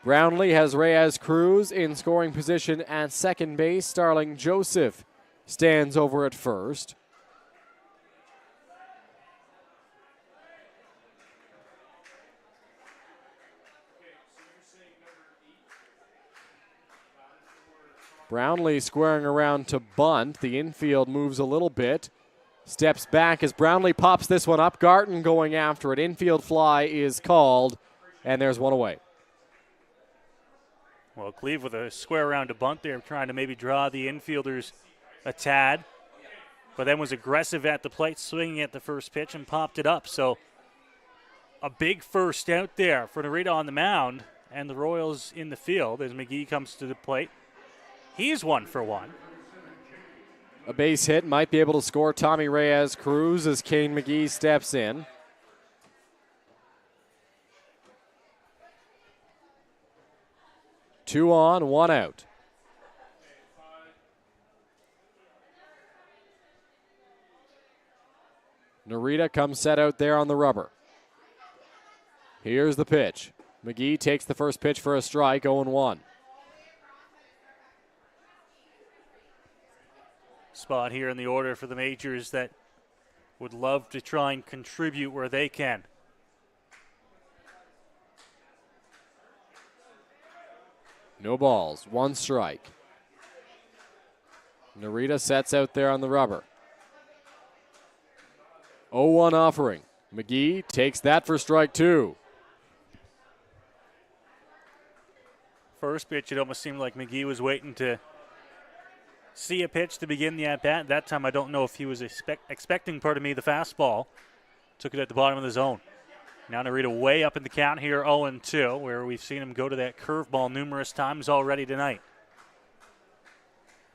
Brownlee has Reyes-Cruz in scoring position at second base. Starling Joseph stands over at first. Brownlee squaring around to bunt. The infield moves a little bit. Steps back as Brownlee pops this one up. Garton going after it. Infield fly is called, and there's one away. Well, Cleve with a square around to bunt there, trying to maybe draw the infielders a tad, but then was aggressive at the plate, swinging at the first pitch and popped it up. So a big first out there for Narita on the mound and the Royals in the field as McGee comes to the plate. He's 1 for 1. A base hit might be able to score Tommy Reyes-Cruz as Kane McGee steps in. Two on, 1 out. Narita comes set out there on the rubber. Here's the pitch. McGee takes the first pitch for a strike, 0-1. Spot here in the order for the Majors that would love to try and contribute where they can. No balls, 1 strike. Narita sets out there on the rubber. 0-1 offering. McGee takes that for strike 2. First pitch, it almost seemed like McGee was waiting to see a pitch to begin the at-bat. That time I don't know if he was expecting, the fastball. Took it at the bottom of the zone. Now Narita way up in the count here, 0-2, where we've seen him go to that curveball numerous times already tonight.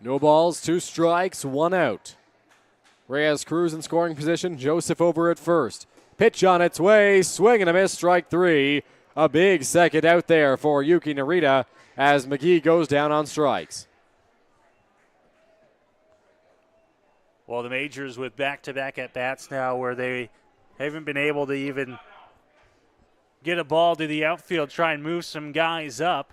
No balls, 2 strikes, 1 out. Reyes Cruz in scoring position, Joseph over at first. Pitch on its way, swing and a miss, strike 3. A big second out there for Yuki Narita as McGee goes down on strikes. Well, the Majors with back-to-back at-bats now where they haven't been able to even get a ball to the outfield, try and move some guys up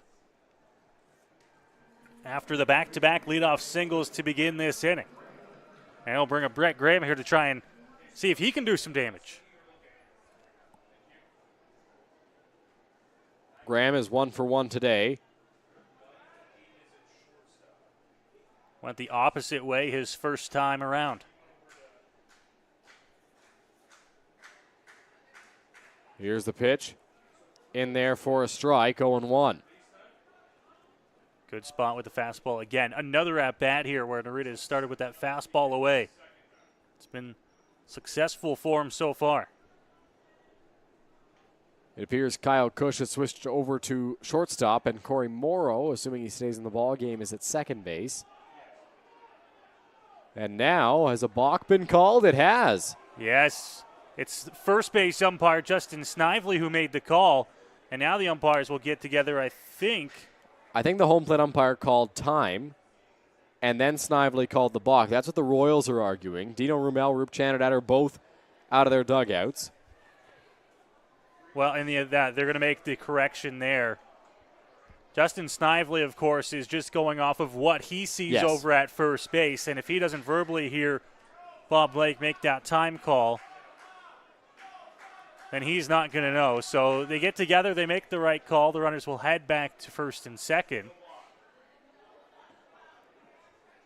after the back-to-back leadoff singles to begin this inning. And he'll bring up Brett Graham here to try and see if he can do some damage. Graham is 1 for 1 today. Went the opposite way his first time around. Here's the pitch. In there for a strike, 0-1. Good spot with the fastball again. Another at-bat here where Narita has started with that fastball away. It's been successful for him so far. It appears Kyle Kush has switched over to shortstop, and Corey Morrow, assuming he stays in the ball game, is at second base. And now, has a balk been called? It has. Yes. It's first base umpire Justin Snively who made the call, and now the umpires will get together, I think the home plate umpire called time, and then Snively called the balk. That's what the Royals are arguing. Dino Rumel, Roop Chanadad are both out of their dugouts. Well, in the that they're going to make the correction there. Justin Snively, of course, is just going off of what he sees over at first base, and if he doesn't verbally hear Bob Blake make that time call, then he's not going to know. So they get together, they make the right call. The runners will head back to first and second.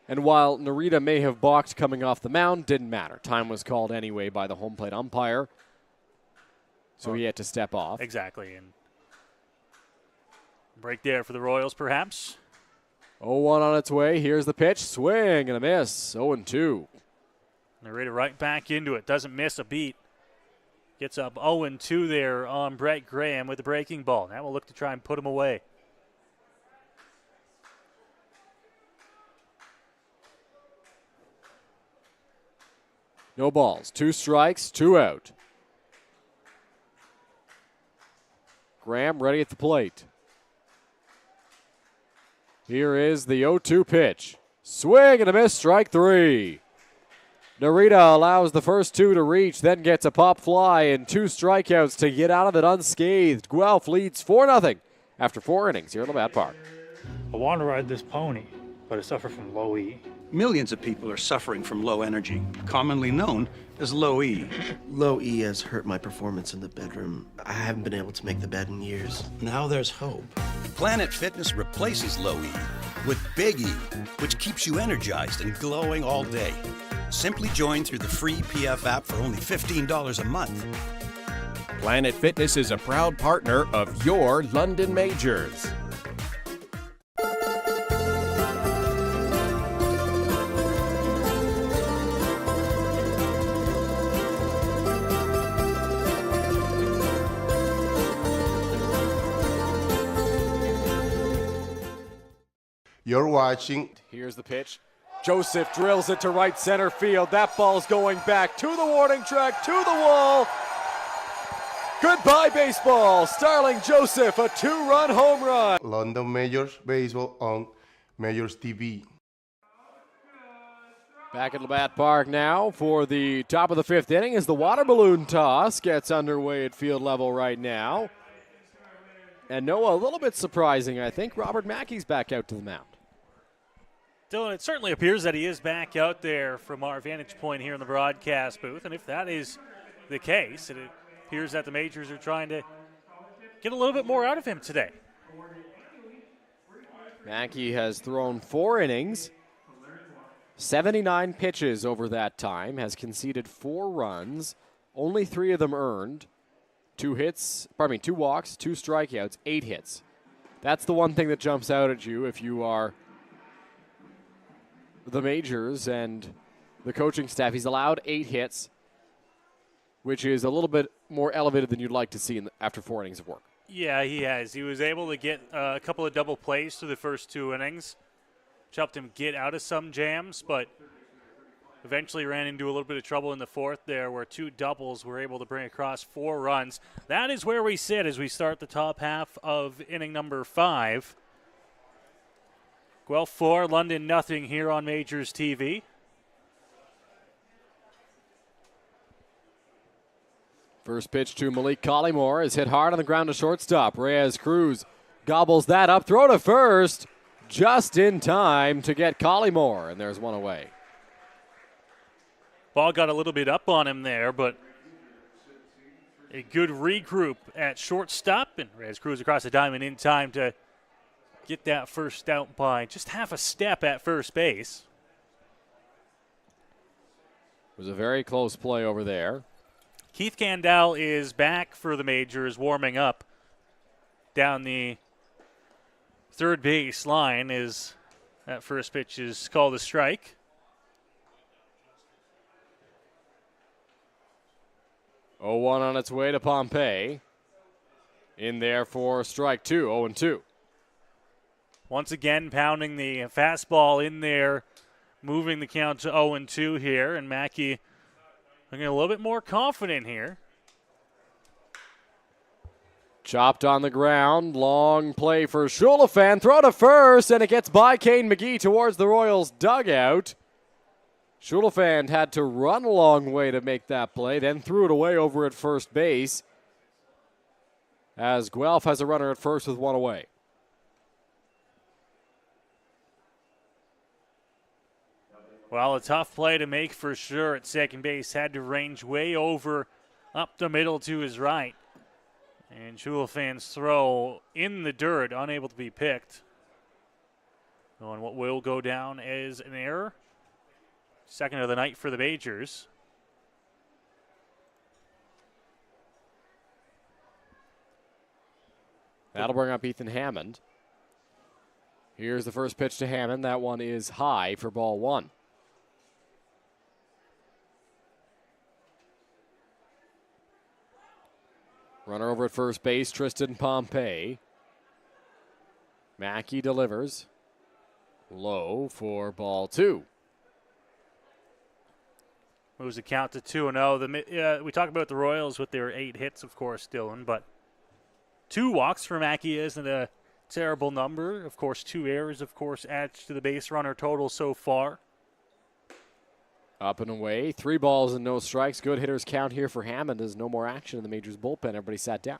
And while Narita may have balked coming off the mound, didn't matter. Time was called anyway by the home plate umpire. So he had to step off. Exactly. And break there for the Royals, perhaps. 0-1 on its way. Here's the pitch. Swing and a miss. 0-2. Narita right back into it. Doesn't miss a beat. Gets up 0-2 there on Brett Graham with the breaking ball. Now we'll look to try and put him away. No balls. 2 strikes, 2 out. Graham ready at the plate. Here is the 0-2 pitch. Swing and a miss, strike 3. Narita allows the first 2 to reach, then gets a pop fly and 2 strikeouts to get out of it unscathed. Guelph leads 4-0 after 4 innings here in Labatt Park. I want to ride this pony, but I suffer from low E. Millions of people are suffering from low energy, commonly known as low E. Low E has hurt my performance in the bedroom. I haven't been able to make the bed in years. Now there's hope. Planet Fitness replaces low E with Big E, which keeps you energized and glowing all day. Simply join through the free PF app for only $15 a month. Planet Fitness is a proud partner of your London Majors. You're watching. Here's the pitch. Joseph drills it to right center field. That ball's going back to the warning track, to the wall. Goodbye, baseball. Starling Joseph, a 2-run home run. London Majors Baseball on MajorsTV. Back at Labatt Park now for the top of the 5th inning as the water balloon toss gets underway at field level right now. And Noah, a little bit surprising, I think. Robert Mackey's back out to the mound. Dylan, it certainly appears that he is back out there from our vantage point here in the broadcast booth. And if that is the case, it appears that the Majors are trying to get a little bit more out of him today. Mackey has thrown 4 innings, 79 pitches over that time, has conceded 4 runs, only 3 of them earned, 2 walks, 2 strikeouts, 8 hits. That's the one thing that jumps out at you if you are the majors and the coaching staff. He's allowed 8 hits, which is a little bit more elevated than you'd like to see after 4 innings of work. Yeah, he has. He was able to get a couple of double plays through the first 2 innings, which helped him get out of some jams, but eventually ran into a little bit of trouble in the 4th there, where 2 doubles were able to bring across 4 runs. That is where we sit as we start the top half of inning number 5. Guelph 4, London nothing here on Majors TV. First pitch to Malik Collymore is hit hard on the ground to shortstop. Reyes Cruz gobbles that up. Throw to first just in time to get Collymore, and there's one away. Ball got a little bit up on him there, but a good regroup at shortstop, and Reyes Cruz across the diamond in time to get that first out by just half a step at first base. It was a very close play over there. Keith Candell is back for the Majors, warming up down the third base line as that first pitch is called a strike. Oh, 1 on its way to Pompey. In there for strike 2, 0-2. Once again, pounding the fastball in there, moving the count to 0-2 here, and Mackey looking a little bit more confident here. Chopped on the ground. Long play for Schulafan. Throw to first, and it gets by Kane McGee towards the Royals' dugout. Schulafan had to run a long way to make that play, then threw it away over at first base, as Guelph has a runner at first with 1 away. Well, a tough play to make for sure at second base. Had to range way over up the middle to his right. And Schulafan's throw in the dirt, unable to be picked. On what will go down as an error. Second of the night for the Majors. That'll bring up Ethan Hammond. Here's the first pitch to Hammond. That one is high for ball 1. Runner over at first base, Tristan Pompey. Mackey delivers. Low for ball 2. Moves the count to 2-0. We talk about the Royals with their 8 hits, of course, Dylan, but 2 walks for Mackey isn't a terrible number. Of course, 2 errors, of course, adds to the base runner total so far. Up and away. 3 balls and no strikes. Good hitters count here for Hammond as no more action in the Majors bullpen. Everybody sat down.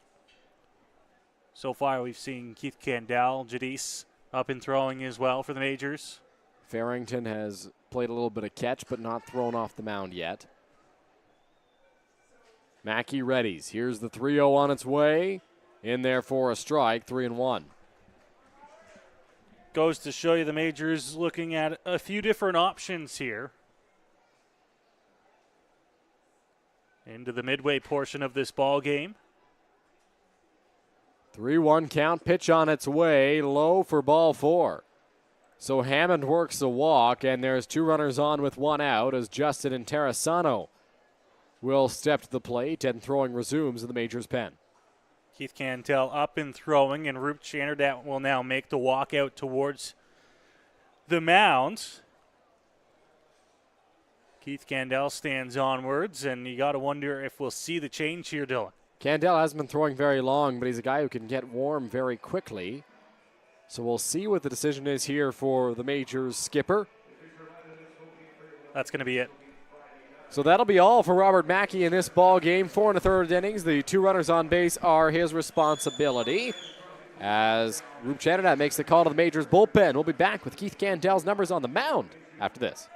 So far, we've seen Keith Candell, Jadis up and throwing as well for the Majors. Farrington has played a little bit of catch, but not thrown off the mound yet. Mackey readies. Here's the 3-0 on its way. In there for a strike, 3-1. Goes to show you the Majors looking at a few different options here. Into the midway portion of this ball game. 3-1 count, pitch on its way, low for ball 4. So Hammond works a walk, and there's 2 runners on with 1 out as Justin and Terrasano will step to the plate, and throwing resumes in the Majors pen. Keith Candell up and throwing, and Roop Chanderdat will now make the walk out towards the mound. Keith Candell stands onwards, and you got to wonder if we'll see the change here, Dylan. Candell hasn't been throwing very long, but he's a guy who can get warm very quickly. So we'll see what the decision is here for the Majors skipper. That's going to be it. So that'll be all for Robert Mackey in this ball game. 4 1/3 innings. The 2 runners on base are his responsibility. As Roop Chanderdat makes the call to the Majors bullpen. We'll be back with Keith Candell's numbers on the mound after this.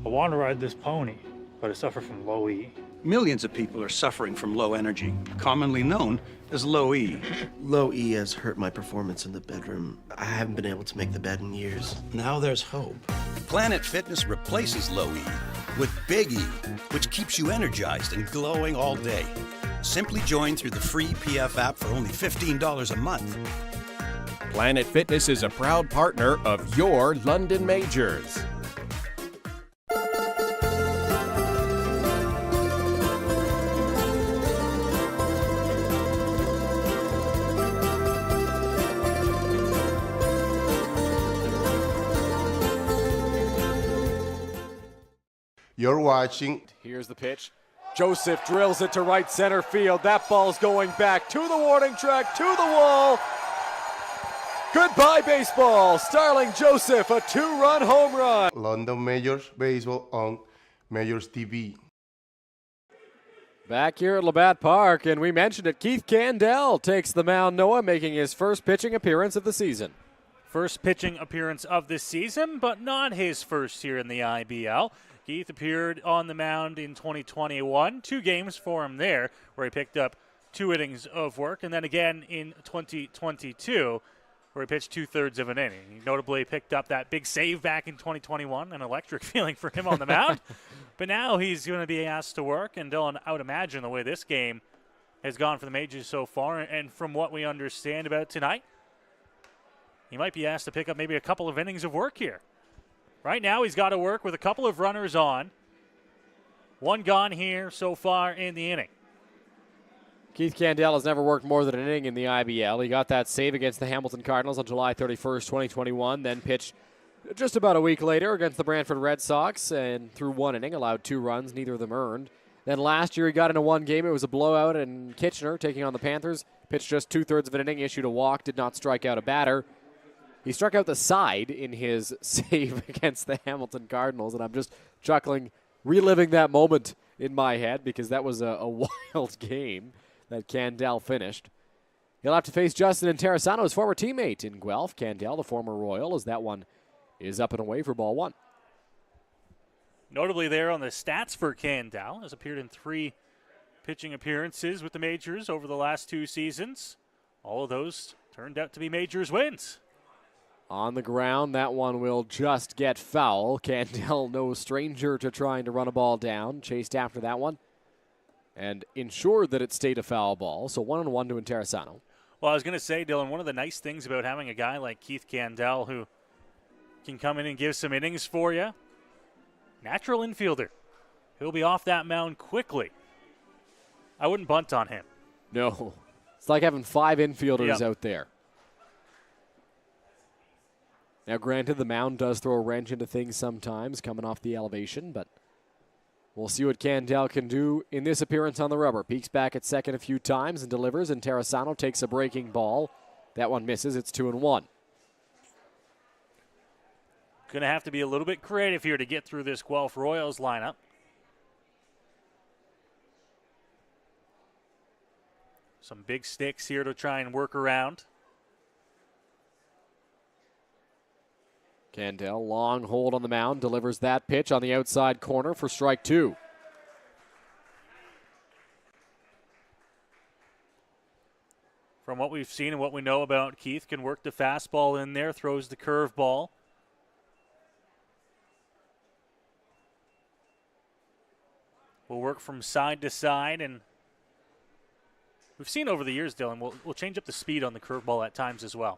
I want to ride this pony, but I suffer from low E. Millions of people are suffering from low energy, commonly known as low E. Low E has hurt my performance in the bedroom. I haven't been able to make the bed in years. Now there's hope. Planet Fitness replaces low E with Big E, which keeps you energized and glowing all day. Simply join through the free PF app for only $15 a month. Planet Fitness is a proud partner of your London Majors. You're watching. Here's the pitch. Joseph drills it to right center field. That ball's going back to the warning track, to the wall. Goodbye, baseball. Starling Joseph, a 2-run home run. London Majors Baseball on MajorsTV. Back here at Labatt Park, and we mentioned it, Keith Candell takes the mound, Noah, making his first pitching appearance of the season. First pitching appearance of the season, but not his first here in the IBL. Keith appeared on the mound in 2021, 2 games for him there, where he picked up 2 innings of work, and then again in 2022, where he pitched 2/3 of an inning. He notably picked up that big save back in 2021, an electric feeling for him on the mound. But now he's going to be asked to work, and Dylan, I would imagine the way this game has gone for the Majors so far, and from what we understand about tonight, he might be asked to pick up maybe a couple of innings of work here. Right now he's got to work with a couple of runners on. 1 gone here so far in the inning. Keith Candell has never worked more than an inning in the IBL. He got that save against the Hamilton Cardinals on July 31st, 2021, then pitched just about a week later against the Brantford Red Sox and threw 1 inning, allowed 2 runs, neither of them earned. Then last year he got into 1 game. It was a blowout in Kitchener, taking on the Panthers. Pitched just 2/3 of an inning, issued a walk, did not strike out a batter. He struck out the side in his save against the Hamilton Cardinals, and I'm just chuckling, reliving that moment in my head because that was a wild game that Candell finished. He'll have to face Justin Interessano, his former teammate in Guelph. Candell, the former Royal, as that one is up and away for ball 1. Notably there on the stats for Candell, has appeared in 3 pitching appearances with the Majors over the last 2 seasons. All of those turned out to be Majors wins. On the ground, that one will just get foul. Candell, no stranger to trying to run a ball down, chased after that one and ensured that it stayed a foul ball. So 1-1 to Interessano. Well, I was going to say, Dylan, one of the nice things about having a guy like Keith Candell who can come in and give some innings for you, natural infielder. He'll be off that mound quickly. I wouldn't bunt on him. No. It's like having 5 infielders out there. Now, granted, the mound does throw a wrench into things sometimes, coming off the elevation, but we'll see what Candell can do in this appearance on the rubber. Peeks back at second a few times and delivers, and Interessano takes a breaking ball. That one misses. It's 2-1. Going to have to be a little bit creative here to get through this Guelph Royals lineup. Some big sticks here to try and work around. Candell, long hold on the mound, delivers that pitch on the outside corner for strike 2. From what we've seen and what we know about Keith, can work the fastball in there, throws the curveball. Will work from side to side, and we've seen over the years, Dylan, we'll change up the speed on the curveball at times as well.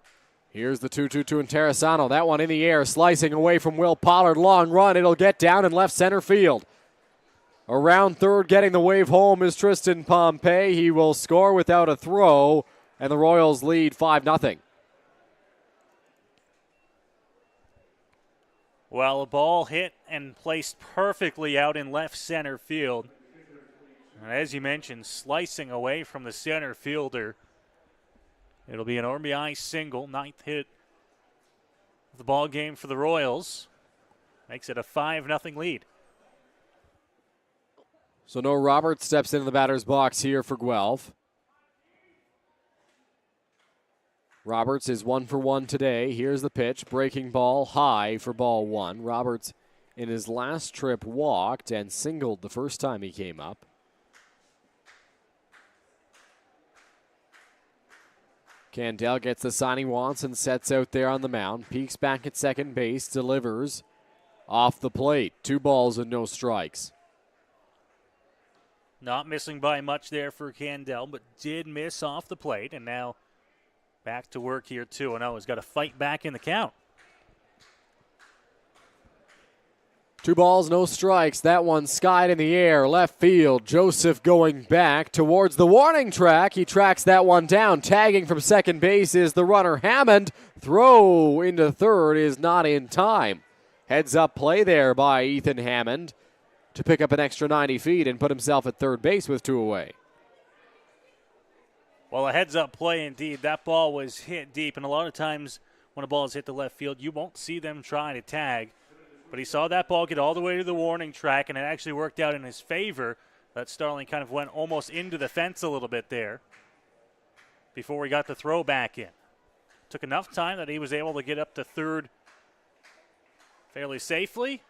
Here's the 2-2 to Interessano. That one in the air, slicing away from Will Pollard. Long run. It'll get down in left center field. Around third, getting the wave home is Tristan Pompey. He will score without a throw, and the Royals lead 5-0. Well, a ball hit and placed perfectly out in left center field. And as you mentioned, slicing away from the center fielder. It'll be an RBI single, 9th hit of the ball game for the Royals. Makes it a 5-0 lead. So no Roberts steps into the batter's box here for Guelph. Roberts is 1 for 1 today. Here's the pitch. Breaking ball high for ball 1. Roberts in his last trip walked and singled the first time he came up. Candell gets the sign he wants and sets out there on the mound. Peeks back at second base, delivers off the plate. 2 balls and no strikes. Not missing by much there for Candell, but did miss off the plate, and now back to work here 2-0. He's got to fight back in the count. 2 balls, no strikes. That one skied in the air. Left field. Joseph going back towards the warning track. He tracks that one down. Tagging from second base is the runner Hammond. Throw into third is not in time. Heads up play there by Ethan Hammond. to pick up an extra 90 feet and put himself at third base with 2 away. Well, a heads-up play indeed. That ball was hit deep, and a lot of times when a ball is hit to left field, you won't see them try to tag. But he saw that ball get all the way to the warning track, and it actually worked out in his favor. That Starling kind of went almost into the fence a little bit there before he got the throw back in. Took enough time that he was able to get up to third fairly safely.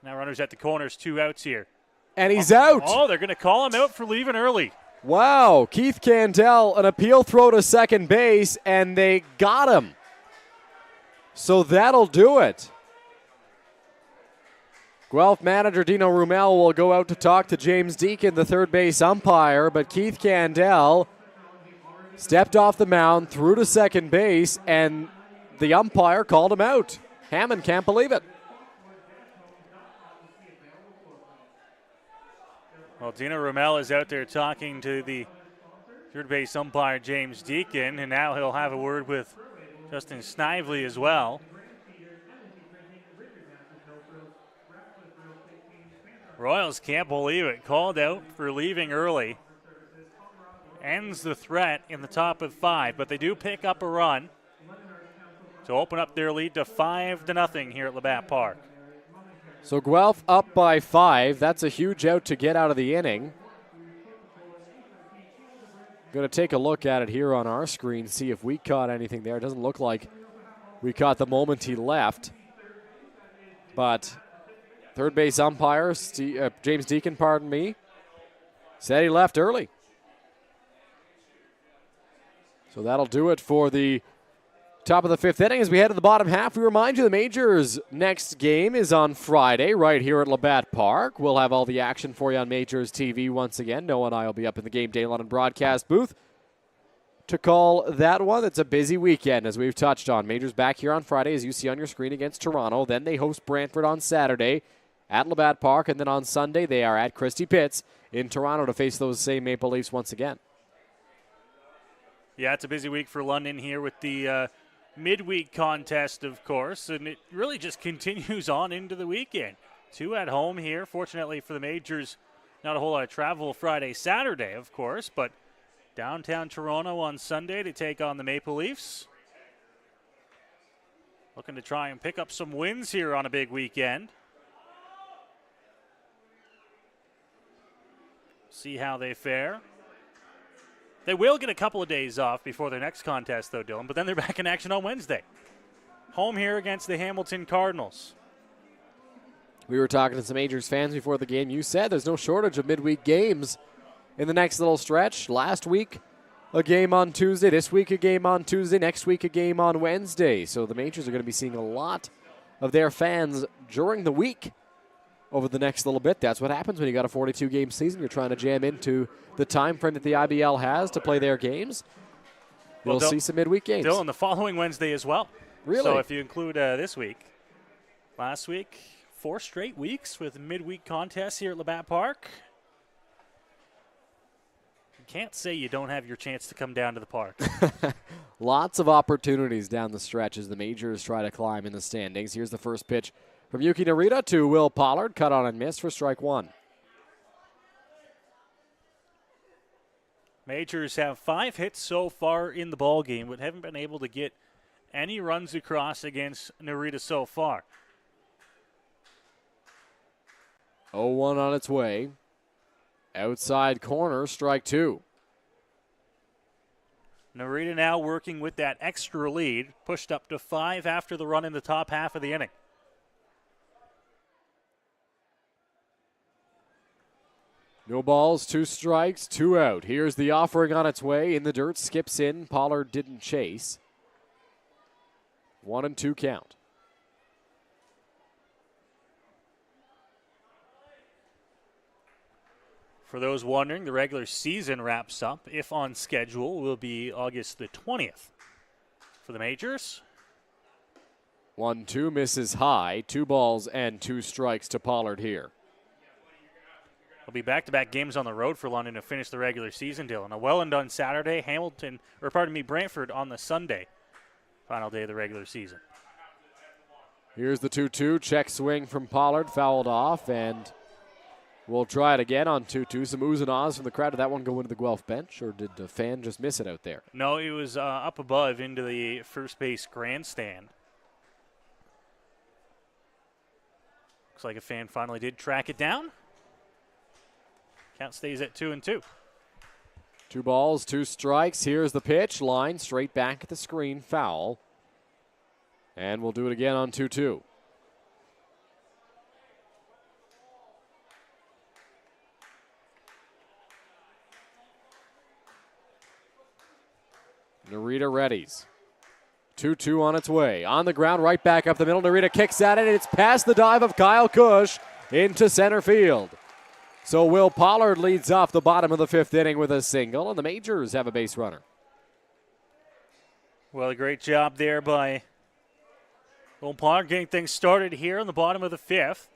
Now runners at the corners, 2 outs here. And he's out. Oh, they're going to call him out for leaving early. Wow, Keith Candell, an appeal throw to second base, and they got him. So that'll do it. Guelph manager Dino Rumel will go out to talk to James Deacon, the third base umpire, but Keith Candell stepped off the mound, threw to second base, and the umpire called him out. Hammond can't believe it. Well, Dino Rumel is out there talking to the third base umpire, James Deacon, and now he'll have a word with Justin Snively as well. Royals can't believe it. Called out for leaving early. Ends the threat in the top of 5, but they do pick up a run to open up their lead to 5-0 here at Labatt Park. So Guelph up by 5. That's a huge out to get out of the inning. Going to take a look at it here on our screen, see if we caught anything there. It doesn't look like we caught the moment he left. But third base umpire, James Deacon, said he left early. So that'll do it for the top of the 5th inning. As we head to the bottom half, we remind you the Majors' next game is on Friday right here at Labatt Park. We'll have all the action for you on Majors TV once again. Noah and I will be up in the Game Day London broadcast booth to call that one. It's a busy weekend, as we've touched on. Majors back here on Friday, as you see on your screen, against Toronto. Then they host Brantford on Saturday at Labatt Park. And then on Sunday, they are at Christie Pitts in Toronto to face those same Maple Leafs once again. Yeah, it's a busy week for London here with the midweek contest, of course, and it really just continues on into the weekend. 2 at home here. Fortunately for the Majors, not a whole lot of travel Friday, Saturday, of course, but downtown Toronto on Sunday to take on the Maple Leafs. Looking to try and pick up some wins here on a big weekend. See how they fare. They will get a couple of days off before their next contest, though, Dylan, but then they're back in action on Wednesday. Home here against the Hamilton Cardinals. We were talking to some Majors fans before the game. You said there's no shortage of midweek games in the next little stretch. Last week, a game on Tuesday. This week, a game on Tuesday. Next week, a game on Wednesday. So the Majors are going to be seeing a lot of their fans during the week over the next little bit. That's what happens when you got a 42-game season. You're trying to jam into the time frame that the IBL has to play their games. You'll see some midweek games. Dylan, the following Wednesday as well. Really? So if you include this week, last week, 4 straight weeks with midweek contests here at Labatt Park. You can't say you don't have your chance to come down to the park. Lots of opportunities down the stretch as the Majors try to climb in the standings. Here's the first pitch from Yuki Narita to Will Pollard. Cut on and missed for strike 1. Majors have 5 hits so far in the ballgame, but haven't been able to get any runs across against Narita so far. 0-1 on its way. Outside corner, strike 2. Narita now working with that extra lead, pushed up to 5 after the run in the top half of the inning. No balls, 2 strikes, 2 out. Here's the offering on its way. In the dirt, skips in. Pollard didn't chase. 1-2 count. For those wondering, the regular season wraps up, if on schedule, will be August the 20th. For the Majors, 1-2 misses high. 2 balls and 2 strikes to Pollard here. There'll be back-to-back games on the road for London to finish the regular season, Dylan. A Welland on Saturday, Brantford on the Sunday, final day of the regular season. Here's the 2-2. Check swing from Pollard, fouled off, and we'll try it again on 2-2. Some oohs and ahs from the crowd. Did that one go into the Guelph bench, or did the fan just miss it out there? No, it was up above into the first base grandstand. Looks like a fan finally did track it down. Count stays at 2-2. 2 balls, 2 strikes. Here's the pitch. Line straight back at the screen. Foul. And we'll do it again on 2-2. Narita readies. 2-2 on its way. On the ground, right back up the middle. Narita kicks at it. It's past the dive of Kyle Cush into center field. So Will Pollard leads off the bottom of the 5th inning with a single, and the Majors have a base runner. Well, a great job there by Will Pollard getting things started here on the bottom of the 5th.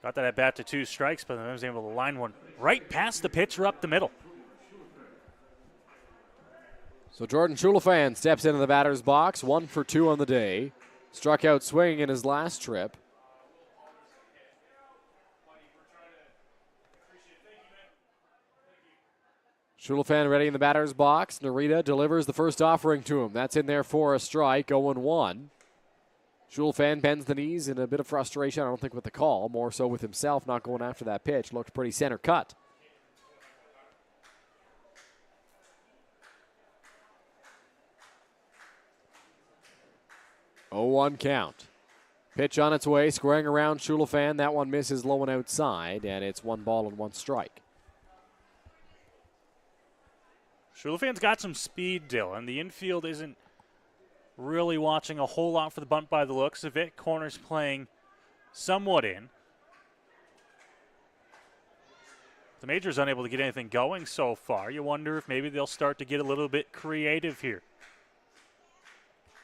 Got that at bat to 2 strikes, but then I was able to line one right past the pitcher up the middle. So Jordan Schulafan steps into the batter's box, 1 for 2 on the day. Struck out swinging in his last trip. Schulafan ready in the batter's box. Narita delivers the first offering to him. That's in there for a strike, 0-1. Schulafan bends the knees in a bit of frustration, I don't think with the call, more so with himself not going after that pitch. Looked pretty center cut. Oh, 1 count. Pitch on its way, squaring around Schulafan. That one misses low and outside, and it's 1 ball and 1 strike. Schulafan's got some speed, Dylan. The infield isn't really watching a whole lot for the bunt by the looks of it. Corner's playing somewhat in. The Majors unable to get anything going so far. You wonder if maybe they'll start to get a little bit creative here.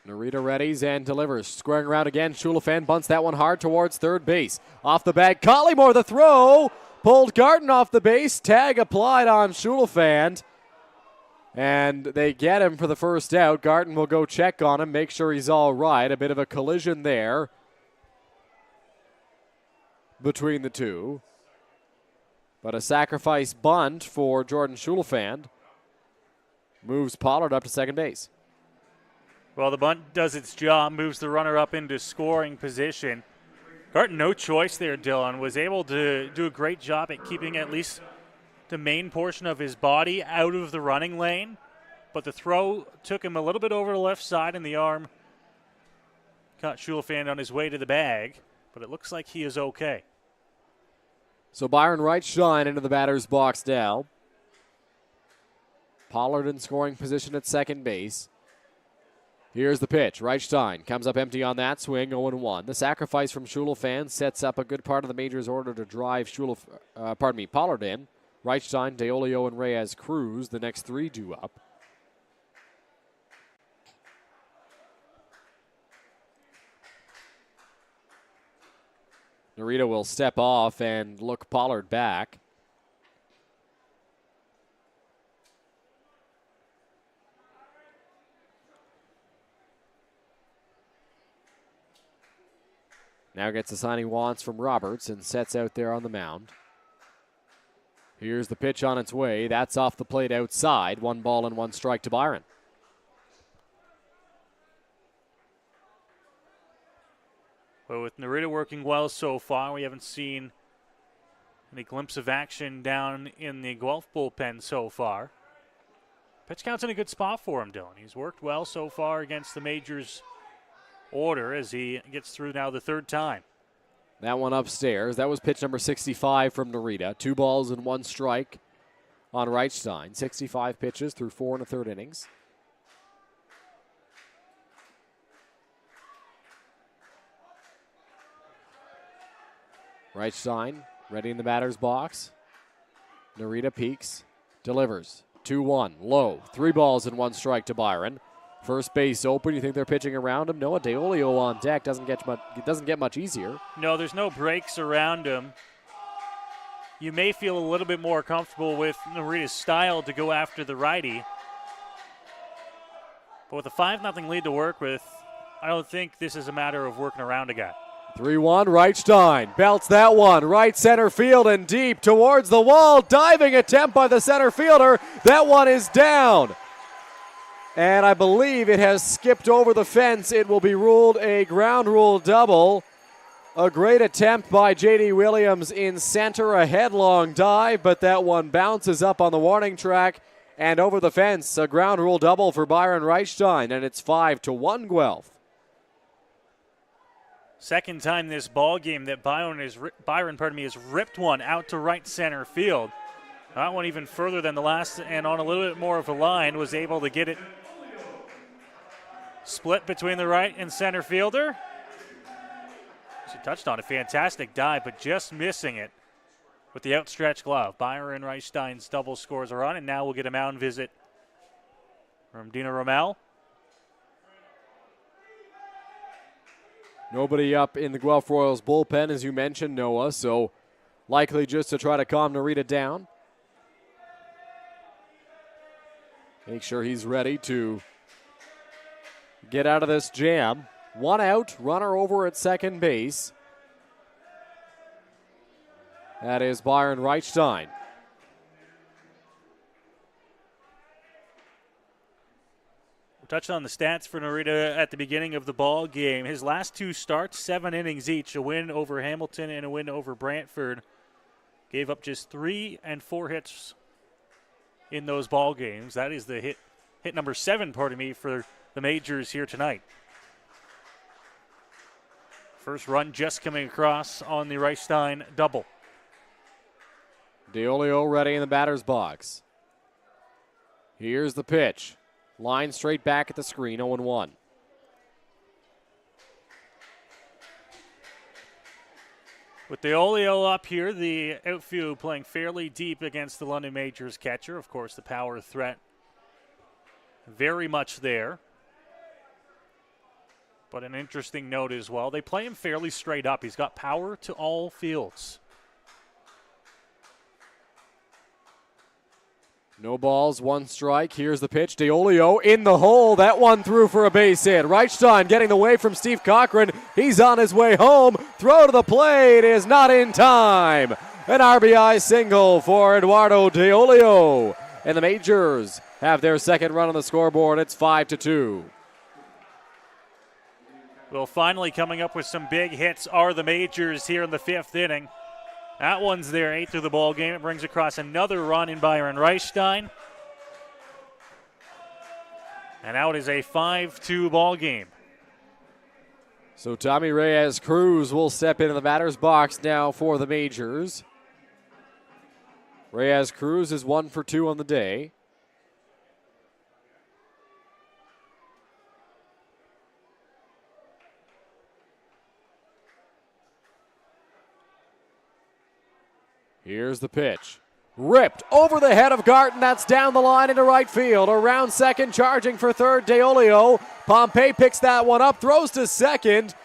Narita readies and delivers. Squaring around again. Schulafan bunts that one hard towards third base. Off the bag. Collymore the throw. Pulled Garten off the base. Tag applied on Schulafan. And they get him for the first out. Garten will go check on him, make sure he's all right. A bit of a collision there between the two. But a sacrifice bunt for Jordan Schulafan moves Pollard up to second base. Well, the bunt does its job, moves the runner up into scoring position. Garten, no choice there, Dylan, was able to do a great job at keeping at least the main portion of his body out of the running lane, but the throw took him a little bit over the left side, and the arm caught Schulafan on his way to the bag, but it looks like he is okay. So Byron Reichstein into the batter's box now. Pollard in scoring position at second base. Here's the pitch. Reichstein comes up empty on that swing, 0-1. The sacrifice from Schulafan sets up a good part of the Majors' order to drive Pollard in. Reichstein, DeOlio, and Reyes Cruz, the next 3 due up. Narita will step off and look Pollard back. Now gets the sign he wants from Roberts and sets out there on the mound. Here's the pitch on its way. That's off the plate outside. 1 ball and 1 strike to Byron. Well, with Narita working well so far, we haven't seen any glimpse of action down in the Guelph bullpen so far. Pitch count's in a good spot for him, Dylan. He's worked well so far against the Majors' order as he gets through now the 3rd time. That one upstairs. That was pitch number 65 from Narita. 2 balls and 1 strike on Reichstein. 65 pitches through 4 1/3 innings. Reichstein ready in the batter's box. Narita peeks, delivers. 2-1, low. 3 balls and 1 strike to Byron. First base open. You think they're pitching around him? Noah DeOlio on deck. Doesn't get much easier. No, there's no breaks around him. You may feel a little bit more comfortable with Narita's style to go after the righty. But with a 5-0 lead to work with, I don't think this is a matter of working around a guy. 3-1, Reichstein belts that one, right center field and deep towards the wall. Diving attempt by the center fielder. That one is down. And I believe it has skipped over the fence. It will be ruled a ground rule double. A great attempt by J.D. Williams in center, a headlong dive, but that one bounces up on the warning track and over the fence. A ground rule double for Byron Reichstein, and it's 5-1 Guelph. Second time this ball game that Byron has ripped one out to right center field. That one even further than the last, and on a little bit more of a line, was able to get it split between the right and center fielder. She touched on a fantastic dive, but just missing it with the outstretched glove. Byron Reichstein's double scores are on, and now we'll get a mound visit from Dina Rommel. Nobody up in the Guelph Royals bullpen, as you mentioned, Noah, so likely just to try to calm Narita down. Make sure he's ready to get out of this jam. One out, runner over at second base. That is Byron Reichstein. Touched on the stats for Narita at the beginning of the ball game. His last two starts, 7 innings each, a win over Hamilton and a win over Brantford. Gave up just 3 and 4 hits in those ball games. That is the hit number 7, for the Majors here tonight. First run just coming across on the Reichstein double. DeOlio ready in the batter's box. Here's the pitch. Line straight back at the screen, 0-1. With DeOlio up here, the outfield playing fairly deep against the London Majors catcher. Of course, the power threat very much there. But an interesting note as well, they play him fairly straight up. He's got power to all fields. No balls, 1 strike. Here's the pitch. DeOlio in the hole. That one through for a base hit. Reichstein getting away from Steve Cochran. He's on his way home. Throw to the plate is not in time. An RBI single for Eduardo DeOlio. And the Majors have their second run on the scoreboard. It's 5-2. Well, finally coming up with some big hits are the Majors here in the 5th inning. That one's their 8th of the ball game. It brings across another run in Byron Reichstein. And now it is a 5-2 ball game. So Tommy Reyes-Cruz will step into the batter's box now for the Majors. Reyes-Cruz is 1 for 2 on the day. Here's the pitch. Ripped over the head of Garten. That's down the line into right field. Around second, charging for third, DeOlio. Pompey picks that one up, throws to second,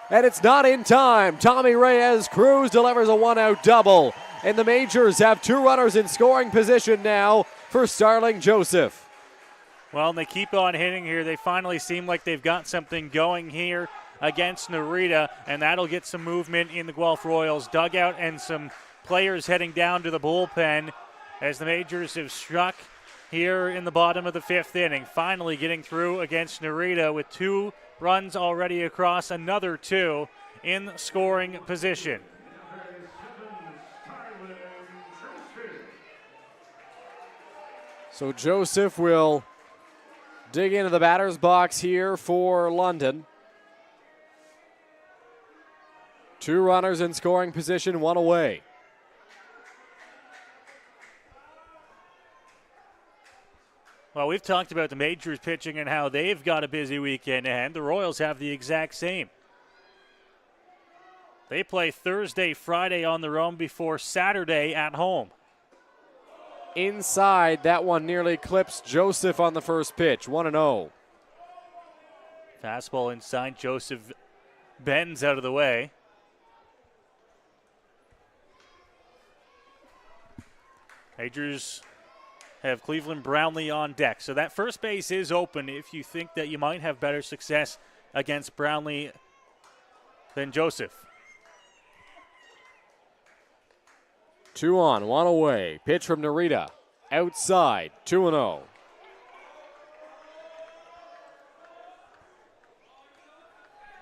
and it's not in time. Tommy Reyes-Cruz delivers a 1-out double. And the Majors have 2 runners in scoring position now for Starling Joseph. Well, and they keep on hitting here. They finally seem like they've got something going here against Narita, and that'll get some movement in the Guelph Royals dugout and some players heading down to the bullpen as the Majors have struck here in the bottom of the 5th inning. Finally getting through against Narita with 2 runs already across, another 2 in scoring position. So Joseph will dig into the batter's box here for London. 2 runners in scoring position, 1 away. Well, we've talked about the Majors pitching and how they've got a busy weekend ahead. The Royals have the exact same. They play Thursday, Friday on the road before Saturday at home. Inside, that one nearly clips Joseph on the first pitch, 1-0. Fastball inside, Joseph bends out of the way. Majors have Cleveland Brownlee on deck. So that first base is open if you think that you might have better success against Brownlee than Joseph. 2 on, 1 away. Pitch from Narita. Outside, 2-0.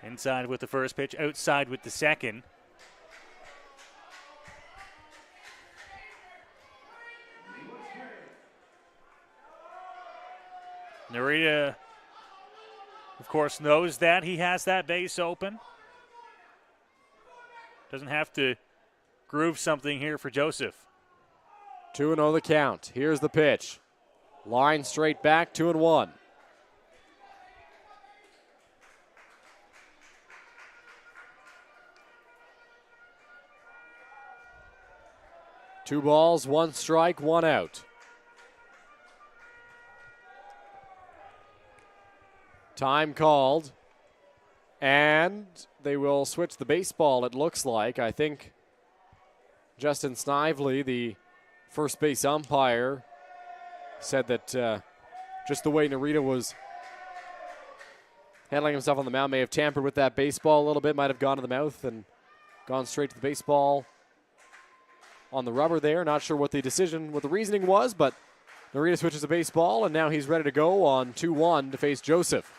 Inside with the first pitch, outside with the second. Narita, of course, knows that he has that base open. Doesn't have to groove something here for Joseph. 2-0 the count. Here's the pitch. Line straight back, 2-1. Two balls, 1 strike, 1 out. Time called. And they will switch the baseball, it looks like. I think Justin Snively, the first base umpire, said that just the way Narita was handling himself on the mound may have tampered with that baseball a little bit, might have gone to the mouth and gone straight to the baseball on the rubber there. Not sure what the reasoning was, but Narita switches the baseball, and now he's ready to go on 2-1 to face Joseph.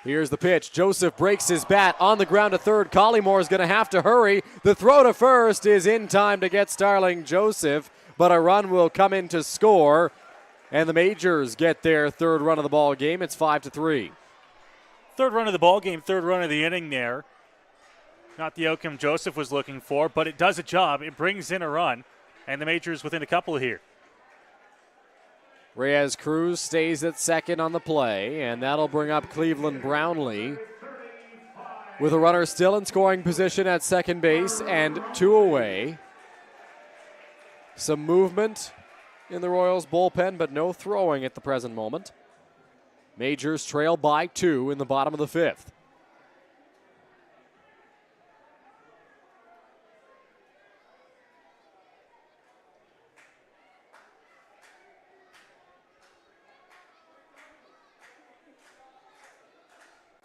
Here's the pitch. Joseph breaks his bat on the ground to third. Collymore is going to have to hurry. The throw to first is in time to get Starling Joseph, but a run will come in to score, and the Majors get their third run of the ball game. It's 5-3. Third run of the ball game, third run of the inning there. Not the outcome Joseph was looking for, but it does a job. It brings in a run, and the Majors within a couple here. Reyes Cruz stays at second on the play, and that'll bring up Cleveland Brownlee with a runner still in scoring position at second base and 2 away. Some movement in the Royals bullpen, but no throwing at the present moment. Majors trail by 2 in the bottom of the 5th.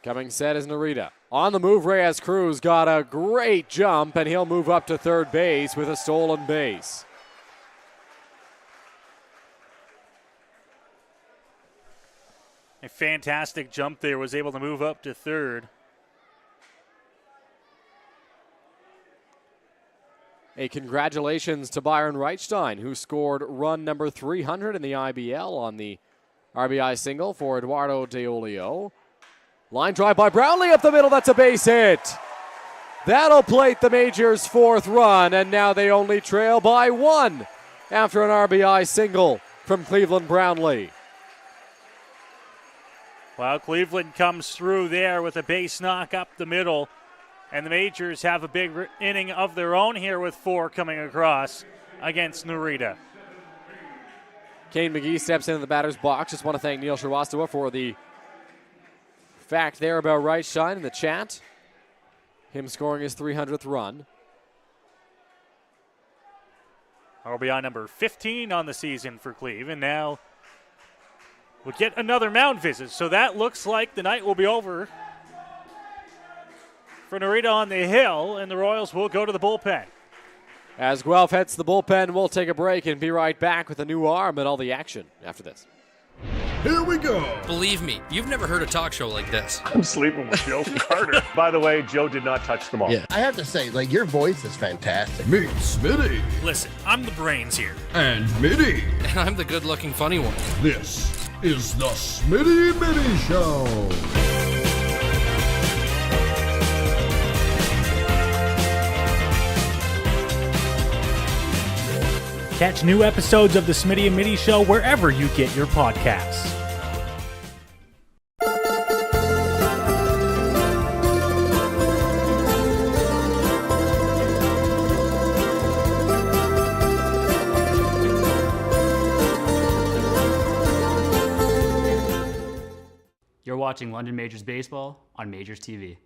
Coming set is Narita. On the move, Reyes Cruz got a great jump, and he'll move up to third base with a stolen base. A fantastic jump there, was able to move up to third. A congratulations to Byron Reichstein, who scored run number 300 in the IBL on the RBI single for Eduardo De Olio. Line drive by Brownlee up the middle. That's a base hit. That'll plate the Majors' 4th run, and now they only trail by 1 after an RBI single from Cleveland Brownlee. Well, Cleveland comes through there with a base knock up the middle, and the Majors have a big inning of their own here with 4 coming across against Narita. Kane McGee steps into the batter's box. Just want to thank Neil Srivastava for the fact there about Reichstein in the chat. Him scoring his 300th run. RBI number 15 on the season for Cleve, and now we'll get another mound visit. So that looks like the night will be over for Narita on the hill, and the Royals will go to the bullpen. As Guelph heads to the bullpen, we'll take a break and be right back with a new arm and all the action after this. Here we go. Believe me, you've never heard a talk show like this. I'm sleeping with Joe Carter. By the way, Joe did not touch them all. Yeah, I have to say, your voice is fantastic. Meet Smitty. Listen, I'm the brains here. And Mitty. And I'm the good-looking funny one. This is the Smitty Mitty Show. Catch new episodes of the Smitty and Mitty Show wherever you get your podcasts. You're watching London Majors Baseball on MajorsTV.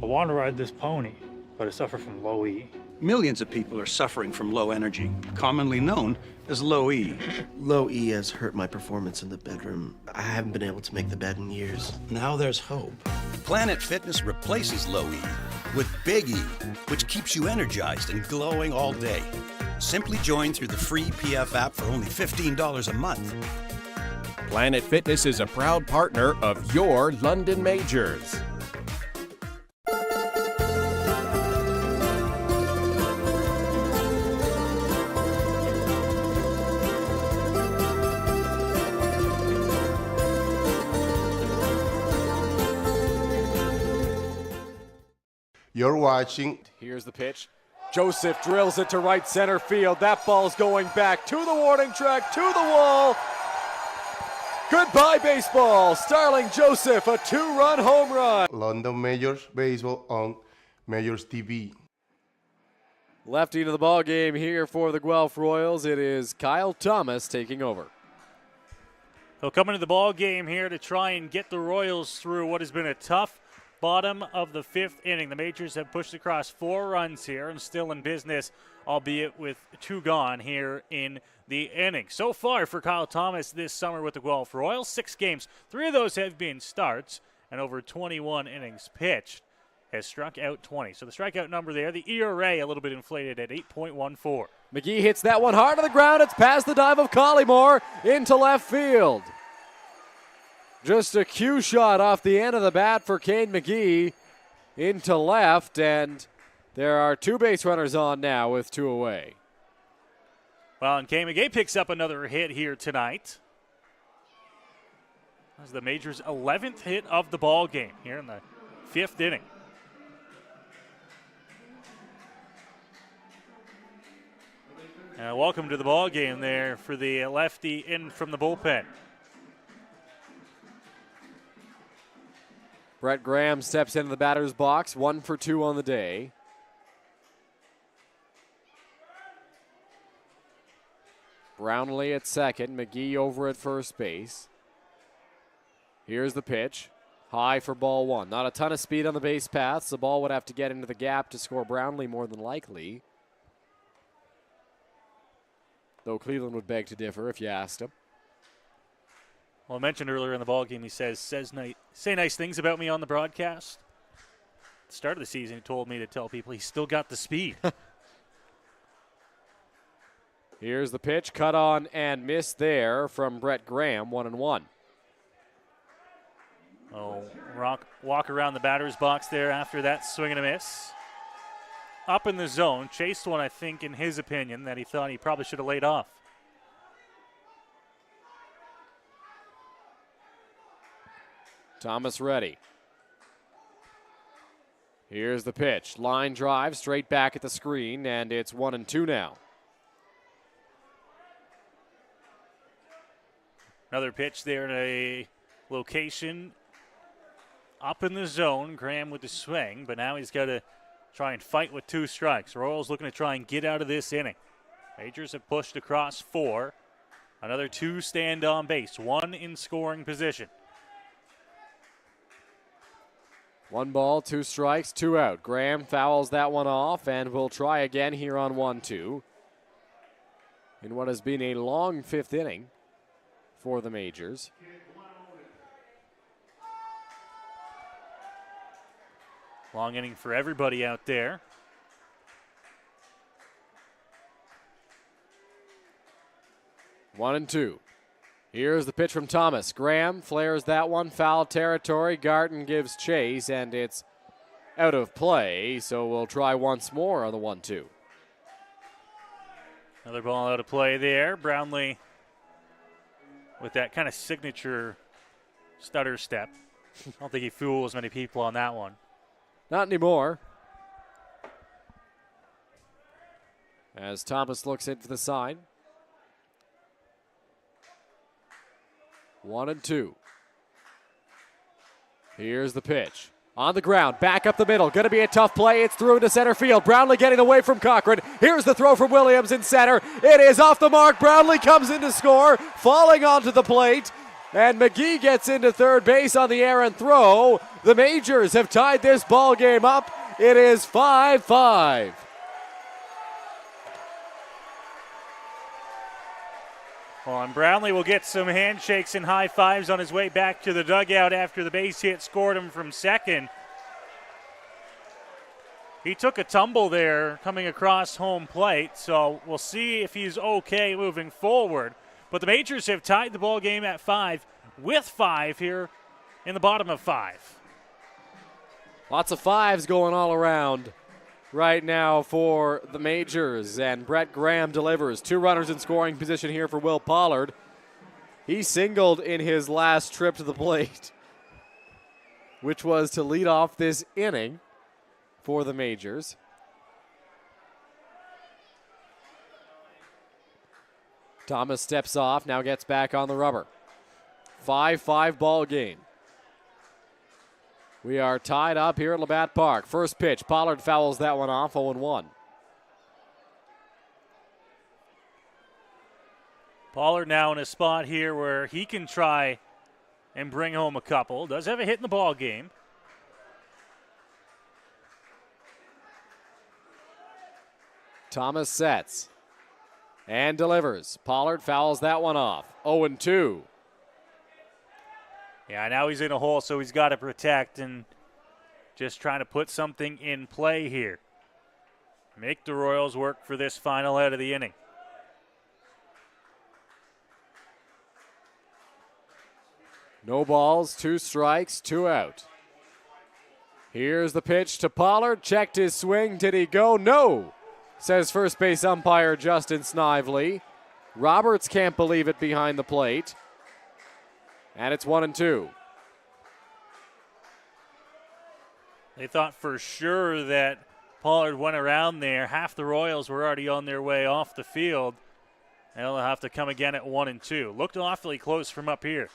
I want to ride this pony, but I suffer from low E. Millions of people are suffering from low energy, commonly known is low E. Low E has hurt my performance in the bedroom. I haven't been able to make the bed in years. Now there's hope. Planet Fitness replaces low E with Big E, which keeps you energized and glowing all day. Simply join through the free PF app for only $15 a month. Planet Fitness is a proud partner of your London Majors. You're watching. Here's the pitch. Joseph drills it to right center field. That ball's going back to the warning track, to the wall. Goodbye, baseball. Starling Joseph, a 2-run home run. London Majors Baseball on MajorsTV. Lefty to the ball game here for the Guelph Royals. It is Kyle Thomas taking over. He'll come into the ball game here to try and get the Royals through what has been a tough bottom of the 5th inning. The Majors have pushed across 4 runs here and still in business, albeit with 2 gone here in the inning. So far for Kyle Thomas this summer with the Guelph Royals, 6 games. 3 of those have been starts and over 21 innings pitched. Has struck out 20. So the strikeout number there, the ERA a little bit inflated at 8.14. McGee hits that one hard to the ground. It's past the dive of Collymore into left field. Just a cue shot off the end of the bat for Kane McGee into left, and there are 2 base runners on now with 2 away. Well, and Kane McGee picks up another hit here tonight. That's the Majors' 11th hit of the ball game here in the 5th inning. Welcome to the ball game there for the lefty in from the bullpen. Brett Graham steps into the batter's box, 1 for 2 on the day. Brownlee at second, McGee over at first base. Here's the pitch. High for ball 1. Not a ton of speed on the base paths. The ball would have to get into the gap to score Brownlee more than likely. Though Cleveland would beg to differ if you asked him. Well, I mentioned earlier in the ballgame, he say nice things about me on the broadcast. At the start of the season, he told me to tell people he's still got the speed. Here's the pitch, cut on and missed there from Brett Graham, 1-1. Oh, walk around the batter's box there after that swing and a miss. Up in the zone, chased one, I think, in his opinion, that he thought he probably should have laid off. Thomas ready. Here's the pitch. Line drive straight back at the screen, and it's 1-2 now. Another pitch there in a location up in the zone. Graham with the swing, but now he's got to try and fight with 2 strikes. Royals looking to try and get out of this inning. Majors have pushed across 4. Another 2 stand on base, 1 in scoring position. 1 ball, 2 strikes, 2 out. Graham fouls that one off and will try again here on 1-2. In what has been a long 5th inning for the Majors. Long inning for everybody out there. One and 2. Here's the pitch from Thomas. Graham flares that one, foul territory. Garten gives chase, and it's out of play, so we'll try once more on the 1-2. Another ball out of play there. Brownlee with that kind of signature stutter step. I don't think he fools many people on that one. Not anymore. As Thomas looks in for the sign. 1-2. Here's the pitch. On the ground, back up the middle. Going to be a tough play. It's through into center field. Brownlee getting away from Cochran. Here's the throw from Williams in center. It is off the mark. Brownlee comes in to score, falling onto the plate. And McGee gets into third base on the errant throw. The Majors have tied this ball game up. It is 5-5. Well, and Brownlee will get some handshakes and high fives on his way back to the dugout after the base hit scored him from second. He took a tumble there coming across home plate, so we'll see if he's okay moving forward. But the Majors have tied the ball game at 5 with 5 here in the bottom of 5. Lots of fives going all around right now for the Majors, and Brett Graham delivers. 2 runners in scoring position here for Will Pollard. He singled in his last trip to the plate, which was to lead off this inning for the Majors. Thomas steps off, now gets back on the rubber. 5-5 ball game. We are tied up here at Labatt Park. First pitch, Pollard fouls that one off, 0-1. Pollard now in a spot here where he can try and bring home a couple. Does have a hit in the ball game. Thomas sets and delivers. Pollard fouls that one off, 0-2. Yeah, now he's in a hole, so he's got to protect and just trying to put something in play here. Make the Royals work for this final out of the inning. No balls, 2 strikes, 2 out. Here's the pitch to Pollard. Checked his swing. Did he go? No, says first base umpire Justin Snively. Roberts can't believe it behind the plate. And it's 1-2. They thought for sure that Pollard went around there. Half the Royals were already on their way off the field. They'll have to come again at 1-2. Looked awfully close from up here.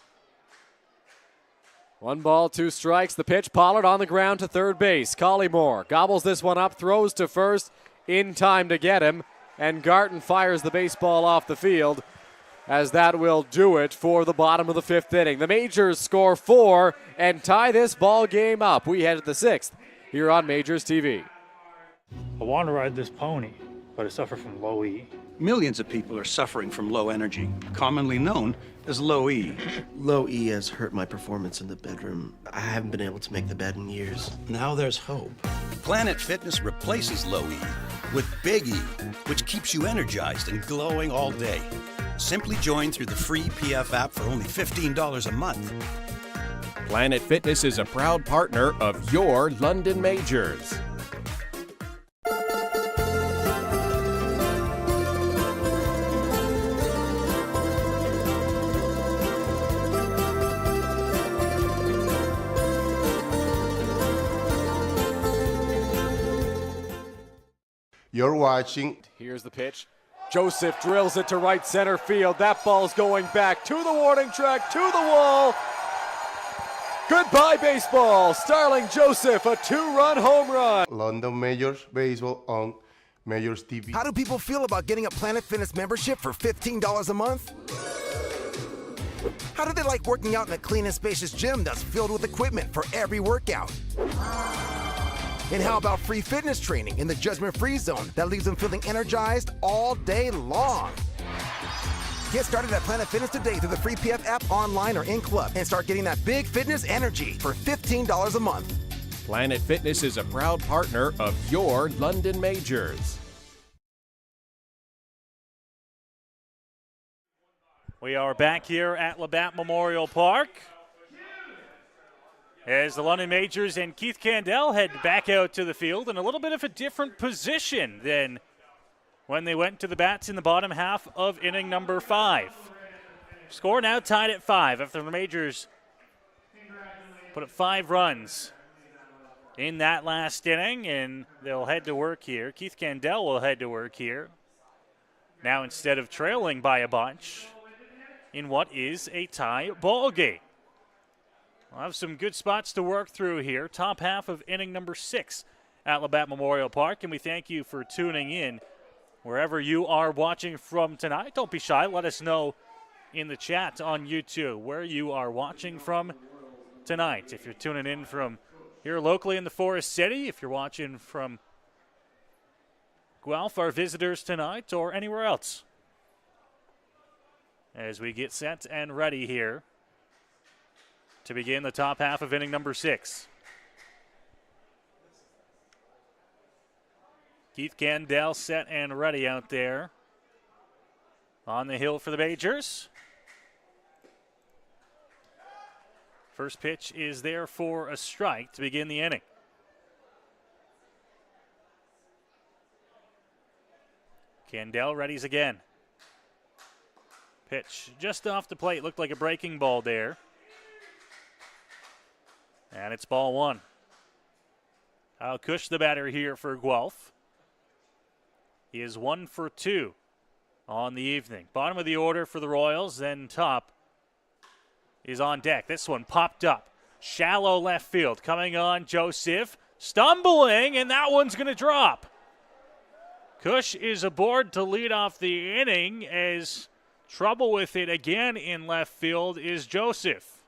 1 ball, 2 strikes. The pitch, Pollard on the ground to third base. Collymore gobbles this one up, throws to first in time to get him. And Garton fires the baseball off the field, as that will do it for the bottom of the 5th inning. The Majors score 4 and tie this ball game up. We head to the 6th here on Majors TV. I want to ride this pony, but I suffer from low E. Millions of people are suffering from low energy, commonly known as low E. Low E has hurt my performance in the bedroom. I haven't been able to make the bed in years. Now there's hope. Planet Fitness replaces low E with Big E, which keeps you energized and glowing all day. Simply join through the free PF app for only $15 a month. Planet Fitness is a proud partner of your London Majors. You're watching. Here's the pitch. Joseph drills it to right center field. That ball's going back to the warning track, to the wall. Goodbye, baseball. Starling Joseph, a 2-run home run. London Majors Baseball on Majors TV. How do people feel about getting a Planet Fitness membership for $15 a month? How do they like working out in a clean and spacious gym that's filled with equipment for every workout? And how about free fitness training in the judgment-free zone that leaves them feeling energized all day long? Get started at Planet Fitness today through the free PF app, online, or in club, and start getting that big fitness energy for $15 a month. Planet Fitness is a proud partner of your London Majors. We are back here at Labatt Memorial Park as the London Majors and Keith Candell head back out to the field in a little bit of a different position than when they went to the bats in the bottom half of inning number 5. Score now tied at 5 after the Majors put up 5 runs in that last inning, and they'll head to work here. Keith Candell will head to work here. Now instead of trailing by a bunch in what is a tie ball game. We'll have some good spots to work through here. Top half of inning number 6 at Labatt Memorial Park, and we thank you for tuning in wherever you are watching from tonight. Don't be shy. Let us know in the chat on YouTube where you are watching from tonight. If you're tuning in from here locally in the Forest City, if you're watching from Guelph, our visitors tonight, or anywhere else. as we get set and ready here to begin the top half of inning number 6. Keith Candell set and ready out there on the hill for the Majors. First pitch is there for a strike to begin the inning. Candell readies again. Pitch just off the plate, looked like a breaking ball there. And it's ball 1. Kyle Kush, the batter here for Guelph. He is 1 for 2 on the evening. Bottom of the order for the Royals, then top is on deck. This one popped up. Shallow left field. Coming on, Joseph. Stumbling, and that one's going to drop. Kush is aboard to lead off the inning as trouble with it again in left field is Joseph.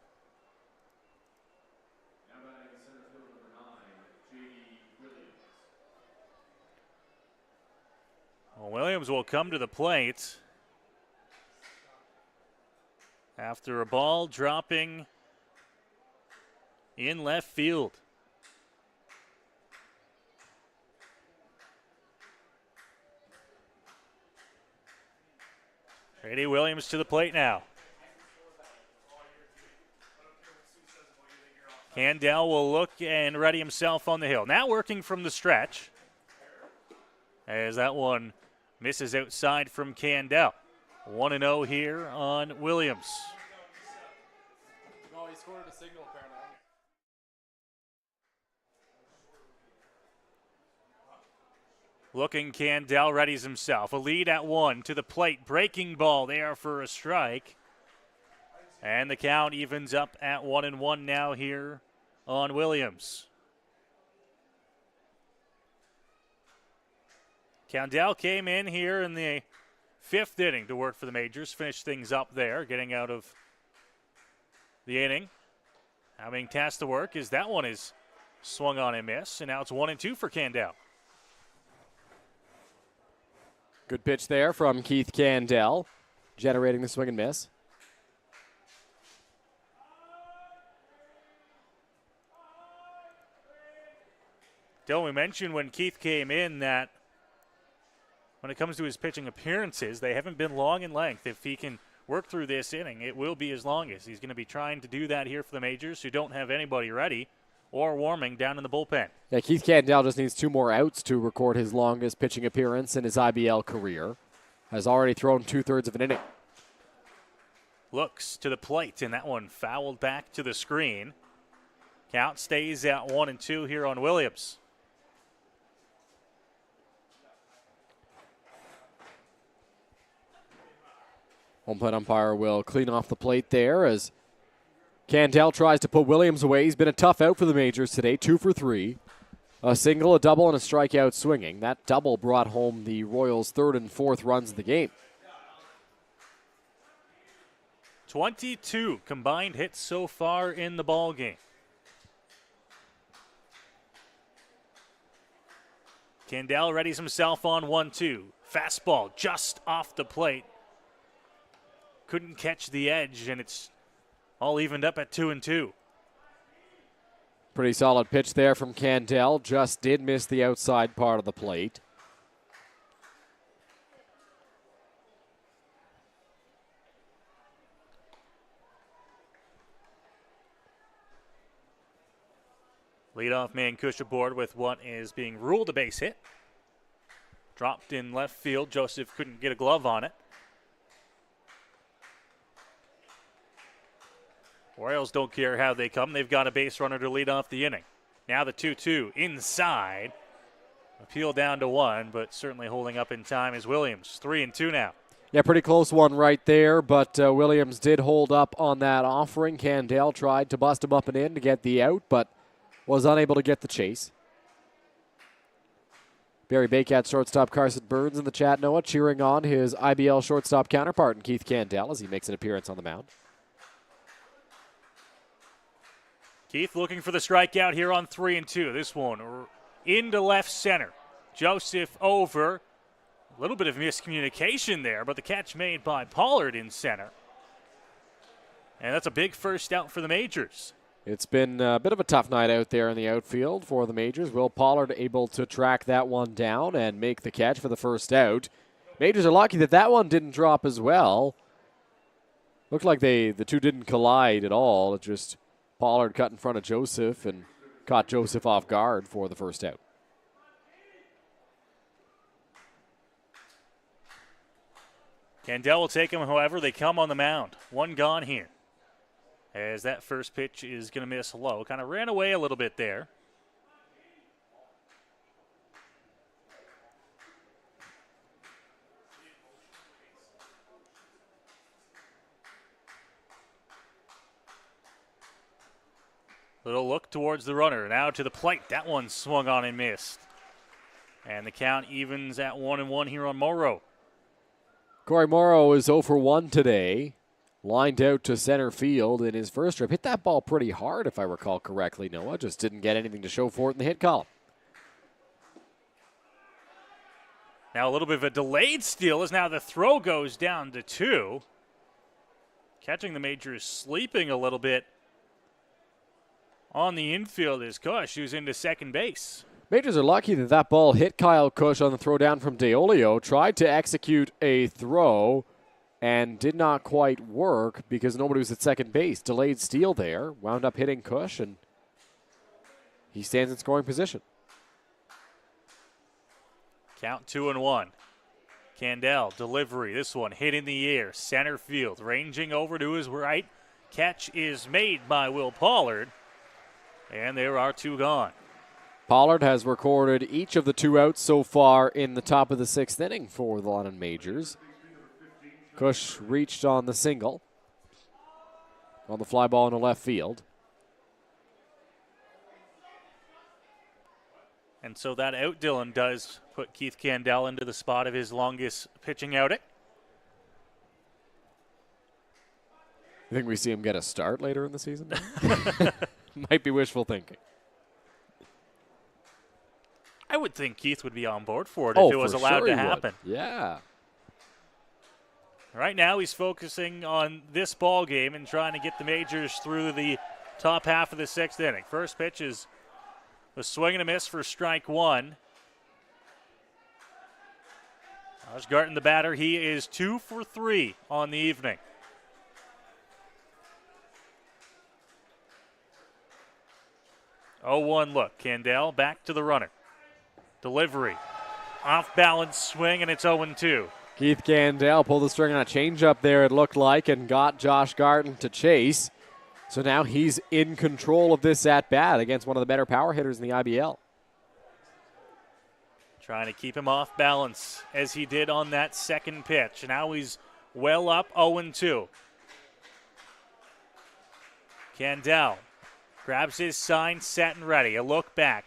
Well, Williams will come to the plate after a ball dropping in left field. Brady Williams to the plate now. Candell will look and ready himself on the hill. Now working from the stretch as that one misses outside from Candell. 1-0 here on Williams. No, he scored a signal apparently. Looking, Candell readies himself. A lead at 1 to the plate. Breaking ball there for a strike. And the count evens up at 1-1 now here on Williams. Candell came in here in the 5th inning to work for the Majors. Finished things up there, getting out of the inning. Having tasked the work as that one is swung on and miss. And now it's 1-2 for Candell. Good pitch there from Keith Candell, generating the swing and miss. Dylan, we mentioned when Keith came in that when it comes to his pitching appearances, they haven't been long in length. If he can work through this inning, it will be his longest. He's going to be trying to do that here for the Majors, who don't have anybody ready or warming down in the bullpen. Yeah, Keith Candell just needs 2 more outs to record his longest pitching appearance in his IBL career. Has already thrown 2/3 of an inning. Looks to the plate, and that one fouled back to the screen. Count stays at 1-2 here on Williams. Home plate umpire will clean off the plate there as Candell tries to put Williams away. He's been a tough out for the Majors today, 2 for 3. A single, a double, and a strikeout swinging. That double brought home the Royals' 3rd and 4th runs of the game. 22 combined hits so far in the ball game. Candell readies himself on 1-2. Fastball just off the plate. Couldn't catch the edge, and it's all evened up at 2-2. Pretty solid pitch there from Candell. Just did miss the outside part of the plate. Leadoff man Kush aboard with what is being ruled a base hit. Dropped in left field. Joseph couldn't get a glove on it. Royals don't care how they come. They've got a base runner to lead off the inning. Now the 2-2 inside. Appeal down to 1, but certainly holding up in time is Williams. 3-2 now. Yeah, pretty close one right there, but Williams did hold up on that offering. Candell tried to bust him up and in to get the out, but was unable to get the chase. Barry Baycat shortstop Carson Burns in the chat, Noah, cheering on his IBL shortstop counterpart in Keith Candell as he makes an appearance on the mound. Keith looking for the strikeout here on 3-2. This one into left center. Joseph over. A little bit of miscommunication there, but the catch made by Pollard in center. And that's a big first out for the Majors. It's been a bit of a tough night out there in the outfield for the Majors. Will Pollard able to track that one down and make the catch for the first out. Majors are lucky that that one didn't drop as well. Looked like the two didn't collide at all. It just Pollard cut in front of Joseph and caught Joseph off guard for the first out. Candell will take him, however. They come on the mound. One gone here. As that first pitch is going to miss low. Kind of ran away a little bit there. Little look towards the runner. Now to the plate. That one swung on and missed. And the count evens at 1-1 here on Morrow. Corey Morrow is 0 for 1 today. Lined out to center field in his first trip. Hit that ball pretty hard, if I recall correctly, Noah. Just didn't get anything to show for it in the hit column. Now a little bit of a delayed steal as now the throw goes down to 2. Catching the Majors sleeping a little bit on the infield is Cush, who's into second base. Majors are lucky that that ball hit Kyle Cush on the throw down from DeOlio. Tried to execute a throw and did not quite work because nobody was at second base. Delayed steal there. Wound up hitting Cush, and he stands in scoring position. Count 2-1. Candell, delivery. This one hit in the air. Center field. Ranging over to his right. Catch is made by Will Pollard. And there are 2 gone. Pollard has recorded each of the 2 outs so far in the top of the 6th inning for the London Majors. Cush reached on the single on the fly ball in the left field. And so that out, Dylan, does put Keith Candell into the spot of his longest pitching outing. You think we see him get a start later in the season? Might be wishful thinking. I would think Keith would be on board for it if it was allowed to happen. Yeah. Right now he's focusing on this ball game and trying to get the Majors through the top half of the 6th inning. First pitch is a swing and a miss for strike 1. Josh Garton, the batter, he is 2 for 3 on the evening. Oh, 1 look. Candell back to the runner. Delivery. Off balance swing, and it's 0-2. Keith Candell pulled the string on a changeup there, it looked like, and got Josh Garton to chase. So now he's in control of this at-bat against one of the better power hitters in the IBL. Trying to keep him off balance as he did on that second pitch. And now he's well up, 0-2. Candell grabs his sign, set and ready. A look back.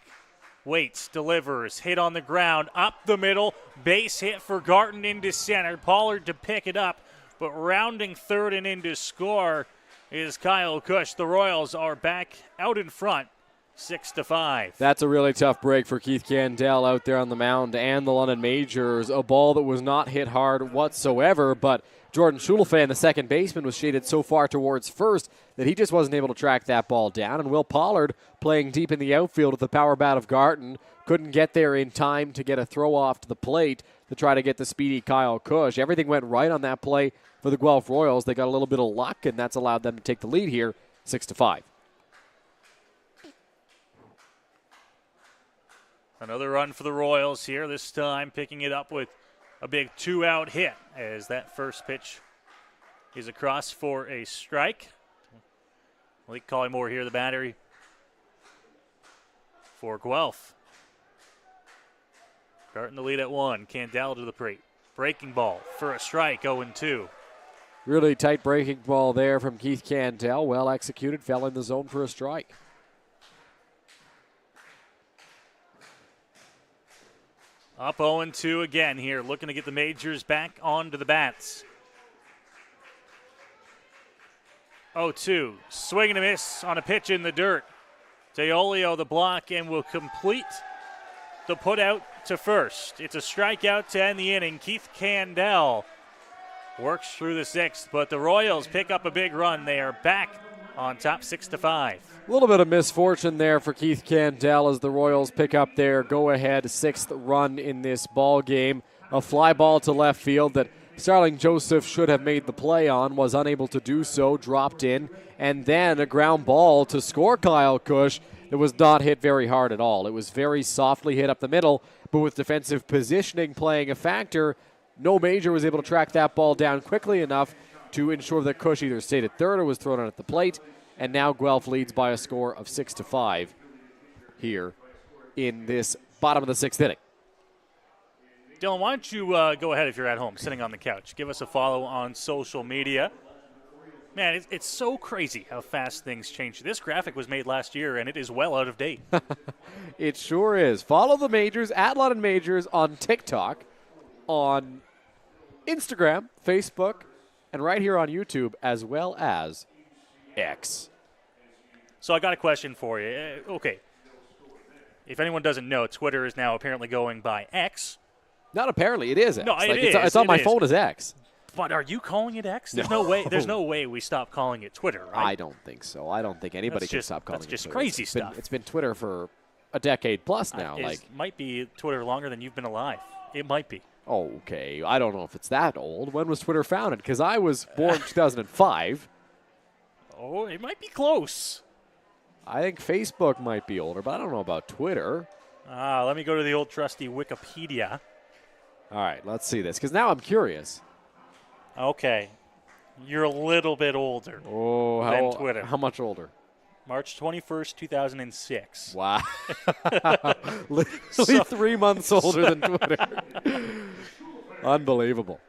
Waits, delivers, hit on the ground, up the middle, base hit for Garton into center. Pollard to pick it up, but rounding third and in to score is Kyle Cush. The Royals are back out in front, 6-5. That's a really tough break for Keith Candell out there on the mound and the London Majors. A ball that was not hit hard whatsoever, but Jordan Schulafan, the second baseman, was shaded so far towards first that he just wasn't able to track that ball down. And Will Pollard, playing deep in the outfield with the power bat of Garton, couldn't get there in time to get a throw off to the plate to try to get the speedy Kyle Cush. Everything went right on that play for the Guelph Royals. They got a little bit of luck, and that's allowed them to take the lead here, 6-5. Another run for the Royals here, this time picking it up with a big 2-out hit as that first pitch is across for a strike. Malik Collymore here, the battery for Guelph. Starting the lead at 1. Candell to the plate. Breaking ball for a strike, 0-2. Really tight breaking ball there from Keith Candell. Well executed, fell in the zone for a strike. Up 0-2 again here, looking to get the Majors back onto the bats. 0-2, swing and a miss on a pitch in the dirt. DeOlio the block and will complete the put out to first. It's a strikeout to end the inning. Keith Candell works through the sixth, but the Royals pick up a big run. They are back on top 6-5. A little bit of misfortune there for Keith Candell as the Royals pick up their go-ahead sixth run in this ball game. A fly ball to left field that Starling Joseph should have made the play on, was unable to do so, dropped in, and then a ground ball to score Kyle Kush that was not hit very hard at all. It was very softly hit up the middle, but with defensive positioning playing a factor, no Major was able to track that ball down quickly enough to ensure that Kush either stayed at third or was thrown out at the plate, and now Guelph leads by a score of 6-5 here in this bottom of the sixth inning. Dylan, why don't you go ahead if you're at home, sitting on the couch. Give us a follow on social media. Man, it's so crazy how fast things change. This graphic was made last year, and it is well out of date. It sure is. Follow the Majors at London Majors on TikTok, on Instagram, Facebook, and right here on YouTube, as well as X. So I got a question for you. Okay. If anyone doesn't know, Twitter is now apparently going by X. Not apparently. It is X. No, It's on my phone as X. But are you calling it X? There's no way. There's no way we stop calling it Twitter, right? I don't think so. I don't think anybody can stop calling it Twitter. That's just crazy stuff. It's been Twitter for a decade plus now. It might be Twitter longer than you've been alive. It might be. Okay, I don't know if it's that old. When was Twitter founded? Because I was born in 2005. Oh, it might be close. I think Facebook might be older, but I don't know about Twitter. Let me go to the old trusty Wikipedia. All right, let's see this, because now I'm curious. Okay. You're a little bit older than Twitter. How much older? March 21st, 2006. Wow. Literally 3 months older than Twitter. Unbelievable.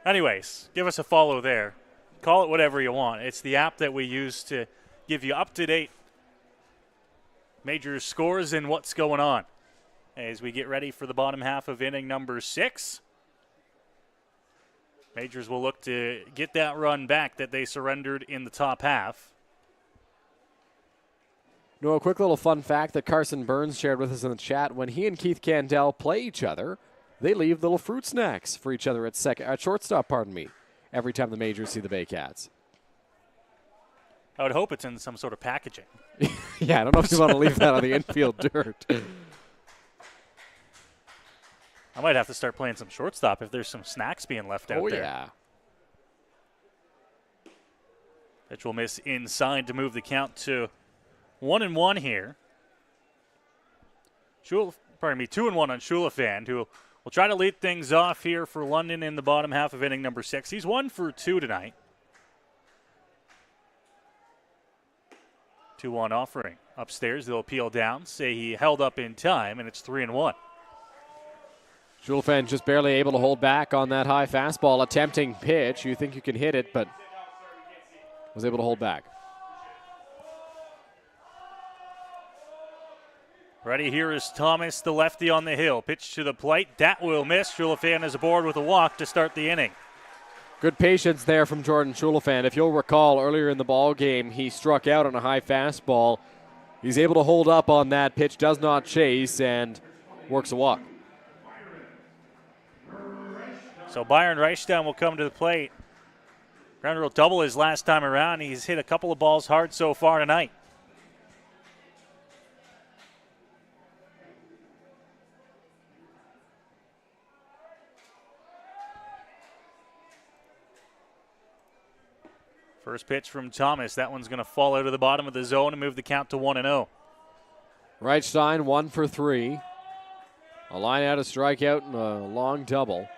Anyways, give us a follow there. Call it whatever you want. It's the app that we use to give you up-to-date Major scores and what's going on as we get ready for the bottom half of inning number 6. Majors will look to get that run back that they surrendered in the top half. No, a quick little fun fact that Carson Burns shared with us in the chat. When he and Keith Candell play each other, they leave little fruit snacks for each other at shortstop, every time the Majors see the Baycats. I would hope it's in some sort of packaging. Yeah, I don't know if you want to leave that on the infield dirt. I might have to start playing some shortstop if there's some snacks being left out there. Oh, yeah. Pitch will miss inside to move the count to 1-1 here. 2-1 on Shulafand, who will try to lead things off here for London in the bottom half of inning number 6. He's 1 for 2 tonight. 2-1 offering. Upstairs, they'll appeal down, say he held up in time, and it's 3-1. Shulafand just barely able to hold back on that high fastball, attempting pitch. You think you can hit it, but was able to hold back. Ready here is Thomas, the lefty on the hill. Pitch to the plate. That will miss. Shulafand is aboard with a walk to start the inning. Good patience there from Jordan Shulafand. If you'll recall, earlier in the ball game, he struck out on a high fastball. He's able to hold up on that pitch, does not chase, and works a walk. So Byron Reichstein will come to the plate. Ground rule double his last time around. He's hit a couple of balls hard so far tonight. First pitch from Thomas. That one's going to fall out of the bottom of the zone and move the count to 1-0. Reichstein 1 for 3. A line out, a strikeout, and a long double.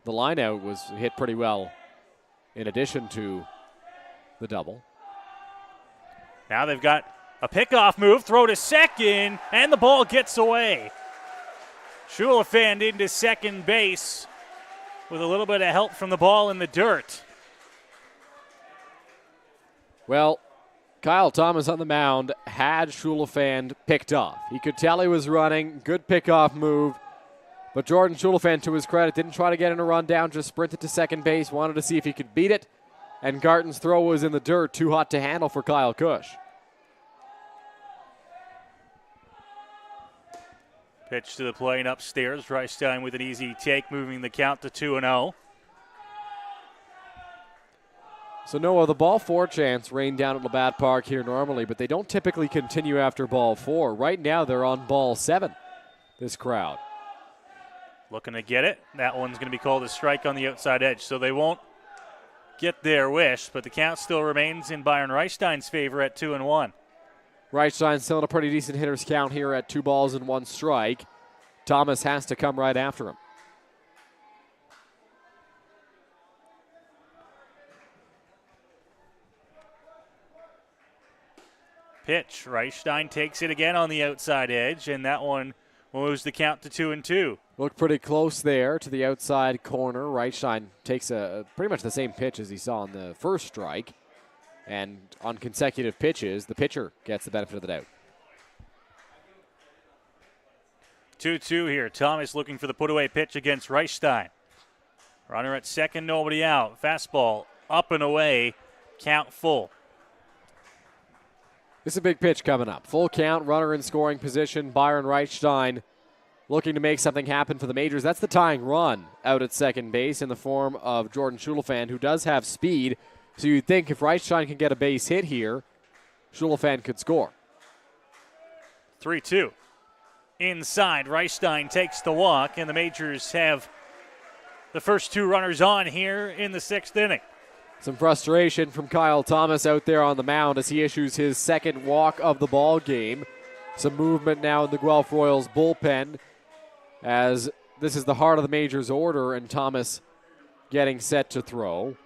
The line out was hit pretty well in addition to the double. Now they've got a pickoff move, throw to second, and the ball gets away. Shulafand into second base with a little bit of help from the ball in the dirt. Well, Kyle Thomas on the mound had Shulafand picked off. He could tell he was running, good pickoff move. But Jordan Shulafand, to his credit, didn't try to get in a run down, just sprinted to second base, wanted to see if he could beat it. And Garton's throw was in the dirt, too hot to handle for Kyle Kush. Pitch to the plate upstairs. Reichstein with an easy take, moving the count to 2-0. So Noah, the ball 4 chants rain down at Labatt Park here normally, but they don't typically continue after ball 4. Right now they're on ball 7, this crowd. Looking to get it. That one's going to be called a strike on the outside edge, so they won't get their wish, but the count still remains in Byron Reichstein's favor at 2-1. Reichstein still in a pretty decent hitter's count here at 2 balls and 1 strike. Thomas has to come right after him. Pitch. Reichstein takes it again on the outside edge, and that one moves the count to 2-2. Looked pretty close there to the outside corner. Reichstein takes pretty much the same pitch as he saw on the first strike. And on consecutive pitches, the pitcher gets the benefit of the doubt. 2-2 here. Thomas looking for the put-away pitch against Reichstein. Runner at second, nobody out. Fastball up and away, count full. This is a big pitch coming up. Full count, runner in scoring position. Byron Reichstein looking to make something happen for the Majors. That's the tying run out at second base in the form of Jordan Schulafan, who does have speed. So you'd think if Reichstein can get a base hit here, Schulafan could score. 3-2. Inside, Reichstein takes the walk, and the Majors have the first 2 runners on here in the 6th inning. Some frustration from Kyle Thomas out there on the mound as he issues his second walk of the ball game. Some movement now in the Guelph Royals bullpen as this is the heart of the Majors order, and Thomas getting set to throw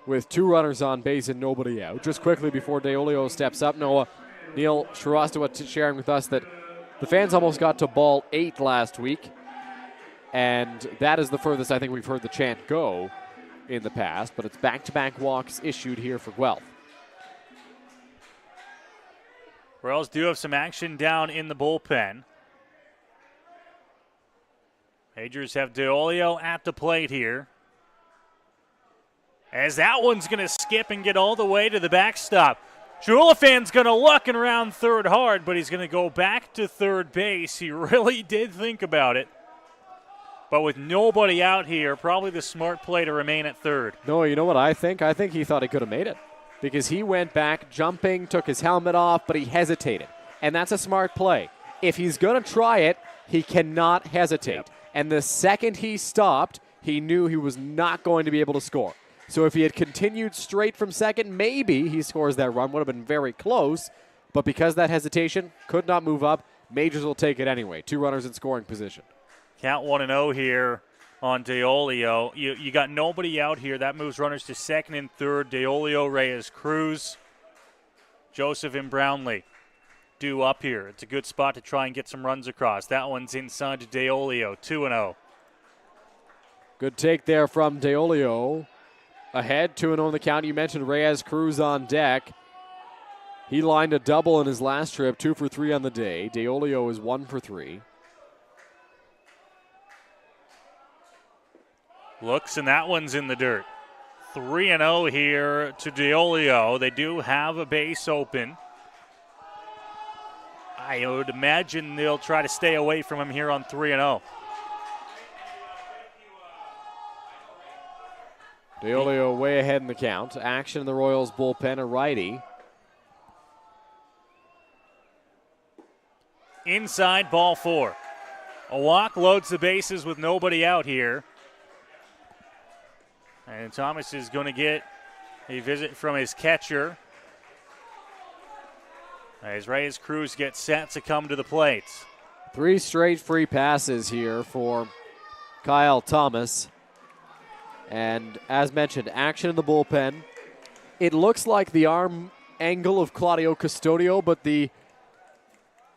with 2 runners on base and nobody out. Just quickly before Deolio steps up, Noah, Neil Sharastawa sharing with us that the fans almost got to ball 8 last week, and that is the furthest I think we've heard the chant go in the past, but it's back-to-back walks issued here for Guelph. Royals do have some action down in the bullpen. Majors have Deolio at the plate here. As that one's going to skip and get all the way to the backstop. Schulafan's going to look and round third hard, but he's going to go back to third base. He really did think about it. But with nobody out here, probably the smart play to remain at third. No, you know what I think? I think he thought he could have made it because he went back jumping, took his helmet off, but he hesitated. And that's a smart play. If he's going to try it, he cannot hesitate. Yep. And the second he stopped, he knew he was not going to be able to score. So if he had continued straight from second, maybe he scores that run. Would have been very close. But because that hesitation, could not move up, Majors will take it anyway. 2 runners in scoring position. Count 1-0 here on Deolio. You got nobody out here. That moves runners to second and third. Deolio, Reyes, Cruz, Joseph, and Brownlee due up here. It's a good spot to try and get some runs across. That one's inside to Deolio, 2-0. Good take there from Deolio. Ahead, 2-0 in the count. You mentioned Reyes, Cruz on deck. He lined a double in his last trip, 2 for 3 on the day. Deolio is 1 for 3. Looks, and that one's in the dirt. 3-0 here to Deolio. They do have a base open. I would imagine they'll try to stay away from him here on 3-0. Deolio way ahead in the count. Action in the Royals bullpen, a righty. Inside, ball 4. A walk loads the bases with nobody out here. And Thomas is going to get a visit from his catcher as Reyes Cruz gets set to come to the plate. 3 straight free passes here for Kyle Thomas. And as mentioned, action in the bullpen. It looks like the arm angle of Claudio Custodio, but the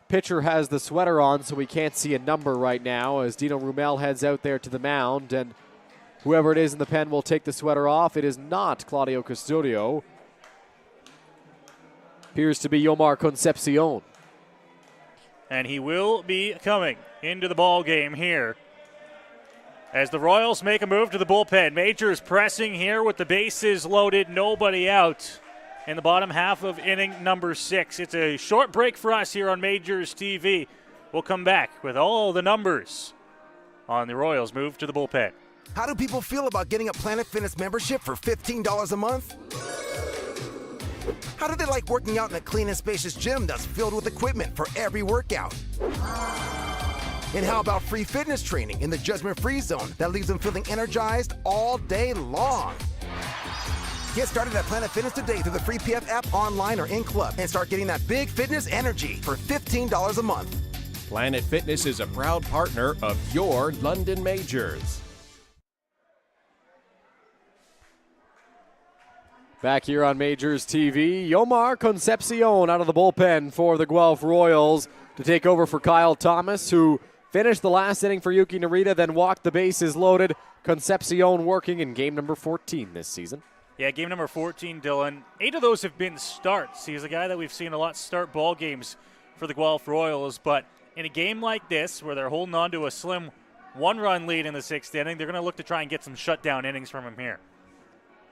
pitcher has the sweater on, so we can't see a number right now as Dino Rumel heads out there to the mound. And whoever it is in the pen will take the sweater off. It is not Claudio Custodio. Appears to be Yomar Concepcion. And he will be coming into the ball game here as the Royals make a move to the bullpen. Majors pressing here with the bases loaded, nobody out in the bottom half of inning number 6. It's a short break for us here on Majors TV. We'll come back with all the numbers on the Royals move to the bullpen. How do people feel about getting a Planet Fitness membership for $15 a month? How do they like working out in a clean and spacious gym that's filled with equipment for every workout? And how about free fitness training in the judgment-free zone that leaves them feeling energized all day long? Get started at Planet Fitness today through the free PF app, online, or in club, and start getting that big fitness energy for $15 a month. Planet Fitness is a proud partner of your London Majors. Back here on Majors TV, Yomar Concepcion out of the bullpen for the Guelph Royals to take over for Kyle Thomas, who finished the last inning for Yuki Narita, then walked the bases loaded. Concepcion working in game number 14 this season. Yeah, game number 14, Dylan. 8 of those have been starts. He's a guy that we've seen a lot start ball games for the Guelph Royals, but in a game like this where they're holding on to a slim one-run lead in the 6th inning, they're going to look to try and get some shutdown innings from him here.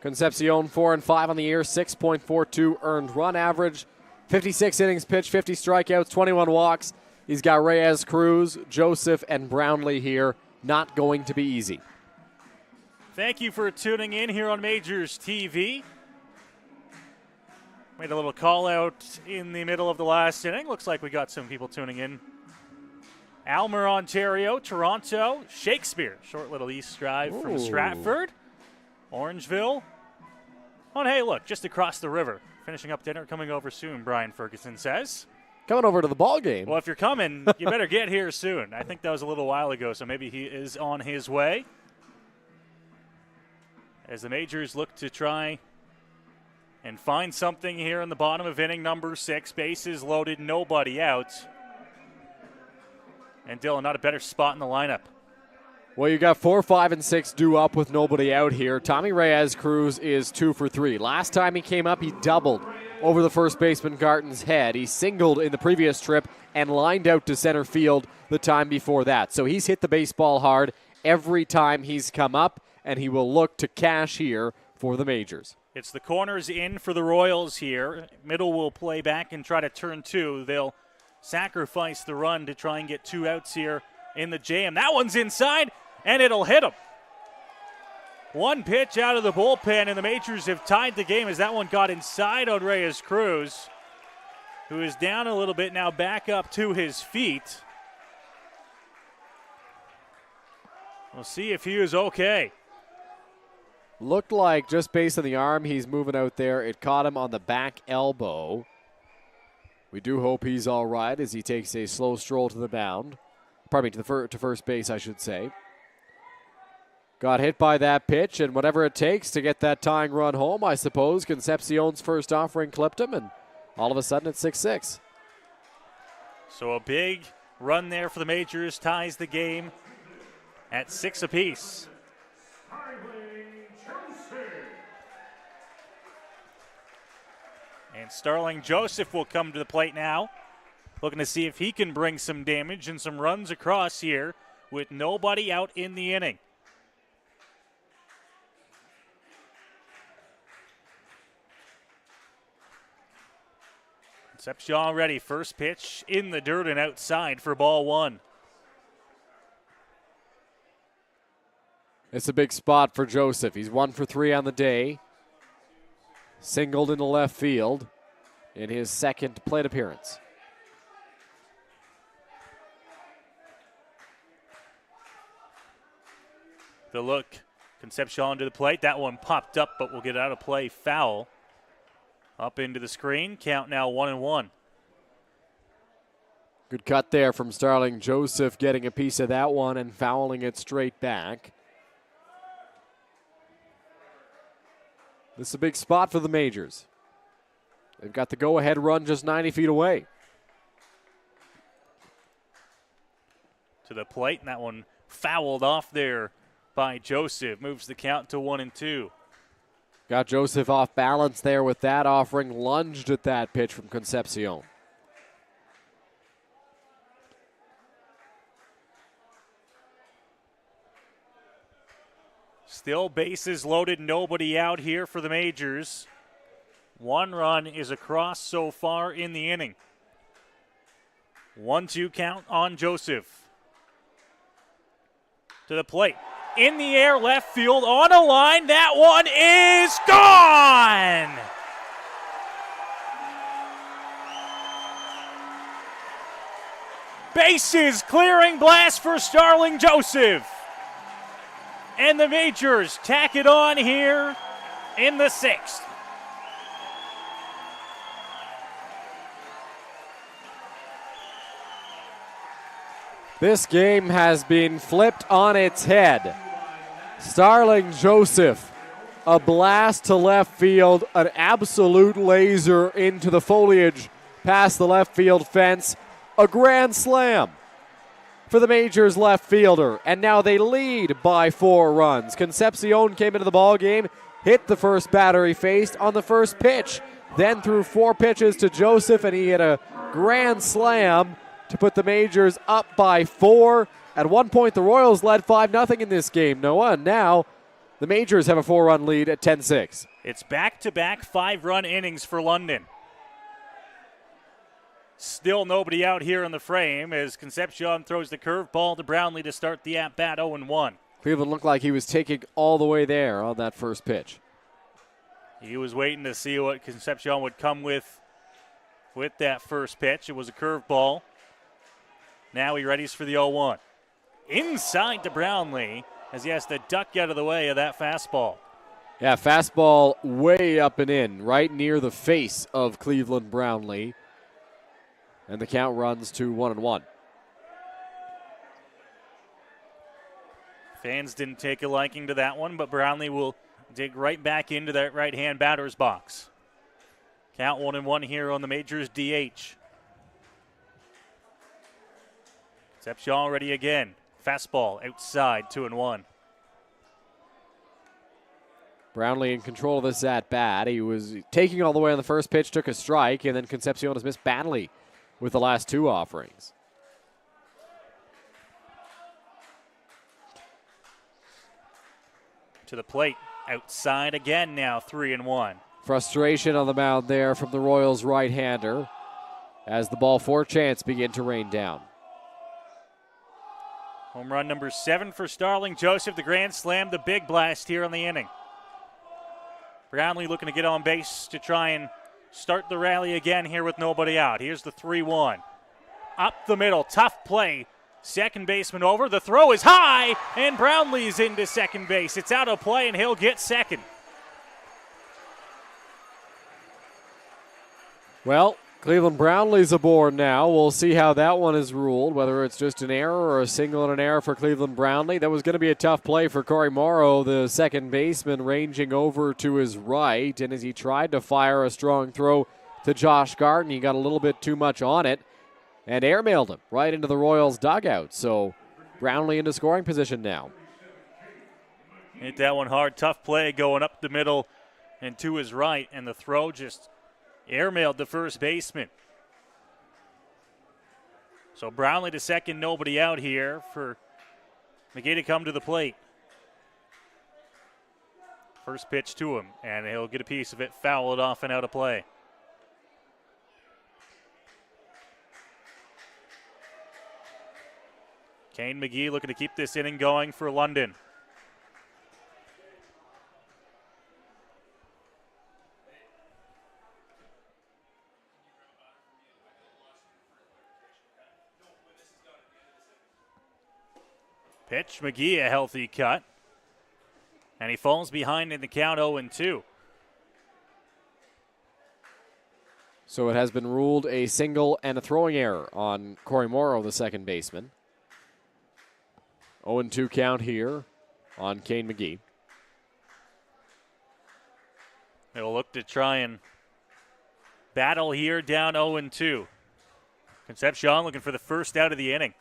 Concepcion 4-5 on the year, 6.42 earned run average, 56 innings pitched, 50 strikeouts, 21 walks. He's got Reyes, Cruz, Joseph, and Brownlee here. Not going to be easy. Thank you for tuning in here on Majors TV. Made a little call out in the middle of the last inning. Looks like we got some people tuning in. Almer, Ontario, Toronto, Shakespeare. Short little east drive from Stratford. Orangeville. Oh, and hey, look, just across the river. Finishing up dinner, coming over soon, Brian Ferguson says. Coming over to the ball game. Well, if you're coming, you better get here soon. I think that was a little while ago, so maybe he is on his way. As the Majors look to try and find something here in the bottom of inning number 6. Bases loaded, nobody out. And Dylan, not a better spot in the lineup. Well, you got 4, 5, and 6 due up with nobody out here. Tommy Reyes Cruz is 2 for 3. Last time he came up, he doubled over the first baseman Garton's head. He singled in the previous trip and lined out to center field the time before that. So he's hit the baseball hard every time he's come up, and he will look to cash here for the Majors. It's the corners in for the Royals here. Middle will play back and try to turn 2. They'll sacrifice the run to try and get 2 outs here in the jam. That one's inside, and it'll hit him. One pitch out of the bullpen, and the Majors have tied the game as that one got inside on Reyes Cruz, who is down a little bit now, back up to his feet. We'll see if he is okay. Looked like, just based on the arm he's moving out there, it caught him on the back elbow. We do hope he's all right as he takes a slow stroll to the mound. Pardon me, to first base, I should say. Got hit by that pitch, and whatever it takes to get that tying run home, I suppose. Concepcion's first offering clipped him, and all of a sudden it's 6-6. So a big run there for the Majors ties the game at 6 apiece. And Starling Joseph will come to the plate now, looking to see if he can bring some damage and some runs across here with nobody out in the inning. Concepcion ready. First pitch in the dirt and outside for ball 1. It's a big spot for Joseph. He's 1 for 3 on the day. Singled into left field in his second plate appearance. The look, Concepcion to the plate. That one popped up, but will get out of play, foul. Up into the screen, count now 1-1. Good cut there from Starling Joseph, getting a piece of that one and fouling it straight back. This is a big spot for the Majors. They've got the go-ahead run just 90 feet away. To the plate, and that one fouled off there by Joseph. Moves the count to 1-2. Got Joseph off balance there with that offering. Lunged at that pitch from Concepcion. Still bases loaded, nobody out here for the Majors. 1 run is across so far in the inning. 1-2 count on Joseph. To the plate. In the air, left field, on a line. That one is gone! Bases clearing blast for Starling Joseph. And the Majors tack it on here in the 6th. This game has been flipped on its head. Starling Joseph, a blast to left field, an absolute laser into the foliage past the left field fence, a grand slam for the Majors left fielder, and now they lead by 4 runs. Concepcion came into the ball game, hit the first batter he faced on the first pitch, then threw 4 pitches to Joseph, and he hit a grand slam to put the Majors up by 4. At one point, the Royals led 5-0 in this game, Noah, and now the Majors have a 4-run lead at 10-6. It's back-to-back 5-run innings for London. Still nobody out here in the frame as Concepcion throws the curveball to Brownlee to start the at-bat 0-1. Cleveland looked like he was taking all the way there on that first pitch. He was waiting to see what Concepcion would come with that first pitch. It was a curveball. Now he readies for the 0-1. Inside to Brownlee as he has to duck out of the way of that fastball. Yeah, fastball way up and in, right near the face of Cleveland Brownlee. And the count runs to 1-1. Fans didn't take a liking to that one, but Brownlee will dig right back into that right-hand batter's box. Count 1-1 here on the Majors DH. Concepcion ready again. Fastball outside, 2-1. Brownlee in control of this at-bat. He was taking all the way on the first pitch, took a strike, and then Concepcion has missed badly with the last 2 offerings. To the plate, outside again now, 3-1. Frustration on the mound there from the Royals right-hander as the ball 4 chance begin to rain down. Home run number 7 for Starling Joseph, the grand slam, the big blast here in the inning. Brownlee looking to get on base to try and start the rally again here with nobody out. Here's the 3-1. Up the middle, tough play. Second baseman over, the throw is high, and Brownlee's into second base. It's out of play, and he'll get second. Well, Cleveland Brownlee's aboard now. We'll see how that one is ruled, whether it's just an error or a single and an error for Cleveland Brownlee. That was going to be a tough play for Corey Morrow, the second baseman, ranging over to his right. And as he tried to fire a strong throw to Josh Garden, he got a little bit too much on it and airmailed him right into the Royals' dugout. So Brownlee into scoring position now. Hit that one hard. Tough play going up the middle and to his right, and the throw just airmailed the first baseman. So Brownlee to second, nobody out here for McGee to come to the plate. First pitch to him, and he'll get a piece of it, foul it off and out of play. Kane McGee looking to keep this inning going for London. Pitch, McGee a healthy cut. And he falls behind in the count 0-2. So it has been ruled a single and a throwing error on Corey Morrow, the second baseman. 0-2 count here on Kane McGee. They'll look to try and battle here down 0-2. Concepcion looking for the first out of the inning.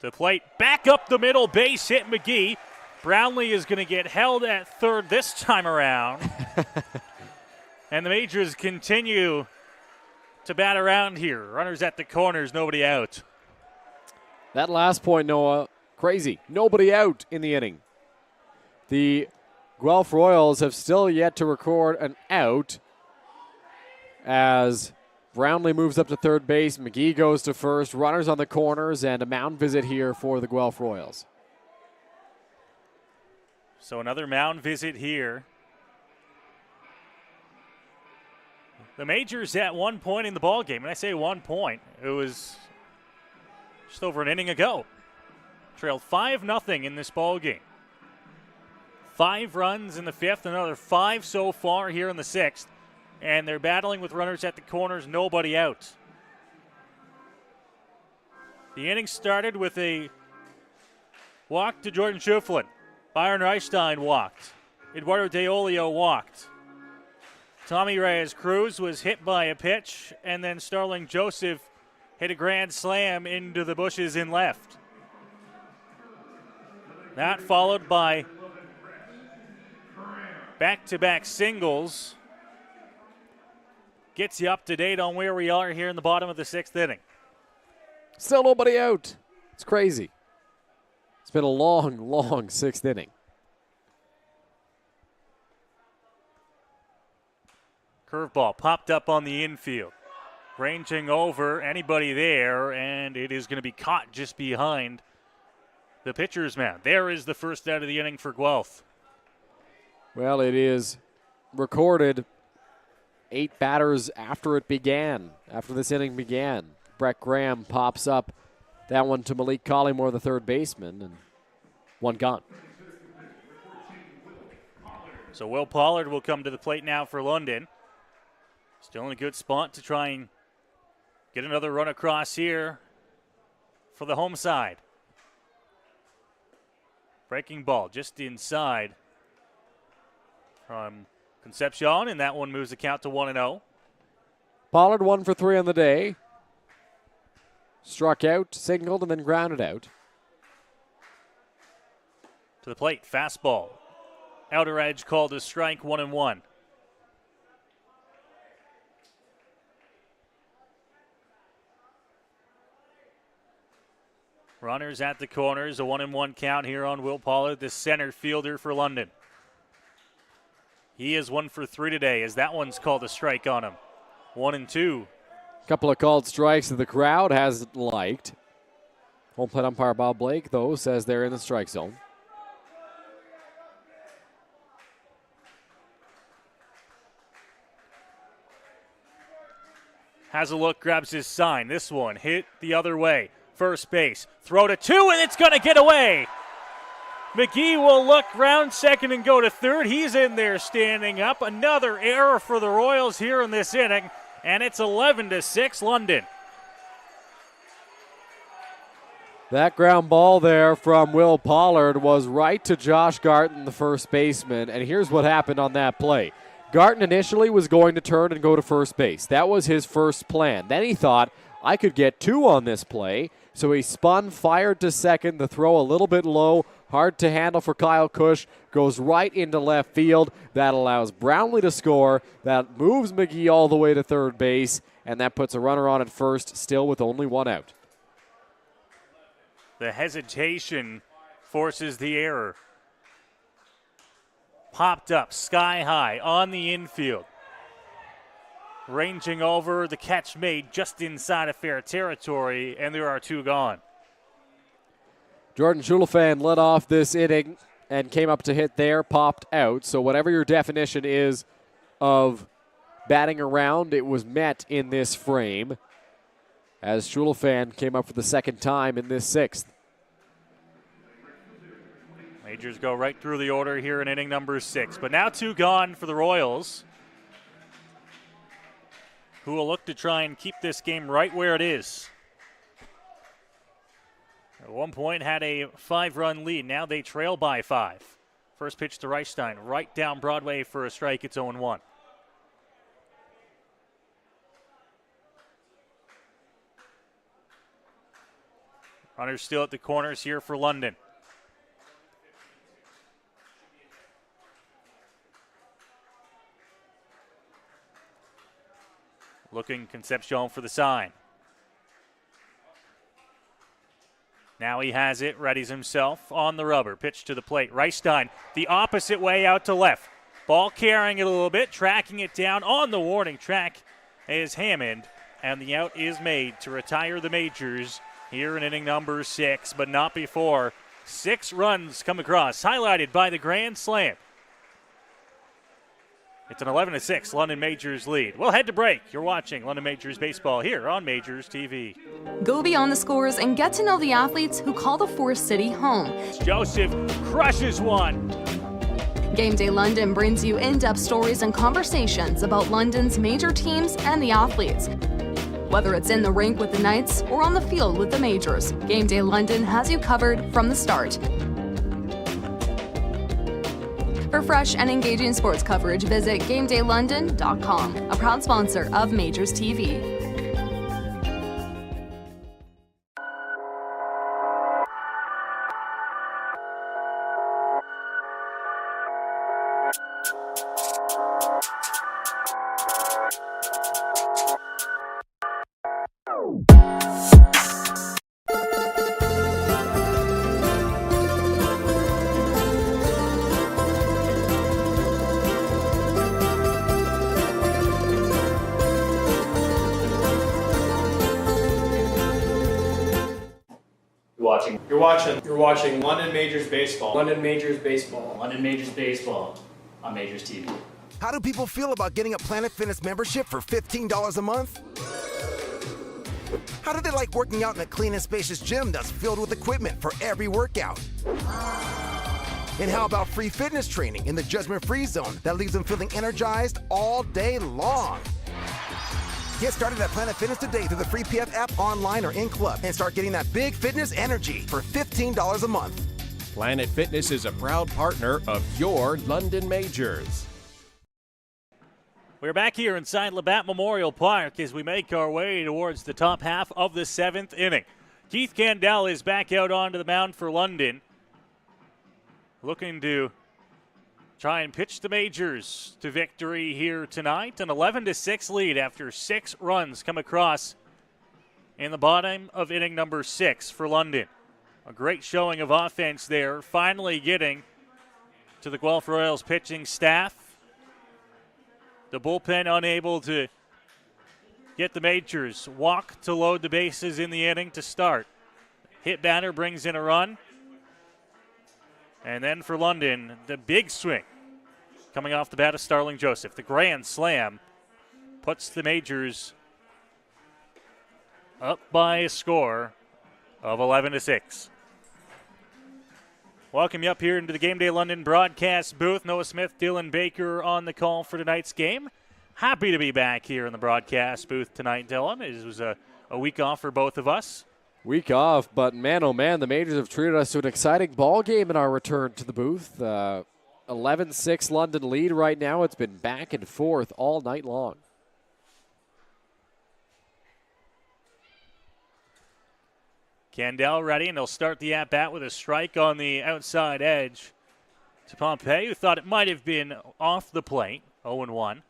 To the plate, back up the middle, base hit McGee. Brownlee is going to get held at third this time around. And the Majors continue to bat around here. Runners at the corners, nobody out. That last point, Noah, crazy. Nobody out in the inning. The Guelph Royals have still yet to record an out as Brownlee moves up to third base. McGee goes to first. Runners on the corners, and a mound visit here for the Guelph Royals. So another mound visit here. The Majors at one point in the ball game, and I say 1 point, it was just over an inning ago. Trailed 5-0 in this ball game. 5 runs in the 5th, another 5 so far here in the 6th. And they're battling with runners at the corners, nobody out. The inning started with a walk to Jordan Schuflin. Byron Reichstein walked. Eduardo Deolio walked. Tommy Reyes-Cruz was hit by a pitch, and then Starling Joseph hit a grand slam into the bushes in left. That followed by back-to-back singles. Gets you up to date on where we are here in the bottom of the 6th inning. Still nobody out. It's crazy. It's been a long, long 6th inning. Curveball popped up on the infield. Ranging over anybody there, and it is going to be caught just behind the pitcher's mound. There is the first out of the inning for Guelph. Well, it is recorded 8 batters after this inning began. Brett Graham pops up that one to Malik Collymore, the third baseman, and 1 gone. So Will Pollard will come to the plate now for London. Still in a good spot to try and get another run across here for the home side. Breaking ball just inside from Concepcion, and that one moves the count to 1-0. Pollard 1 for 3 on the day. Struck out, singled, and then grounded out. To the plate, fastball. Outer edge called a strike, 1-1. Runners at the corners, a 1-1 count here on Will Pollard, the center fielder for London. He is 1 for 3 today, as that one's called a strike on him. 1-2. Couple of called strikes that the crowd hasn't liked. Home plate umpire Bob Blake, though, says they're in the strike zone. Has a look, grabs his sign. This one hit the other way. First base, throw to 2, and it's going to get away. McGee will look round second and go to third. He's in there standing up. Another error for the Royals here in this inning, and it's 11-6 London. That ground ball there from Will Pollard was right to Josh Garton, the first baseman, and here's what happened on that play. Garton initially was going to turn and go to first base. That was his first plan. Then he thought, I could get 2 on this play. So he spun, fired to second, the throw a little bit low, hard to handle for Kyle Cush, goes right into left field. That allows Brownlee to score. That moves McGee all the way to third base, and that puts a runner on at first, still with only 1 out. The hesitation forces the error. Popped up, sky high, on the infield. Ranging over, the catch made just inside of fair territory, and there are 2 gone. Jordan Schulafan led off this inning and came up to hit there, popped out. So whatever your definition is of batting around, it was met in this frame as Schulafan came up for the second time in this 6th. Majors go right through the order here in inning number 6. But now 2 gone for the Royals, who will look to try and keep this game right where it is. At one point had a 5-run lead. Now they trail by 5. First pitch to Reichstein, right down Broadway for a strike. It's 0-1. Runners still at the corners here for London. Looking Concepcion for the sign. Now he has it, readies himself on the rubber. Pitch to the plate. Reichstein the opposite way out to left. Ball carrying it a little bit, tracking it down on the warning track is Hammond. and the out is made to retire the Majors here in inning number 6, but not before 6 runs come across, highlighted by the grand slam. It's an 11-6 London Majors lead. We'll head to break. You're watching London Majors Baseball here on Majors TV. Go beyond the scores and get to know the athletes who call the Forest City home. Joseph crushes one. Game Day London brings you in-depth stories and conversations about London's major teams and the athletes. Whether it's in the rink with the Knights or on the field with the Majors, Game Day London has you covered from the start. For fresh and engaging sports coverage, visit GameDayLondon.com, a proud sponsor of Majors TV. You're watching London Majors Baseball. London Majors Baseball. London Majors Baseball on Majors TV. How do people feel about getting a Planet Fitness membership for $15 a month? How do they like working out in a clean and spacious gym that's filled with equipment for every workout? And how about free fitness training in the judgment-free zone that leaves them feeling energized all day long? Get started at Planet Fitness today through the free PF app, online, or in club, and start getting that big fitness energy for $15 a month. Planet Fitness is a proud partner of your London Majors. We're back here inside Labatt Memorial Park as we make our way towards the top half of the 7th inning. Keith Candell is back out onto the mound for London, looking to try and pitch the Majors to victory here tonight. An 11-6 lead after 6 runs come across in the bottom of inning number 6 for London. A great showing of offense there, finally getting to the Guelph Royals pitching staff. The bullpen unable to get the Majors walk to load the bases in the inning to start. Hit batter brings in a run. And then for London, the big swing coming off the bat of Starling Joseph. The grand slam puts the Majors up by a score of 11-6. Welcome you up here into the Game Day London broadcast booth. Noah Smith, Dylan Baker on the call for tonight's game. Happy to be back here in the broadcast booth tonight, Dylan. It was a week off for both of us. Week off, but man, oh man, the Majors have treated us to an exciting ball game in our return to the booth. 11-6 London lead right now. It's been back and forth all night long. Candell ready, and they'll start the at-bat with a strike on the outside edge to Pompey, who thought it might have been off the plate, 0-1.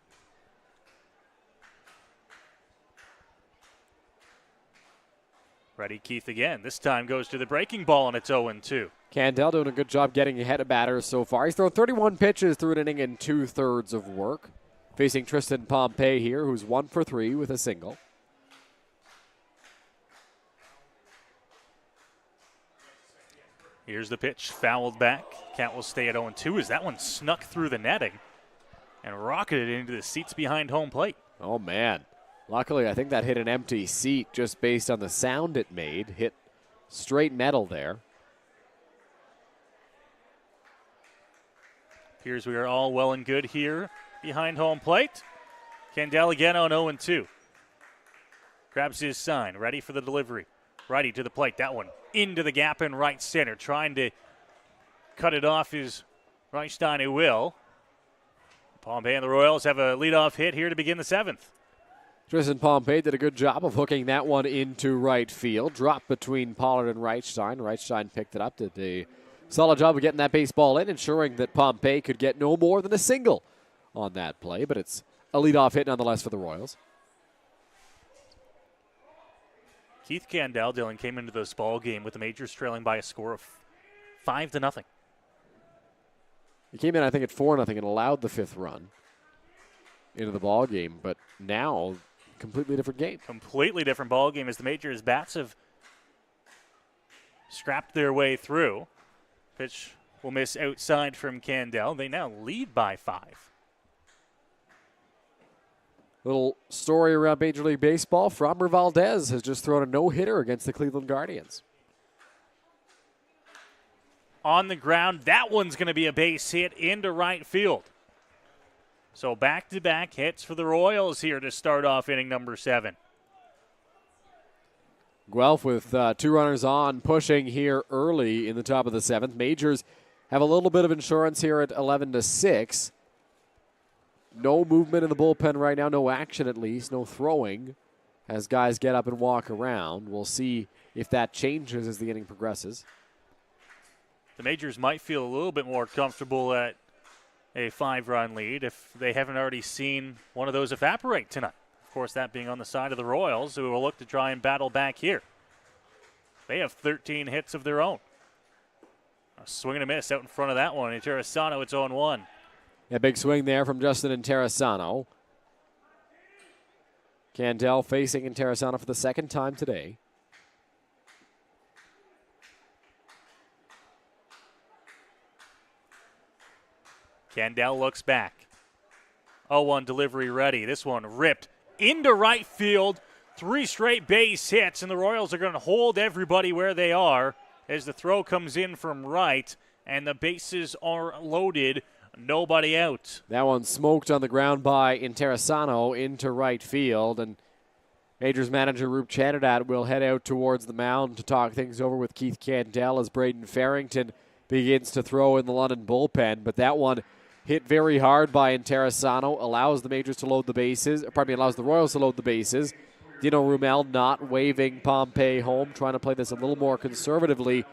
Ready Keith again. This time goes to the breaking ball, and it's 0-2. Candell doing a good job getting ahead of batters so far. He's thrown 31 pitches through an inning and 2/3 of work. Facing Tristan Pompey here, who's 1 for 3 with a single. Here's the pitch, fouled back. Count will stay at 0-2 as that one snuck through the netting and rocketed into the seats behind home plate. Oh, man. Luckily, I think that hit an empty seat just based on the sound it made. Hit straight metal there. Appears we are all well and good here behind home plate. Candell again on 0-2. Grabs his sign, ready for the delivery. Righty to the plate, that one into the gap in right center. Trying to cut it off is Reichstein, who will. Pompey and the Royals have a leadoff hit here to begin the 7th. Tristan Pompey did a good job of hooking that one into right field. Dropped between Pollard and Reichstein. Reichstein picked it up, did a solid job of getting that baseball in, ensuring that Pompey could get no more than a single on that play. But it's a leadoff hit nonetheless for the Royals. Keith Candell, Dylan, came into this ball game with the Majors trailing by a score of 5-0. He came in, I think, at 4-0 and allowed the 5th run into the ball game. But now completely different game. Completely different ball game as the Majors bats have scrapped their way through. Pitch will miss outside from Candell. They now lead by 5. Little story around Major League Baseball. Framber Valdez has just thrown a no-hitter against the Cleveland Guardians. On the ground, that one's going to be a base hit into right field. So back-to-back hits for the Royals here to start off inning number 7. Guelph with 2 runners on, pushing here early in the top of the 7th. Majors have a little bit of insurance here at 11-6. No movement in the bullpen right now, no action at least, no throwing as guys get up and walk around. We'll see if that changes as the inning progresses. The Majors might feel a little bit more comfortable at a 5-run lead if they haven't already seen one of those evaporate tonight. Of course, that being on the side of the Royals, who will look to try and battle back here. They have 13 hits of their own. A swing and a miss out in front of that one. Interessano, it's 0-1. A big swing there from Justin Interessano. Candell facing Interessano for the second time today. Candell looks back. 0-1 delivery ready. This one ripped into right field. 3 straight base hits, and the Royals are going to hold everybody where they are as the throw comes in from right, and the bases are loaded. Nobody out. That one smoked on the ground by Interessano into right field, and Majors manager Roop Chanadat will head out towards the mound to talk things over with Keith Candell as Braden Farrington begins to throw in the London bullpen. But that one hit very hard by Interessano, allows the Majors to load the bases, allows the Royals to load the bases. Dino Rumel not waving Pompey home, trying to play this a little more conservatively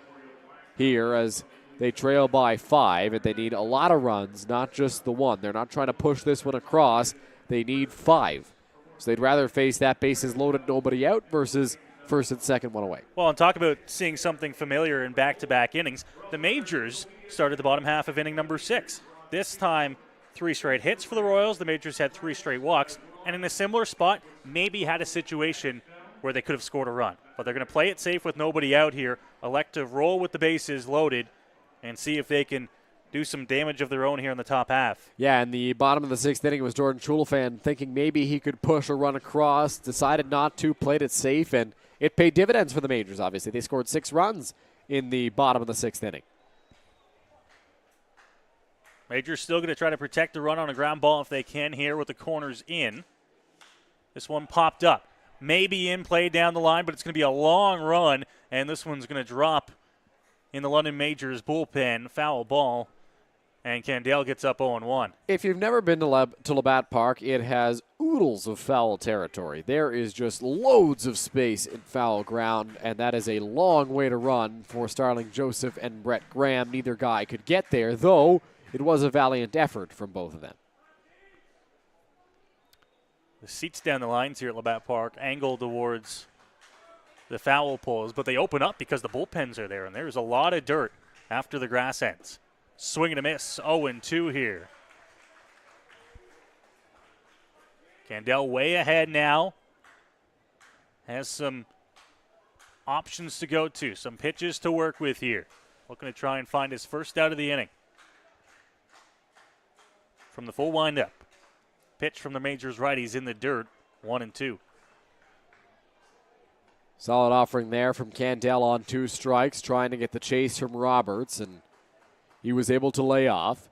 here as they trail by 5, and they need a lot of runs, not just the one. They're not trying to push this one across. They need 5. So they'd rather face that bases loaded, nobody out, versus first and second one away. Well, and talk about seeing something familiar in back-to-back innings. The Majors started the bottom half of inning number 6. This time, 3 straight hits for the Royals. The Majors had 3 straight walks. And in a similar spot, maybe had a situation where they could have scored a run. But they're going to play it safe with nobody out here, elect to roll with the bases loaded, and see if they can do some damage of their own here in the top half. Yeah, in the bottom of the 6th inning, it was Jordan Chulafan thinking maybe he could push a run across, decided not to, played it safe, and it paid dividends for the Majors, obviously. They scored 6 runs in the bottom of the 6th inning. Majors still going to try to protect the run on a ground ball if they can here with the corners in. This one popped up. Maybe in play down the line, but it's going to be a long run, and this one's going to drop in the London Majors bullpen. Foul ball, and Candell gets up 0-1. If you've never been to Labatt Park, it has oodles of foul territory. There is just loads of space in foul ground, and that is a long way to run for Starling Joseph and Brett Graham. Neither guy could get there, though it was a valiant effort from both of them. The seats down the lines here at Labatt Park angle towards the foul poles, but they open up because the bullpens are there, and there's a lot of dirt after the grass ends. Swing and a miss, 0-2 here. Candell way ahead now. Has some options to go to, some pitches to work with here. Looking to try and find his first out of the inning. From the full windup. Pitch from the Majors righties in the dirt, 1-2. Solid offering there from Candell on 2 strikes, trying to get the chase from Roberts, and he was able to lay off.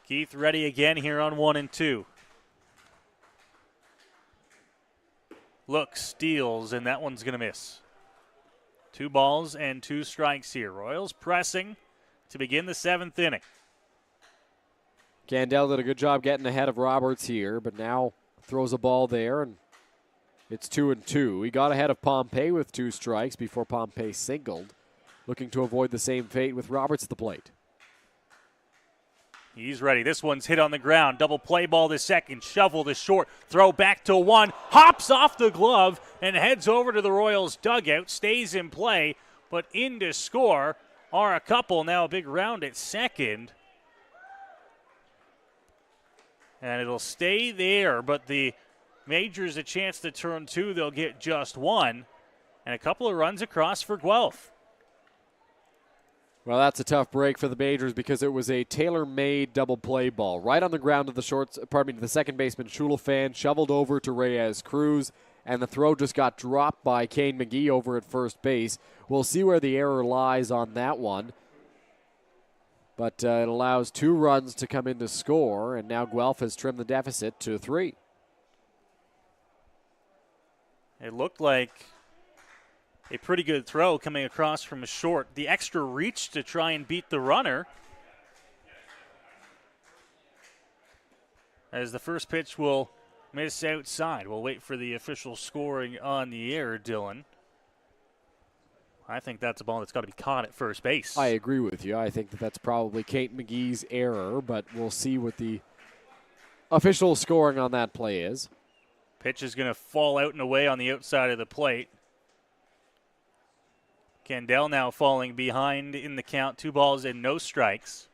Keith ready again here on 1-2. Looks, steals, and that one's going to miss. 2 balls and 2 strikes here. Royals pressing to begin the 7th inning. Candell did a good job getting ahead of Roberts here, but now throws a ball there, and it's 2-2. He got ahead of Pompey with 2 strikes before Pompey singled, looking to avoid the same fate with Roberts at the plate. He's ready. This one's hit on the ground. Double play ball to second. Shovel to short. Throw back to 1. Hops off the glove and heads over to the Royals dugout. Stays in play, but in to score are a couple. Now a big round at second. And it'll stay there, but the Majors a chance to turn two. They'll get just one. And a couple of runs across for Guelph. Well, that's a tough break for the Majors because it was a tailor-made double play ball. Right on the ground to the second baseman, Schulafan, shoveled over to Reyes Cruz, and the throw just got dropped by Kane McGee over at first base. We'll see where the error lies on that one. But it allows 2 runs to come in to score, and now Guelph has trimmed the deficit to 3. It looked like a pretty good throw coming across from a short. The extra reach to try and beat the runner. As the first pitch will miss outside. We'll wait for the official scoring on the air, Dylan. I think that's a ball that's got to be caught at first base. I agree with you. I think that's probably Kate McGee's error, but we'll see what the official scoring on that play is. Pitch is going to fall out and away on the outside of the plate. Candell now falling behind in the count. 2 balls and no strikes.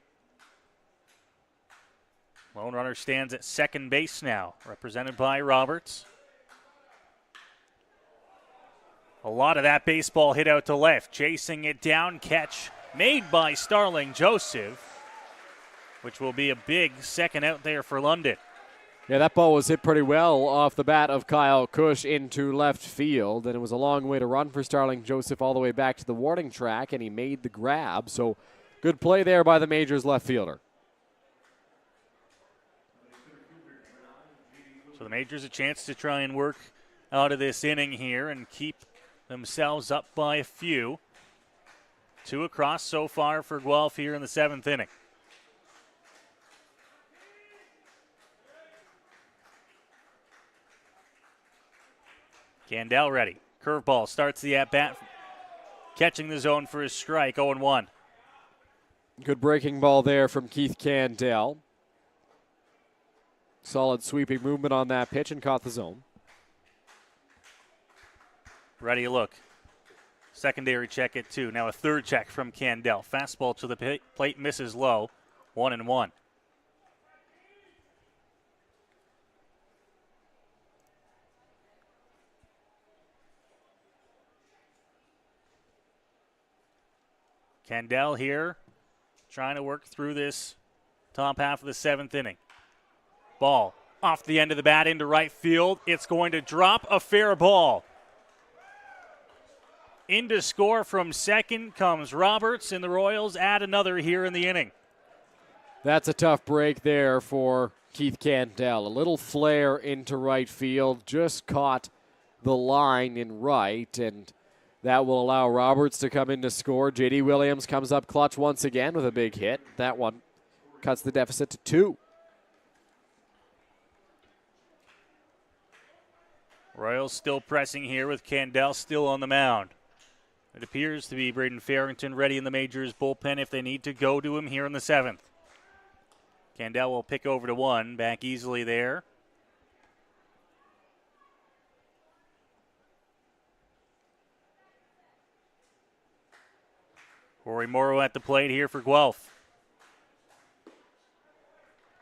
Lone runner stands at second base now, represented by Roberts. A lot of that baseball hit out to left. Chasing it down, catch made by Starling Joseph, which will be a big second out there for London. Yeah, that ball was hit pretty well off the bat of Kyle Cush into left field, and it was a long way to run for Starling Joseph all the way back to the warning track, and he made the grab. So good play there by the Majors left fielder. So the Majors a chance to try and work out of this inning here and keep themselves up by a few. 2 across so far for Guelph here in the 7th inning. Candell ready. Curveball starts the at-bat. Catching the zone for his strike, 0-1. Good breaking ball there from Keith Candell. Solid sweeping movement on that pitch and caught the zone. Ready to look. Secondary check at 2. Now a third check from Candell. Fastball to the plate, misses low. 1-1. Candell here trying to work through this top half of the 7th inning. Ball off the end of the bat into right field. It's going to drop, a fair ball. In to score from second comes Roberts, and the Royals add another here in the inning. That's a tough break there for Keith Candell. A little flare into right field, just caught the line in right, and that will allow Roberts to come in to score. J.D. Williams comes up clutch once again with a big hit. That one cuts the deficit to 2. Royals still pressing here with Candell still on the mound. It appears to be Braden Farrington ready in the Majors bullpen if they need to go to him here in the 7th. Candell will pick over to 1, back easily there. Corey Morrow at the plate here for Guelph.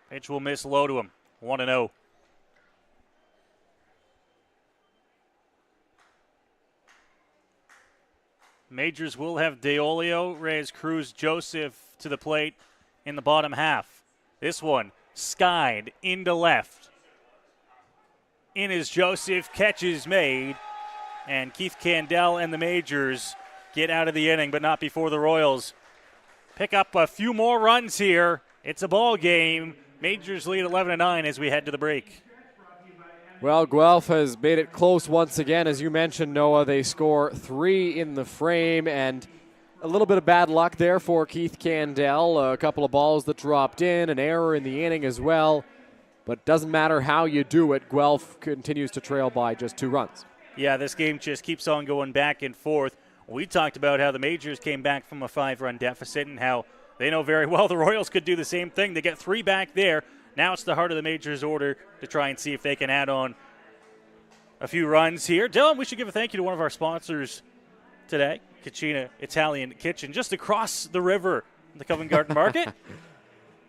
Pitch will miss low to him. 1-0. Majors will have DeOlio, Reyes Cruz, Joseph to the plate in the bottom half. This one skied into left. In is Joseph, catch is made, and Keith Candell and the Majors get out of the inning, but not before the Royals pick up a few more runs here. It's a ball game. Majors lead 11-9 as we head to the break. Well, Guelph has made it close once again. As you mentioned, Noah, they score 3 in the frame, and a little bit of bad luck there for Keith Candell. A couple of balls that dropped in, an error in the inning as well. But doesn't matter how you do it, Guelph continues to trail by just 2 runs. Yeah, this game just keeps on going back and forth. We talked about how the Majors came back from a 5-run deficit and how they know very well the Royals could do the same thing. They get 3 back there. Now it's the heart of the Majors' order to try and see if they can add on a few runs here. Dylan, we should give a thank you to one of our sponsors today. Kachina Italian Kitchen just across the river in the Covent Garden Market.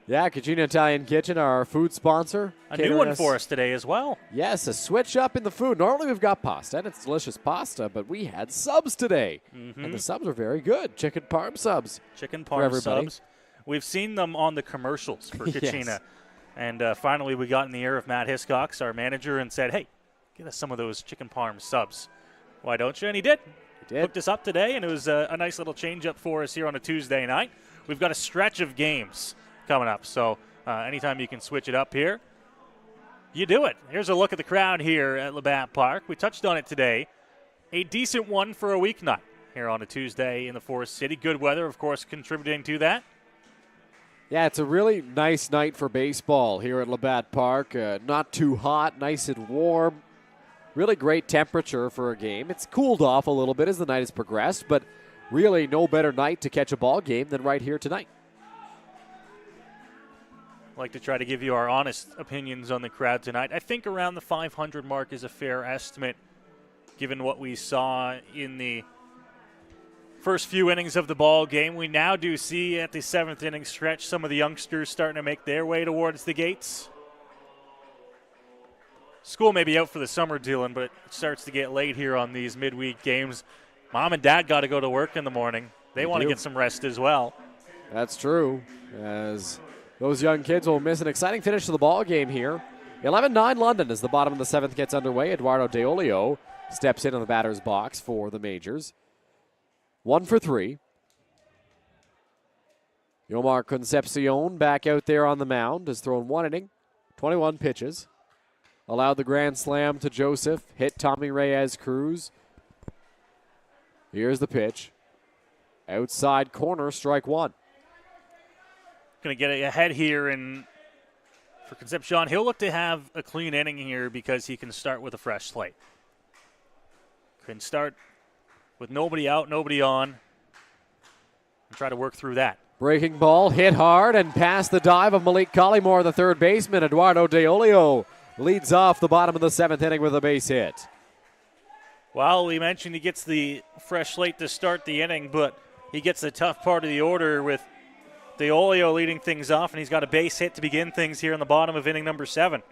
Yeah, Kachina Italian Kitchen, our food sponsor. A new one for us today as well. Yes, a switch up in the food. Normally we've got pasta, and it's delicious pasta, but we had subs today. And the subs are very good. Chicken parm subs. Chicken parm subs. We've seen them on the commercials for Kachina. Yes. And finally we got in the ear of Matt Hiscox, our manager, and said, hey, get us some of those chicken parm subs. Why don't you? And he did. Hooked us up today, and it was a nice little change-up for us here on a Tuesday night. We've got a stretch of games coming up, so anytime you can switch it up here, you do it. Here's a look at the crowd here at Labatt Park. We touched on it today. A decent one for a weeknight here on a Tuesday in the Forest City. Good weather, of course, contributing to that. Yeah, it's a really nice night for baseball here at Labatt Park. Not too hot, nice and warm. Really great temperature for a game. It's cooled off a little bit as the night has progressed, but really no better night to catch a ball game than right here tonight. I'd like to try to give you our honest opinions on the crowd tonight. I think around the 500 mark is a fair estimate given what we saw in the first few innings of the ball game. We now do see at the 7th inning stretch some of the youngsters starting to make their way towards the gates. School may be out for the summer, Dylan, but it starts to get late here on these midweek games. Mom and Dad got to go to work in the morning. They want to get some rest as well. That's true, as those young kids will miss an exciting finish to the ball game here. 11-9 London as the bottom of the 7th gets underway. Eduardo DeOlio steps in on the batter's box for the Majors. 1 for 3. Yomar Concepcion back out there on the mound, has thrown 1 inning, 21 pitches. Allowed the grand slam to Joseph, hit Tommy Reyes Cruz. Here's the pitch. Outside corner, strike 1. Going to get ahead here for Concepcion. He'll look to have a clean inning here because he can start with a fresh slate. Can start with nobody out, nobody on, and try to work through that. Breaking ball, hit hard, and past the dive of Malik Collymore, the third baseman. Eduardo DeOlio leads off the bottom of the 7th inning with a base hit. Well, we mentioned he gets the fresh slate to start the inning, but he gets the tough part of the order with DeOlio leading things off, and he's got a base hit to begin things here in the bottom of inning number 7.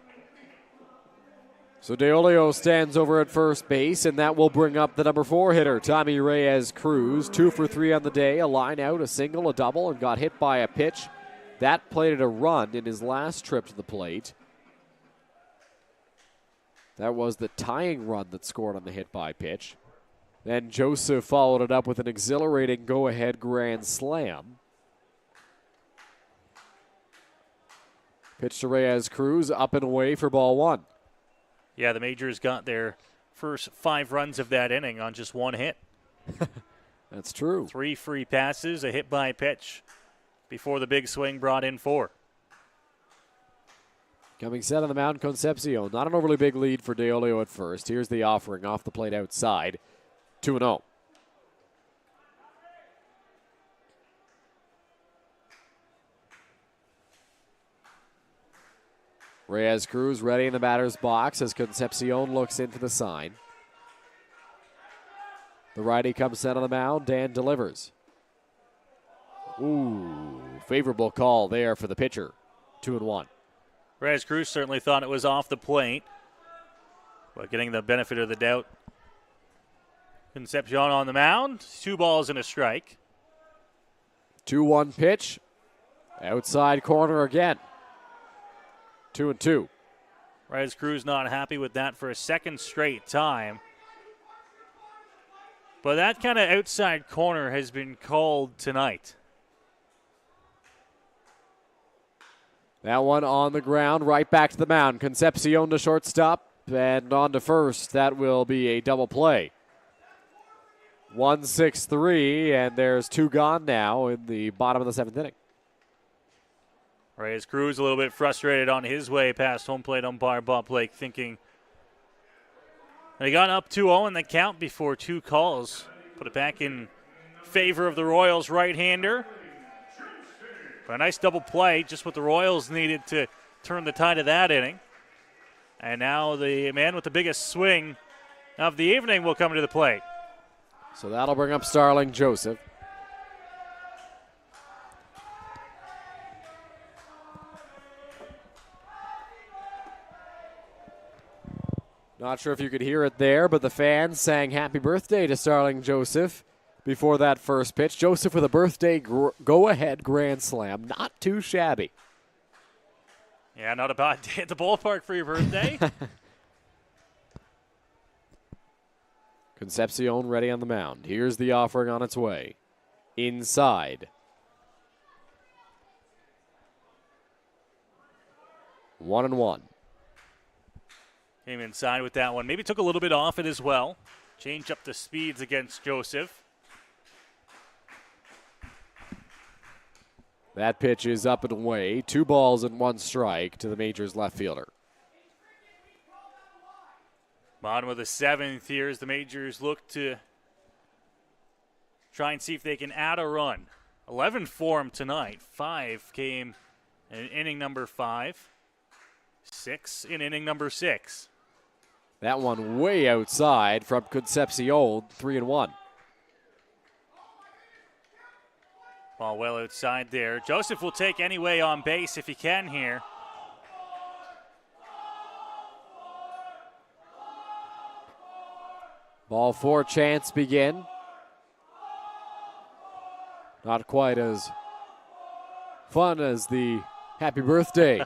So DeOlio stands over at first base, and that will bring up the number 4 hitter, Tommy Reyes Cruz. 2 for 3 on the day, a line out, a single, a double, and got hit by a pitch. That plated a run in his last trip to the plate. That was the tying run that scored on the hit by pitch. Then Joseph followed it up with an exhilarating go-ahead grand slam. Pitch to Reyes Cruz, up and away for ball 1. Yeah, the Majors got their first 5 runs of that inning on just 1 hit. That's true. 3 free passes, a hit by pitch before the big swing brought in 4. Coming set on the mound, Concepcion. Not an overly big lead for DeOlio at first. Here's the offering off the plate outside. 2-0. Reyes Cruz ready in the batter's box as Concepcion looks in for the sign. The righty comes set on the mound. Dan delivers. Ooh, favorable call there for the pitcher. 2-1. Reyes Cruz certainly thought it was off the plate, but getting the benefit of the doubt. Concepcion on the mound. 2 balls and a strike. 2-1 pitch. Outside corner again. 2-2. Reyes Cruz not happy with that for a second straight time. But that kind of outside corner has been called tonight. That one on the ground, right back to the mound. Concepcion to shortstop and on to first. That will be a double play. 1-6-3, and there's 2 gone now in the bottom of the 7th inning. Reyes Cruz a little bit frustrated on his way past home plate umpire Bob Blake, thinking they got up 2-0 in the count before 2 calls. Put it back in favor of the Royals right-hander. But a nice double play, just what the Royals needed to turn the tide of that inning. And now the man with the biggest swing of the evening will come to the plate. So that'll bring up Starling Joseph. Not sure if you could hear it there, but the fans sang happy birthday to Starling Joseph before that first pitch. Joseph with a birthday go-ahead grand slam. Not too shabby. Yeah, not a bad day at the ballpark for your birthday. Concepcion ready on the mound. Here's the offering on its way. Inside. 1-1. Came inside with that one. Maybe took a little bit off it as well. Changed up the speeds against Joseph. That pitch is up and away. 2 balls and 1 strike to the Majors left fielder. Bottom of the 7th here as the Majors look to try and see if they can add a run. 11 for them tonight. 5 came in inning number 5. 6 in inning number 6. That one way outside from Concepcion, 3-1. Ball well outside there. Joseph will take anyway on base if he can here. Ball 4 chance begin. Not quite as fun as the happy birthday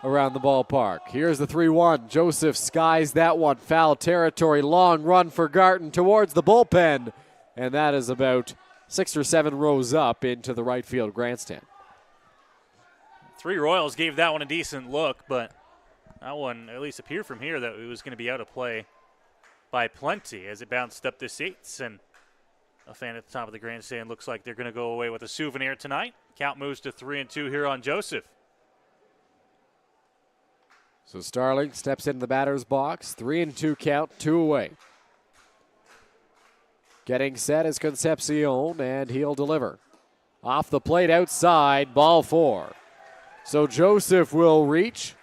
around the ballpark. Here's the 3-1. Joseph skies that one. Foul territory. Long run for Garton towards the bullpen. And that is about 6 or 7 rows up into the right field grandstand. 3 Royals gave that one a decent look, but that one at least appeared from here that it was going to be out of play by plenty as it bounced up the seats. And a fan at the top of the grandstand looks like they're going to go away with a souvenir tonight. Count moves to 3-2 here on Joseph. So Starling steps into the batter's box. 3-2 count, 2 away. Getting set is Concepcion, and he'll deliver. Off the plate outside, ball 4. So Joseph will reach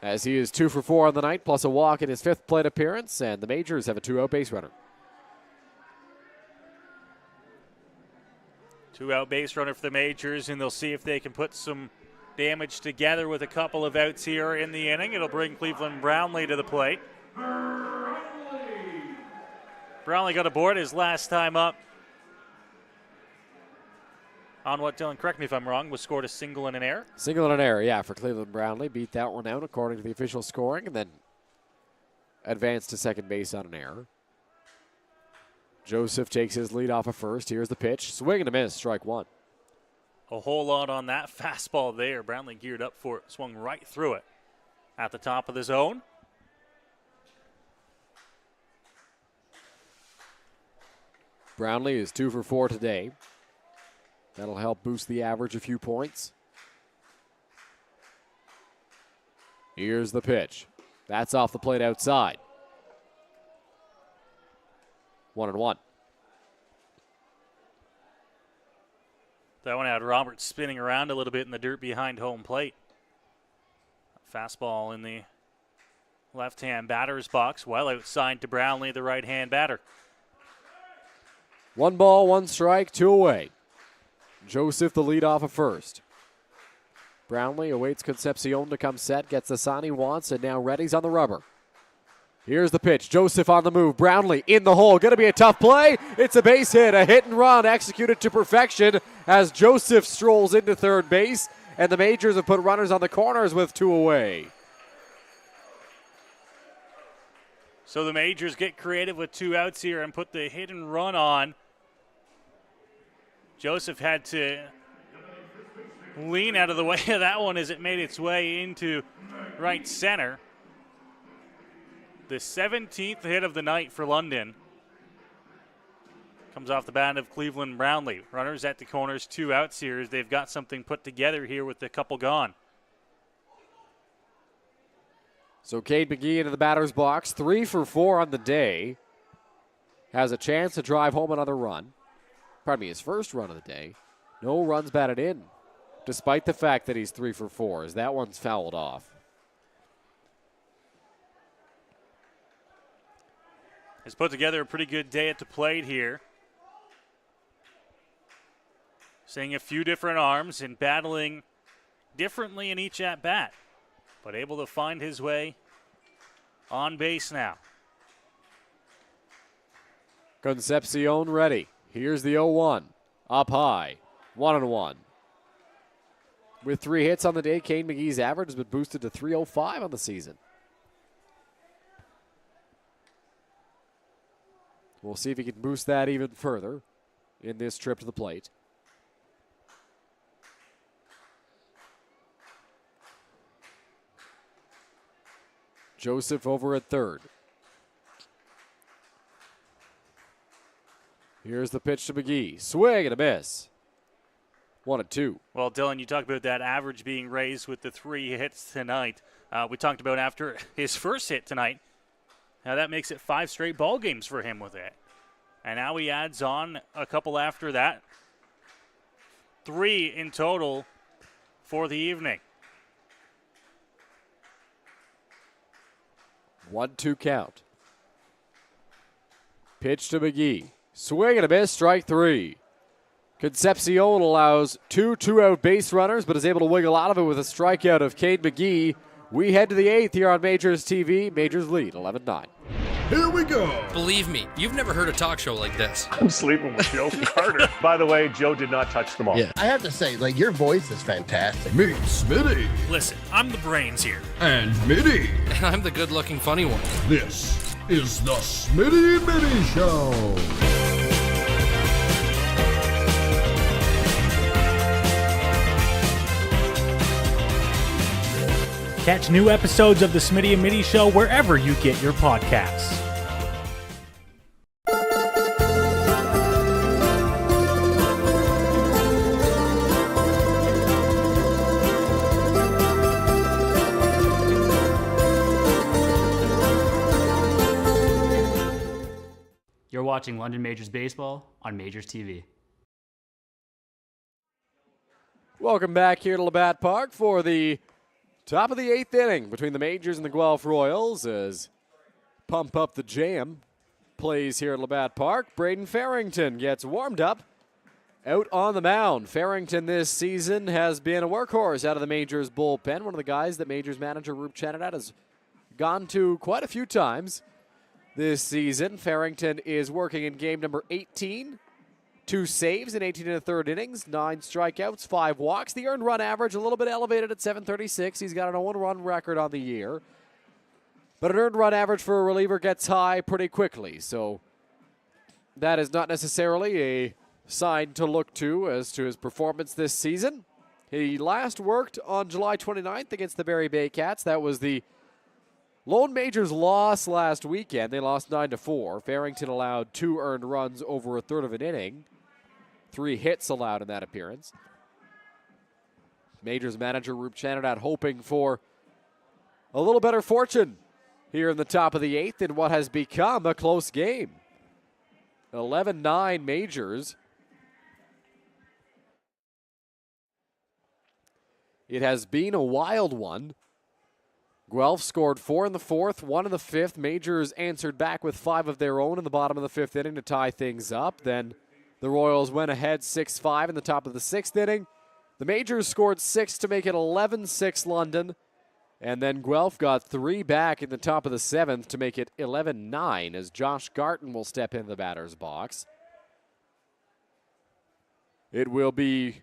as he is 2 for 4 on the night, plus a walk in his 5th plate appearance, and the Majors have a 2-out base runner. 2-out base runner for the Majors, and they'll see if they can put some damage together with a couple of outs here in the inning. It'll bring Cleveland Brownlee to the plate. Brownlee got aboard his last time up. On what, Dylan, correct me if I'm wrong, was scored a single and an error? Single and an error, yeah, for Cleveland Brownlee. Beat that one out according to the official scoring, and then advanced to second base on an error. Joseph takes his lead off of first. Here's the pitch. Swing and a miss, strike 1. A whole lot on that fastball there. Brownlee geared up for it, swung right through it at the top of the zone. Brownlee is 2 for 4 today. That'll help boost the average a few points. Here's the pitch. That's off the plate outside. 1-1. That one had Roberts spinning around a little bit in the dirt behind home plate. Fastball in the left-hand batter's box, well outside to Brownlee, the right-hand batter. 1 ball, 1 strike, 2 away. Joseph the lead off of first. Brownlee awaits Concepcion to come set, gets the sign he wants, and now Reddy's on the rubber. Here's the pitch. Joseph on the move. Brownlee in the hole. Going to be a tough play. It's a base hit, a hit and run executed to perfection as Joseph strolls into third base, and the Majors have put runners on the corners with 2 away. So the Majors get creative with 2 outs here and put the hit and run on. Joseph had to lean out of the way of that one as it made its way into right center. The 17th hit of the night for London comes off the bat of Cleveland Brownlee. Runners at the corners, 2 outs here as they've got something put together here with a couple gone. So Cade McGee into the batter's box, 3 for 4 on the day. Has a chance to drive home another run. Pardon me, his first run of the day. No runs batted in, despite the fact that he's 3 for 4, as that one's fouled off. has put together a pretty good day at the plate here. Seeing a few different arms and battling differently in each at-bat, but able to find his way on base now. Concepcion ready. Here's the 0-1. Up high. 1-1. With 3 hits on the day, Kane McGee's average has been boosted to .305 on the season. We'll see if he can boost that even further in this trip to the plate. Joseph over at third. Here's the pitch to McGee. Swing and a miss. 1-2. Well, Dylan, you talked about that average being raised with the 3 hits tonight. We talked about after his first hit tonight. Now that makes it 5 straight ball games for him with it. And now he adds on a couple after that. 3 in total for the evening. 1-2 count. Pitch to McGee. Swing and a miss, strike 3. Concepcion allows 2 two-out base runners, but is able to wiggle out of it with a strikeout of Kane McGee. We head to the 8th here on Majors TV. Majors lead 11-9. Here we go. Believe me, you've never heard a talk show like this. I'm sleeping with Joe Carter. By the way, Joe did not touch them all. Yeah, I have to say, your voice is fantastic. Meet Smitty. Listen, I'm the brains here. And Mitty. And I'm the good-looking funny one. This is the Smitty Mitty Show. Catch new episodes of the Smitty and Mitty Show wherever you get your podcasts. You're watching London Majors Baseball on Majors TV. Welcome back here to Labatt Park for the top of the 8th inning between the Majors and the Guelph Royals as Pump Up the Jam plays here at Labatt Park. Braden Farrington gets warmed up out on the mound. Farrington this season has been a workhorse out of the Majors bullpen. One of the guys that Majors manager Roop Chennadat has gone to quite a few times this season. Farrington is working in game number 18. 2 saves in 18 1/3 innings, 9 strikeouts, 5 walks. The earned run average a little bit elevated at 736. He's got an 0-run record on the year. But an earned run average for a reliever gets high pretty quickly. So that is not necessarily a sign to look to as to his performance this season. He last worked on July 29th against the Barry Bay Cats. That was the lone Majors loss last weekend. They lost 9-4. Farrington allowed 2 earned runs over a third of an inning. 3 hits allowed in that appearance. Majors manager Roop Chennadat hoping for a little better fortune here in the top of the 8th in what has become a close game. 11-9 Majors. It has been a wild one. Guelph scored 4 in the 4th, 1 in the 5th. Majors answered back with 5 of their own in the bottom of the 5th inning to tie things up. Then the Royals went ahead 6-5 in the top of the 6th inning. The Majors scored 6 to make it 11-6 London. And then Guelph got 3 back in the top of the 7th to make it 11-9 as Josh Garton will step into the batter's box. It will be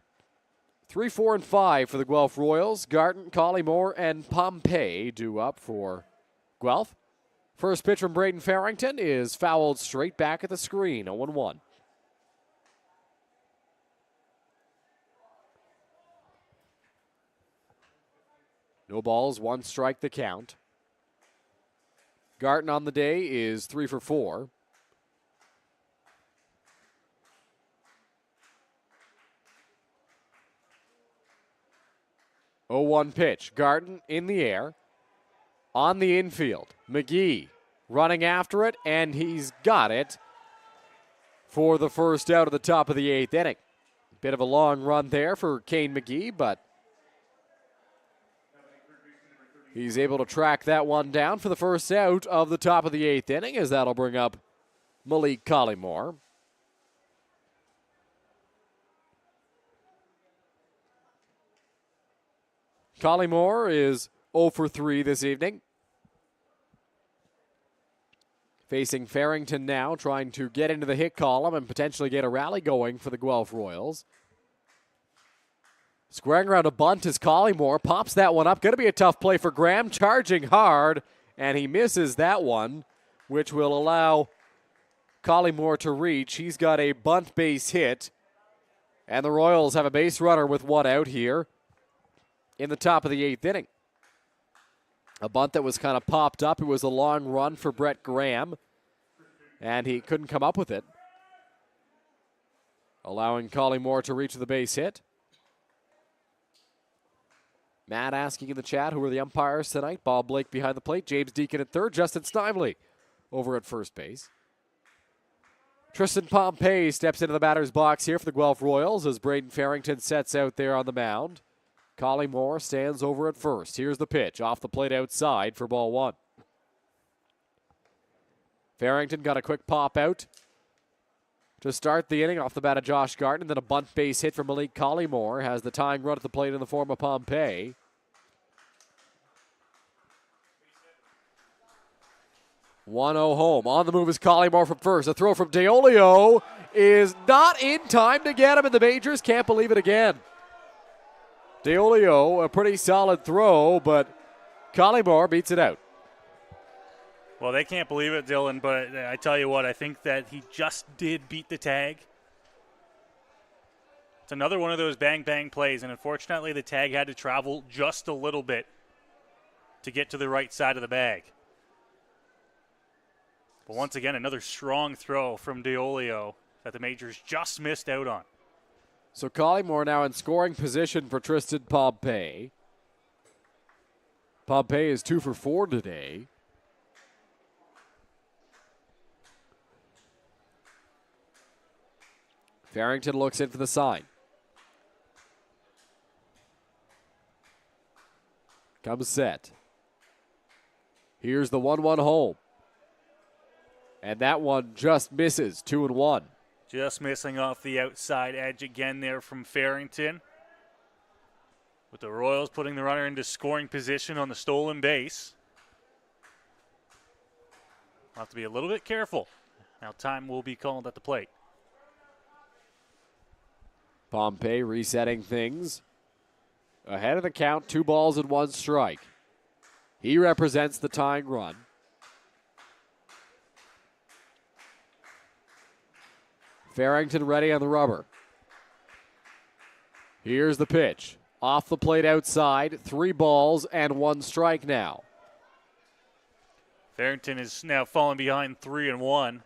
3, 4, and 5 for the Guelph Royals. Garton, Collymore, and Pompey due up for Guelph. First pitch from Braden Farrington is fouled straight back at the screen, 0-1. No balls, 1 strike the count. Garton on the day is 3 for 4. Oh, 1 pitch. Garton in the air. On the infield. McGee running after it, and he's got it for the first out of the top of the 8th inning. Bit of a long run there for Kane McGee, but he's able to track that one down for the first out of the top of the 8th inning, as that'll bring up Malik Collymore. Collymore is 0 for 3 this evening. Facing Farrington now, trying to get into the hit column and potentially get a rally going for the Guelph Royals. Squaring around a bunt is Collymore. Pops that one up. Going to be a tough play for Graham. Charging hard, and he misses that one, which will allow Collymore to reach. He's got a bunt base hit, and the Royals have a base runner with one out here in the top of the 8th inning. A bunt that was kind of popped up. It was a long run for Brett Graham, and he couldn't come up with it, allowing Collymore to reach the base hit. Matt asking in the chat, who are the umpires tonight? Bob Blake behind the plate, James Deacon at third, Justin Snively over at first base. Tristan Pompey steps into the batter's box here for the Guelph Royals as Braden Farrington sets out there on the mound. Collymore stands over at first. Here's the pitch, off the plate outside for ball one. Farrington got a quick pop out to start the inning off the bat of Josh Garten. Then a bunt base hit from Malik Collymore has the tying run at the plate in the form of Pompey. (1-0) home. On the move is Collymore from first. A throw from DeOlio is not in time to get him, and the Majors can't believe it again. DeOlio, a pretty solid throw, but Collymore beats it out. Well, they can't believe it, Dylan, but I tell you what, I think that he just did beat the tag. It's another one of those bang-bang plays, and unfortunately the tag had to travel just a little bit to get to the right side of the bag. But once again, another strong throw from DeOlio that the Majors just missed out on. So Collymore now in scoring position for Tristan Pompey. Pompey is 2 for 4 today. Farrington looks in for the sign. Comes set. Here's the 1-1 home. And that one just misses, 2-1. Just missing off the outside edge again there from Farrington. With the Royals putting the runner into scoring position on the stolen base. We'll have to be a little bit careful. Now time will be called at the plate. Pompey resetting things. Ahead of the count, 2 balls and 1 strike. He represents the tying run. Farrington ready on the rubber. Here's the pitch. Off the plate outside, 3 balls and 1 strike now. Farrington is now falling behind 3-1.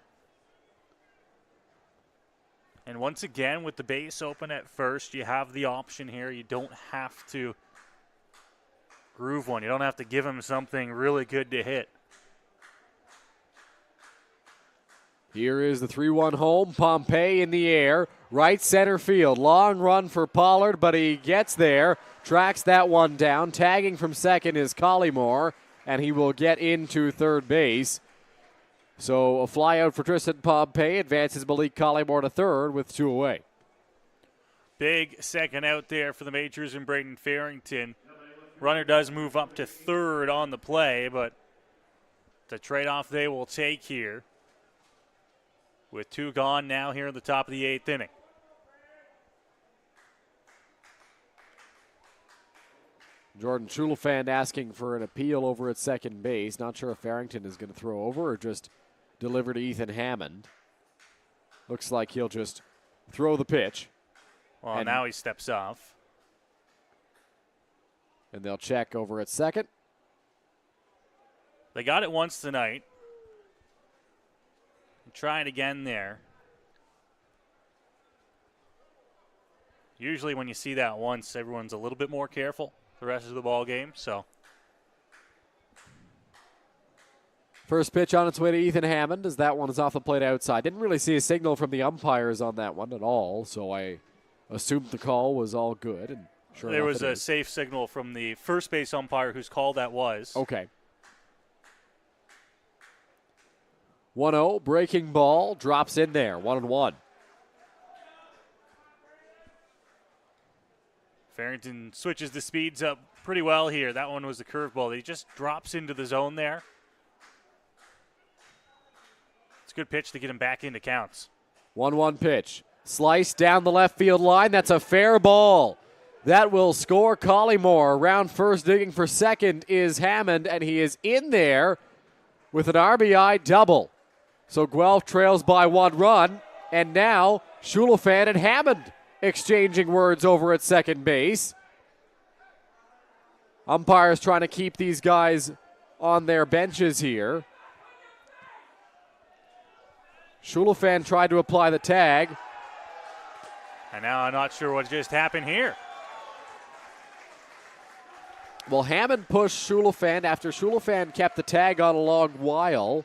And once again, with the base open at first, you have the option here. You don't have to groove one. You don't have to give him something really good to hit. Here is the 3-1 home. Pompey in the air. Right center field. Long run for Pollard, but he gets there. Tracks that one down. Tagging from second is Collymore, and he will get into third base. So a fly out for Tristan Pompey. Advances Malik Collymore to third with 2 away. Big second out there for the Majors and Braden Farrington. Runner does move up to third on the play, but it's a trade-off they will take here. With 2 gone now here in the top of the 8th inning. Jordan Schulafand asking for an appeal over at second base. Not sure if Farrington is going to throw over or just deliver to Ethan Hammond. Looks like he'll just throw the pitch. Well, now he steps off. And they'll check over at second. They got it once tonight. Try it again there. Usually when you see that once, everyone's a little bit more careful the rest of the ball game. So first pitch on its way to Ethan Hammond as that one is off the plate outside. Didn't really see a signal from the umpires on that one at all, so I assumed the call was all good. And sure there enough, was a safe signal from the first base umpire whose call that was. Okay. 1-0, breaking ball, drops in there, 1-1. Farrington switches the speeds up pretty well here. That one was the curveball. He just drops into the zone there. It's a good pitch to get him back into counts. 1-1 pitch. Slice down the left field line. That's a fair ball. That will score Collymore. Around first, digging for second is Hammond, and he is in there with an RBI double. So Guelph trails by 1 run, and now Schulafan and Hammond exchanging words over at second base. Umpires trying to keep these guys on their benches here. Schulafan tried to apply the tag. And now I'm not sure what just happened here. Well, Hammond pushed Schulafan after Schulafan kept the tag on a long while.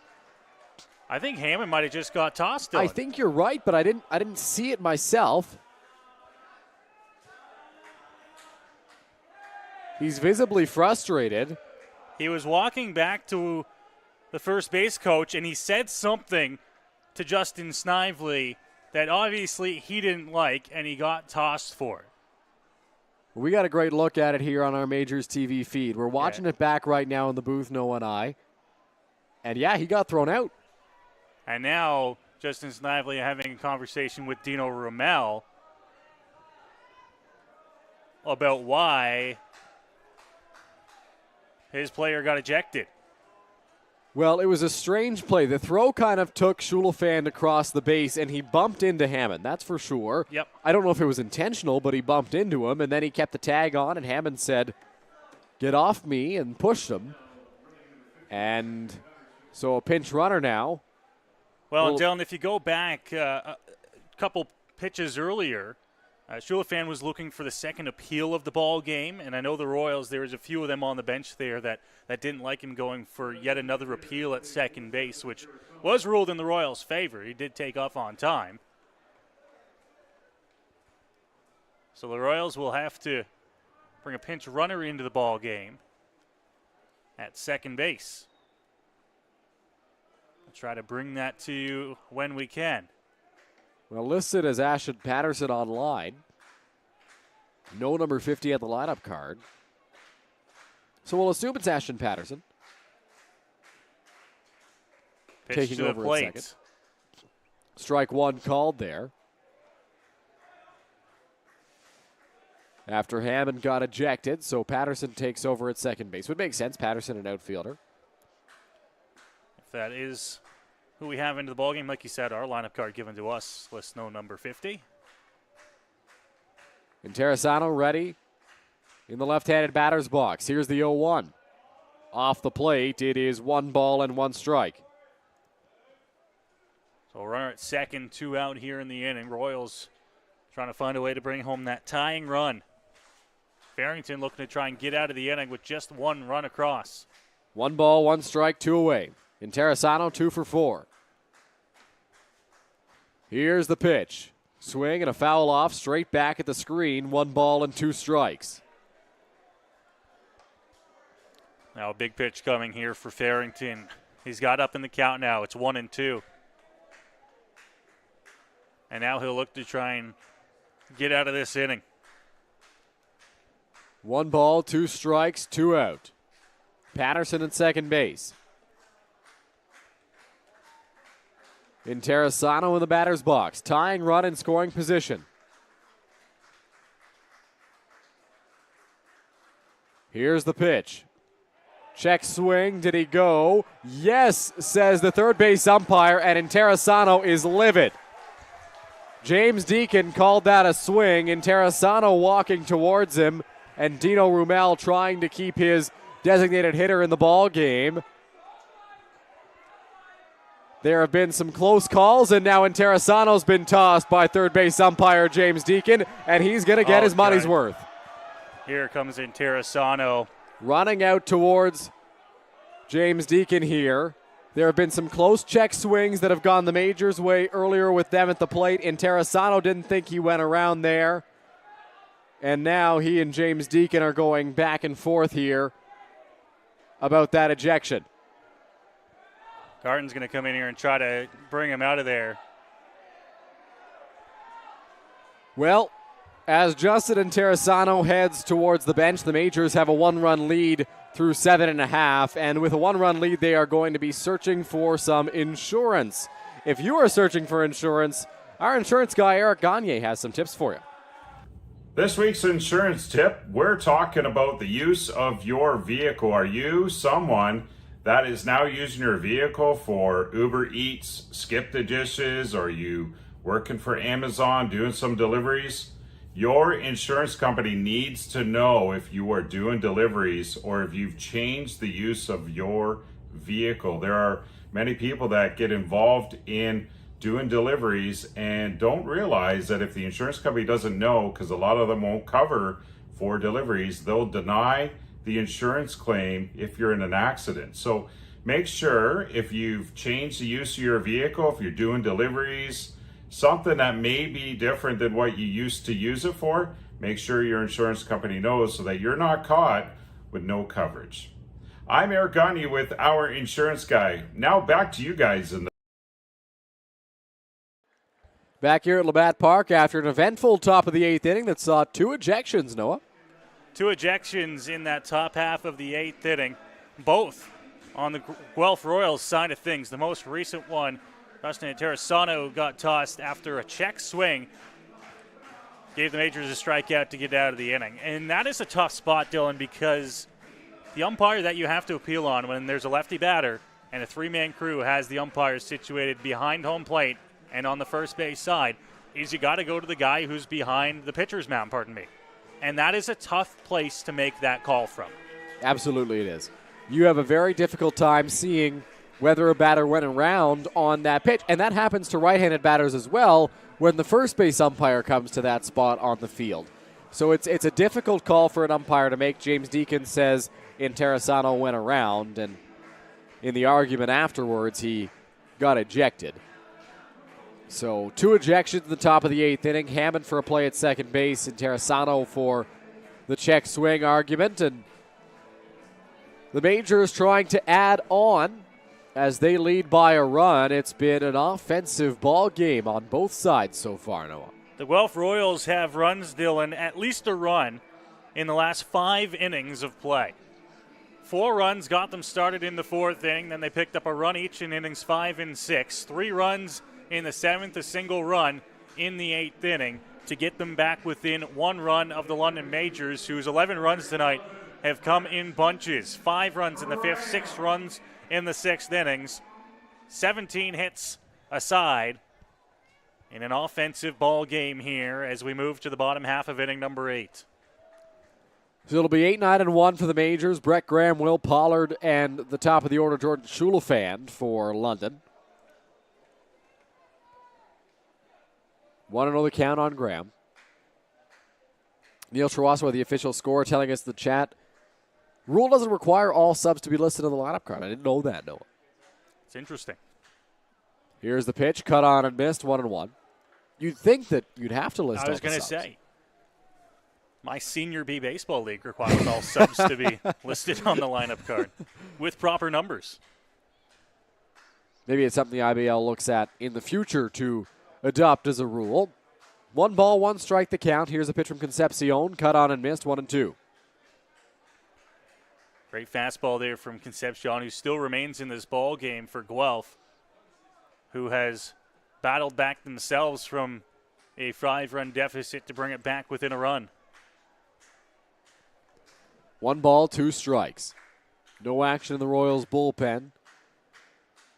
I think Hammond might have just got tossed on. I think you're right, but I didn't see it myself. He's visibly frustrated. He was walking back to the first base coach, and he said something to Justin Snively that obviously he didn't like, and he got tossed for it. We got a great look at it here on our Majors TV feed. We're watching it back right now in the booth, Noah and I. And yeah, he got thrown out. And now Justin Snively having a conversation with Dino Ramel about why his player got ejected. Well, it was a strange play. The throw kind of took Schulafan across the base, and he bumped into Hammond. That's for sure. Yep. I don't know if it was intentional, but he bumped into him, and then he kept the tag on, and Hammond said, "Get off me," and pushed him. And so a pinch runner now. Well, and Dylan, if you go back a couple pitches earlier, Schulafan was looking for the second appeal of the ball game, and I know the Royals, there was a few of them on the bench there that didn't like him going for yet another appeal at second base, which was ruled in the Royals' favor. He did take off on time. So the Royals will have to bring a pinch runner into the ball game at second base. We'll try to bring that to you when we can. Well, listed as Ashton Patterson online. No number 50 at the lineup card. So we'll assume it's Ashton Patterson. Pitch taking to the over plate. at second. Strike one called there. After Hammond got ejected, so Patterson takes over at second base. Would make sense, Patterson an outfielder. If that is who we have into the ballgame, like you said, our lineup card given to us lists no number 50. And Terrasano ready in the left-handed batter's box. Here's the 0-1. Off the plate, it is 1 ball and 1 strike. So a runner at second, 2 out here in the inning. Royals trying to find a way to bring home that tying run. Farrington looking to try and get out of the inning with just 1 run across. 1 ball, 1 strike, 2 away. And Terrasano 2 for 4. Here's the pitch. Swing and a foul off, straight back at the screen. 1 ball and 2 strikes. Now a big pitch coming here for Farrington. He's got up in the count now. It's 1-2. And now he'll look to try and get out of this inning. 1 ball, 2 strikes, 2 out. Patterson at second base. In Terrasano in the batter's box. Tying run in scoring position. Here's the pitch. Check swing. Did he go? Yes, says the third base umpire, and Terrasano is livid. James Deacon called that a swing, and Terrasano walking towards him, and Dino Rumel trying to keep his designated hitter in the ball game. There have been some close calls, and now Terrasano's been tossed by third base umpire James Deacon, and he's going to get his money's worth. Here comes Terrasano. Running out towards James Deacon here. There have been some close check swings that have gone the Majors' way earlier with them at the plate, and Terrasano didn't think he went around there. And now he and James Deacon are going back and forth here about that ejection. Garton's going to come in here and try to bring him out of there. Well, as Justin and Terrasano heads towards the bench, the Majors have a 1-run lead through 7.5, and with a 1-run lead, they are going to be searching for some insurance. If you are searching for insurance, our insurance guy, Eric Gagne, has some tips for you. This week's insurance tip, we're talking about the use of your vehicle. Are you someone that is now using your vehicle for Uber Eats, Skip the Dishes, or are you working for Amazon, doing some deliveries? Your insurance company needs to know if you are doing deliveries or if you've changed the use of your vehicle. There are many people that get involved in doing deliveries and don't realize that if the insurance company doesn't know, because a lot of them won't cover for deliveries, they'll deny the insurance claim if you're in an accident. So make sure if you've changed the use of your vehicle, if you're doing deliveries, something that may be different than what you used to use it for, make sure your insurance company knows so that you're not caught with no coverage. I'm Eric Gagne with our insurance guy. Now back to you guys in the Back here at Labatt Park after an eventful top of the 8th inning that saw 2 ejections, Noah. 2 ejections in that top half of the 8th inning, both on the Guelph Royals side of things. The most recent one, Justin Terrasano got tossed after a check swing, gave the Majors a strikeout to get out of the inning. And that is a tough spot, Dylan, because the umpire that you have to appeal on when there's a lefty batter and a 3-man crew has the umpire situated behind home plate and on the first base side is you got to go to the guy who's behind the pitcher's mound, And that is a tough place to make that call from. Absolutely it is. You have a very difficult time seeing whether a batter went around on that pitch. And that happens to right-handed batters as well when the first base umpire comes to that spot on the field. So it's a difficult call for an umpire to make. James Deacon says Terrasano went around, and in the argument afterwards, he got ejected. So 2 ejections at the top of the 8th inning. Hammond for a play at second base and Terrasano for the check swing argument. And the Majors trying to add on as they lead by a run. It's been an offensive ball game on both sides so far, Noah. The Guelph Royals have runs, Dylan, at least a run in the last 5 innings of play. 4 runs got them started in the 4th inning. Then they picked up a run each in innings 5 and 6. 3 runs in the 7th, a single run in the 8th inning to get them back within 1 run of the London Majors, whose 11 runs tonight have come in bunches. 5 runs in the 5th, 6 runs in the 6th innings. 17 hits aside in an offensive ball game here as we move to the bottom half of inning number 8. So it'll be 8-9-1 for the Majors. Brett Graham, Will Pollard, and the top of the order, Jordan Schulafand for London. 1-0 the count on Graham. Neil Trawasso, the official scorer, telling us in the chat, rule doesn't require all subs to be listed on the lineup card. I didn't know that, Noah. It's interesting. Here's the pitch, cut on and missed, 1-1. You'd think that you'd have to list all the subs. I was going to say, my Senior B Baseball League requires all subs to be listed on the lineup card with proper numbers. Maybe it's something the IBL looks at in the future to adopt as a rule. 1 ball, 1 strike the count. Here's a pitch from Concepcion. Cut on and missed, 1-2. Great fastball there from Concepcion, who still remains in this ball game for Guelph, who has battled back themselves from a 5-run deficit to bring it back within a run. 1 ball, 2 strikes. No action in the Royals bullpen.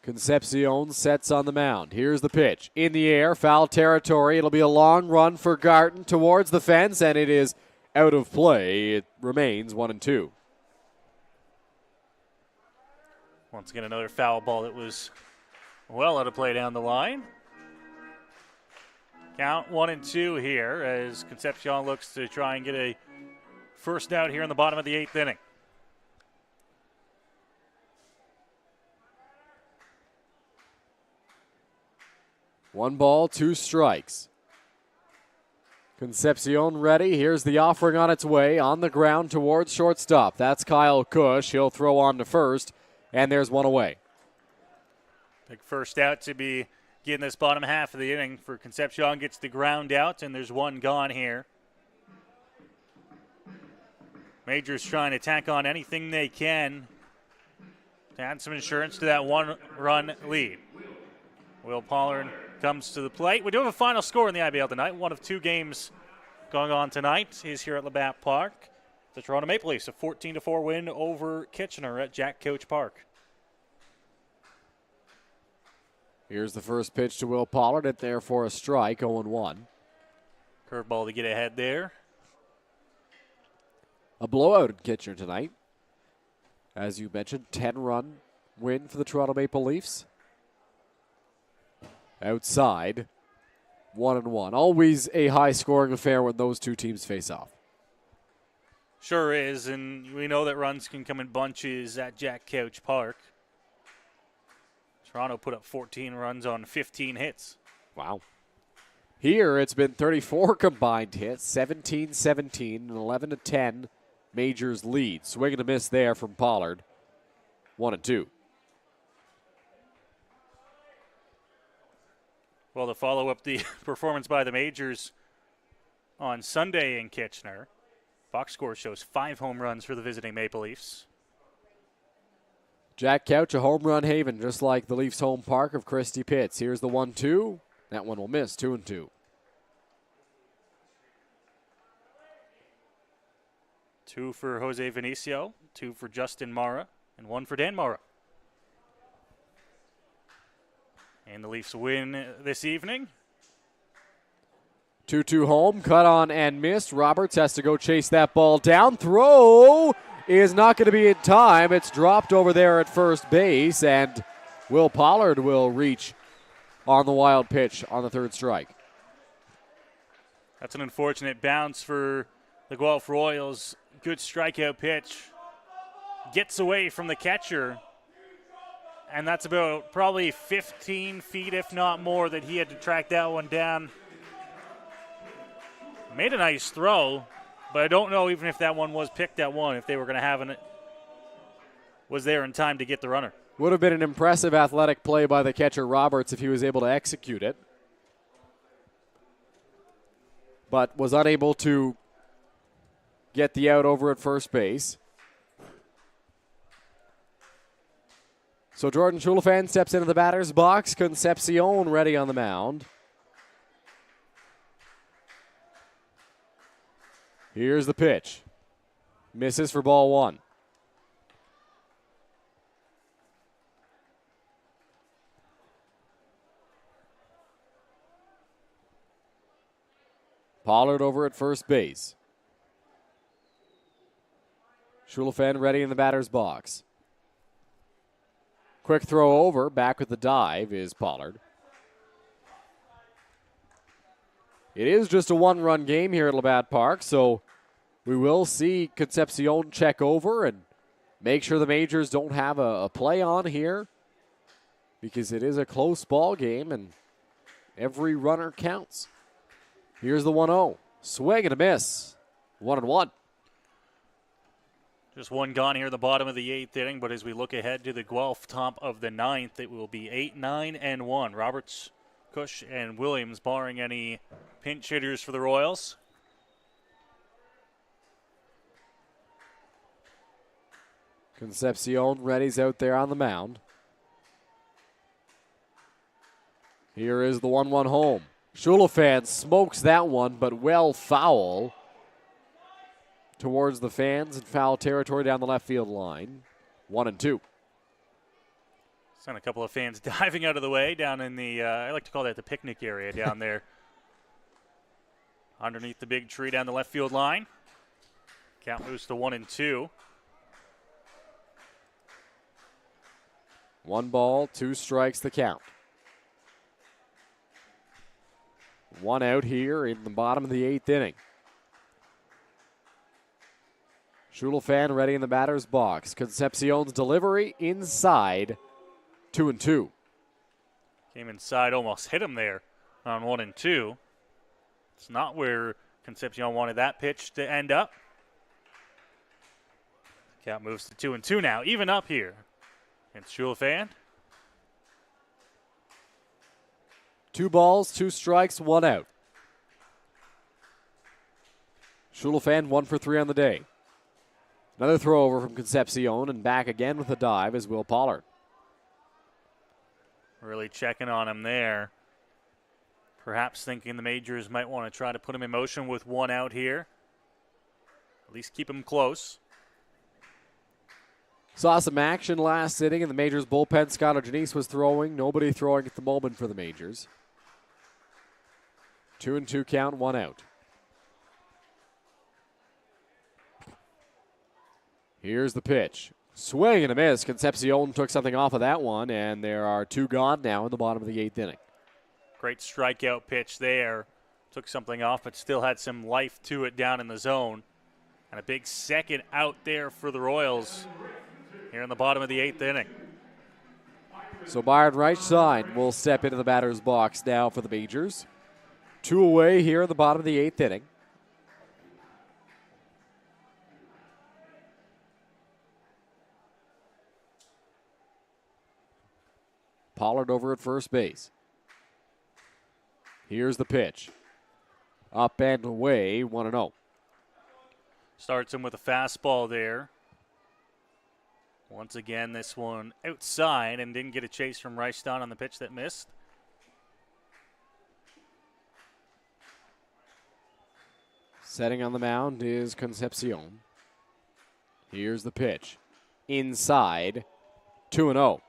Concepcion sets on the mound. Here's the pitch. In the air, foul territory. It'll be a long run for Garton towards the fence, and it is out of play. It remains 1-2. Once again, another foul ball that was well out of play down the line. Count 1-2 here as Concepcion looks to try and get a first out here in the bottom of the 8th inning. One ball, 2 strikes. Concepcion ready. Here's the offering on its way. On the ground towards shortstop. That's Kyle Cush. He'll throw on to first, and there's one away. Big first out to be getting this bottom half of the inning for Concepcion. Gets the ground out, and there's one gone here. Majors trying to tack on anything they can to add some insurance to that one-run lead. Will Pollard comes to the plate. We do have a final score in the IBL tonight. One of two games going on tonight is here at Labatt Park. The Toronto Maple Leafs, a 14-4 win over Kitchener at Jack Couch Park. Here's the first pitch to Will Pollard. It there for a strike, 0-1. Curveball to get ahead there. A blowout in Kitchener tonight. As you mentioned, 10-run win for the Toronto Maple Leafs. Outside, 1-1. Always a high-scoring affair when those two teams face off. Sure is, and we know that runs can come in bunches at Jack Couch Park. Toronto put up 14 runs on 15 hits. Wow. Here, it's been 34 combined hits, 17-17, and 11-10 Majors lead. Swing and a miss there from Pollard, 1-2. Well, to follow up the performance by the Majors on Sunday in Kitchener, box score shows 5 home runs for the visiting Maple Leafs. Jack Couch, a home run haven, just like the Leafs' home park of Christie Pitts. Here's the 1-2. That one will miss, 2-2. 2 for Jose Vinicio, 2 for Justin Mara, and 1 for Dan Mara. And the Leafs win this evening. 2-2 home, cut on and missed. Roberts has to go chase that ball down. Throw is not going to be in time. It's dropped over there at first base, and Will Pollard will reach on the wild pitch on the third strike. That's an unfortunate bounce for the Guelph Royals. Good strikeout pitch. Gets away from the catcher. And that's about probably 15 feet, if not more, that he had to track that one down. Made a nice throw, but I don't know even if that one was picked at one, if they were going to have it was there in time to get the runner. Would have been an impressive athletic play by the catcher Roberts if he was able to execute it. But was unable to get the out over at first base. So Jordan Schulafan steps into the batter's box. Concepcion ready on the mound. Here's the pitch. Misses for ball 1. Pollard over at first base. Schulafan ready in the batter's box. Quick throw over, back with the dive is Pollard. It is just a one-run game here at Labatt Park, so we will see Concepcion check over and make sure the Majors don't have a play on here, because it is a close ball game and every runner counts. Here's the 1-0. Swing and a miss. 1-1. Just one gone here at the bottom of the 8th inning, but as we look ahead to the Guelph top of the 9th, it will be 8-9-1. Roberts, Cush, and Williams, barring any pinch hitters for the Royals. Concepcion ready's out there on the mound. Here is the 1-1 home. Schulafan smokes that one, but well foul towards the fans in foul territory down the left field line. 1-2. Sent a couple of fans diving out of the way down in the, I like to call that the picnic area down there. Underneath the big tree down the left field line. Count moves to 1-2. 1 ball, 2 strikes the count. 1 out here in the bottom of the 8th inning. Schulafan ready in the batter's box. Concepcion's delivery inside. 2-2. Came inside, almost hit him there on 1-2. It's not where Concepcion wanted that pitch to end up. Count moves to 2-2 now, even up here. It's Schulafan. 2 balls, 2 strikes, 1 out. Schulafan 1 for 3 on the day. Another throw over from Concepcion, and back again with a dive is Will Pollard. Really checking on him there. Perhaps thinking the Majors might want to try to put him in motion with 1 out here. At least keep him close. Saw some action last inning in the Majors bullpen. Scott O'Janice was throwing. Nobody throwing at the moment for the Majors. 2-2 count, 1 out. Here's the pitch. Swing and a miss. Concepcion took something off of that one, and there are 2 gone now in the bottom of the 8th inning. Great strikeout pitch there. Took something off, but still had some life to it down in the zone. And a big second out there for the Royals here in the bottom of the 8th inning. So Byron Reichstein will step into the batter's box now for the Majors. 2 away here in the bottom of the 8th inning. Pollard over at first base. Here's the pitch. Up and away, 1-0. Starts him with a fastball there. Once again, this one outside and didn't get a chase from Reichstein on the pitch that missed. Setting on the mound is Concepcion. Here's the pitch. Inside, 2-0.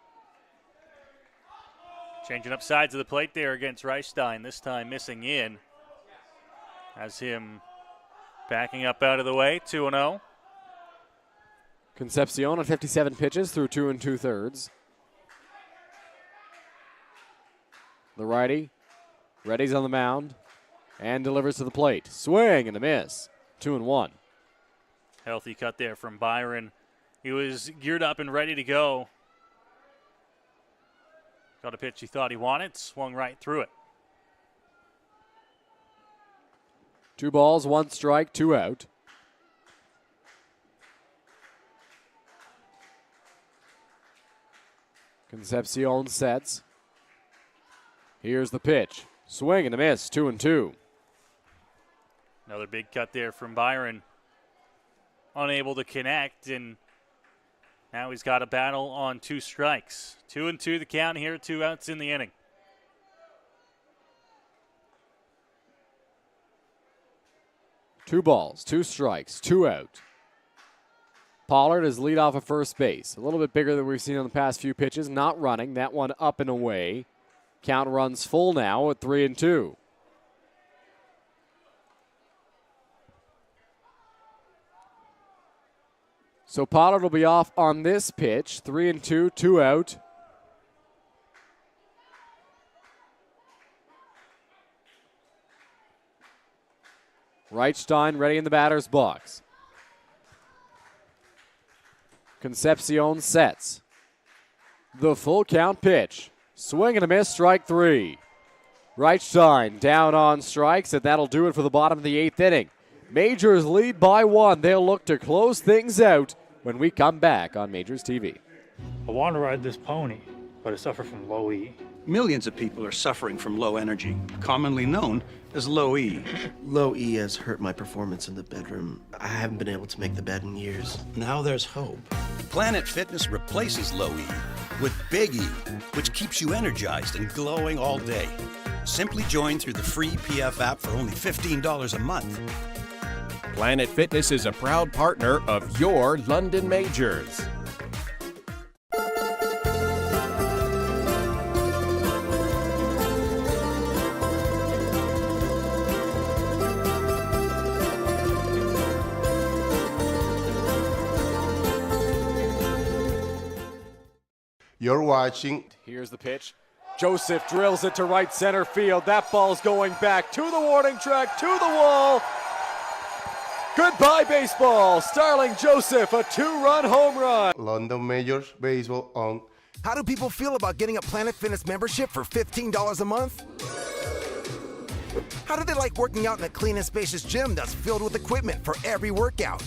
Changing up sides of the plate there against Reichstein, this time missing in. Has him backing up out of the way, 2-0. Concepcion on 57 pitches through 2 2/3. The righty, ready's on the mound and delivers to the plate. Swing and a miss, 2-1. Healthy cut there from Byron. He was geared up and ready to go. Got a pitch he thought he wanted, swung right through it. 2 balls, 1 strike, 2 out. Concepcion sets. Here's the pitch. Swing and a miss, 2-2. Another big cut there from Byron. Unable to connect, and now he's got a battle on 2 strikes. 2-2 the count here, 2 outs in the inning. Two balls, 2 strikes, 2 out. Pollard is lead off of first base. A little bit bigger than we've seen on the past few pitches. Not running. That one up and away. Count runs full now at 3-2. So Pollard will be off on this pitch. 3-2, 2 out. Reichstein ready in the batter's box. Concepcion sets. The full count pitch. Swing and a miss, strike 3. Reichstein down on strikes, and that'll do it for the bottom of the 8th inning. Majors lead by 1. They'll look to close things out when we come back on Majors TV. I want to ride this pony, but I suffer from low E. Millions of people are suffering from low energy, commonly known as low E. Low E has hurt my performance in the bedroom. I haven't been able to make the bed in years. Now there's hope. Planet Fitness replaces low E with Big E, which keeps you energized and glowing all day. Simply join through the free PF app for only $15 a month. Planet Fitness is a proud partner of your London Majors. You're watching. Here's the pitch. Joseph drills it to right center field. That ball's going back to the warning track, to the wall. Goodbye, baseball. Starling Joseph, a 2-run home run. London Majors Baseball on. How do people feel about getting a Planet Fitness membership for $15 a month? How do they like working out in a clean and spacious gym that's filled with equipment for every workout?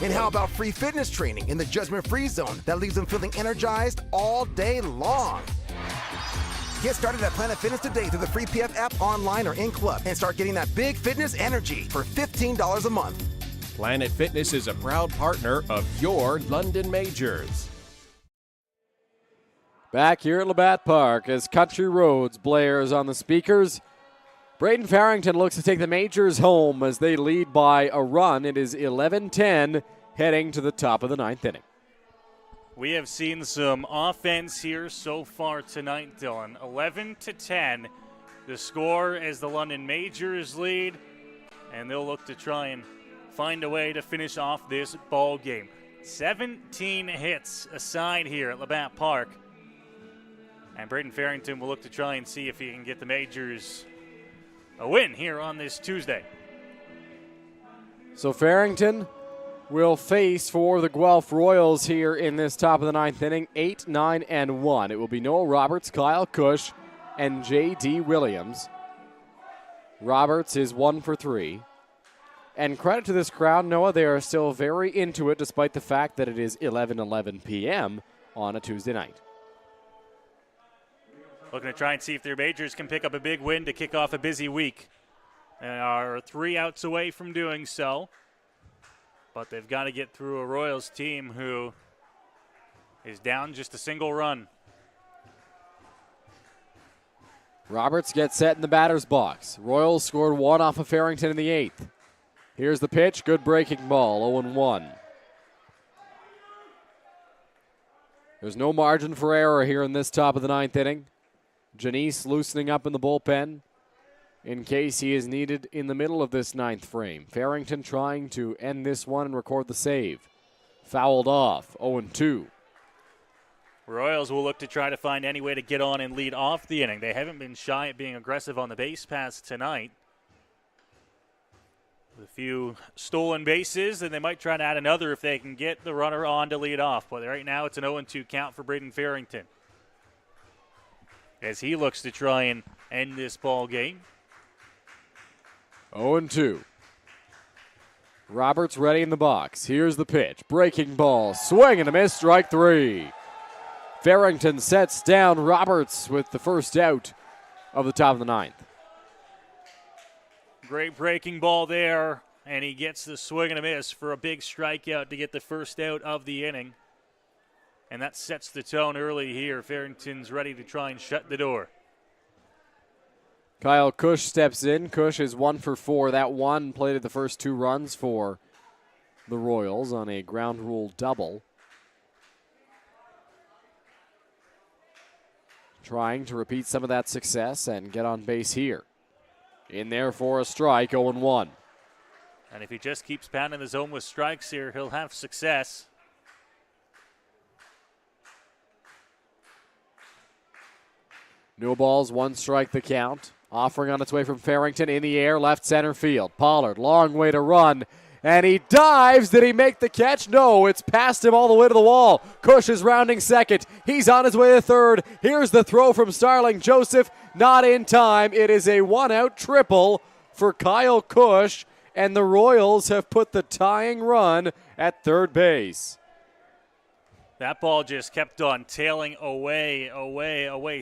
And how about free fitness training in the judgment-free zone that leaves them feeling energized all day long? Get started at Planet Fitness today through the free PF app online or in club and start getting that big fitness energy for $15 a month. Planet Fitness is a proud partner of your London Majors. Back here at Labatt Park as Country Roads blares on the speakers. Braden Farrington looks to take the Majors home as they lead by a run. It is 11-10 heading to the top of the ninth inning. We have seen some offense here so far tonight, Dylan. 11-10, the score as the London Majors lead, and they'll look to try and find a way to finish off this ball game. 17 hits aside here at Labatt Park, and Braden Farrington will look to try and see if he can get the Majors a win here on this Tuesday. So Farrington will face for the Guelph Royals here in this top of the ninth inning, 8, 9, and 1. It will be Noah Roberts, Kyle Cush, and J.D. Williams. Roberts is 1 for 3. And credit to this crowd, Noah, they are still very into it despite the fact that it is 11:11 p.m. on a Tuesday night. Looking to try and see if their Majors can pick up a big win to kick off a busy week. They are 3 outs away from doing so. But they've got to get through a Royals team who is down just a single run. Roberts gets set in the batter's box. Royals scored 1 off of Farrington in the 8th. Here's the pitch. Good breaking ball, 0-1. There's no margin for error here in this top of the ninth inning. Janice loosening up in the bullpen in case he is needed in the middle of this ninth frame. Farrington trying to end this one and record the save. Fouled off, 0-2. Royals will look to try to find any way to get on and lead off the inning. They haven't been shy at being aggressive on the base pass tonight. With a few stolen bases, and they might try to add another if they can get the runner on to lead off. But right now it's an 0-2 count for Braden Farrington as he looks to try and end this ball game. 0-2. Roberts ready in the box. Here's the pitch. Breaking ball. Swing and a miss. Strike 3. Farrington sets down Roberts with the first out of the top of the ninth. Great breaking ball there, and he gets the swing and a miss for a big strikeout to get the first out of the inning. And that sets the tone early here. Farrington's ready to try and shut the door. Kyle Cush steps in. Cush is 1 for 4. That one plated the first 2 runs for the Royals on a ground rule double. Trying to repeat some of that success and get on base here. In there for a strike, 0-1. And if he just keeps pounding the zone with strikes here, he'll have success. No balls, 1 strike the count. Offering on its way from Farrington in the air, left center field. Pollard, long way to run. And he dives. Did he make the catch? No, it's past him all the way to the wall. Cush is rounding second. He's on his way to third. Here's the throw from Starling Joseph. Not in time. It is a 1-out triple for Kyle Cush. And the Royals have put the tying run at third base. That ball just kept on tailing away,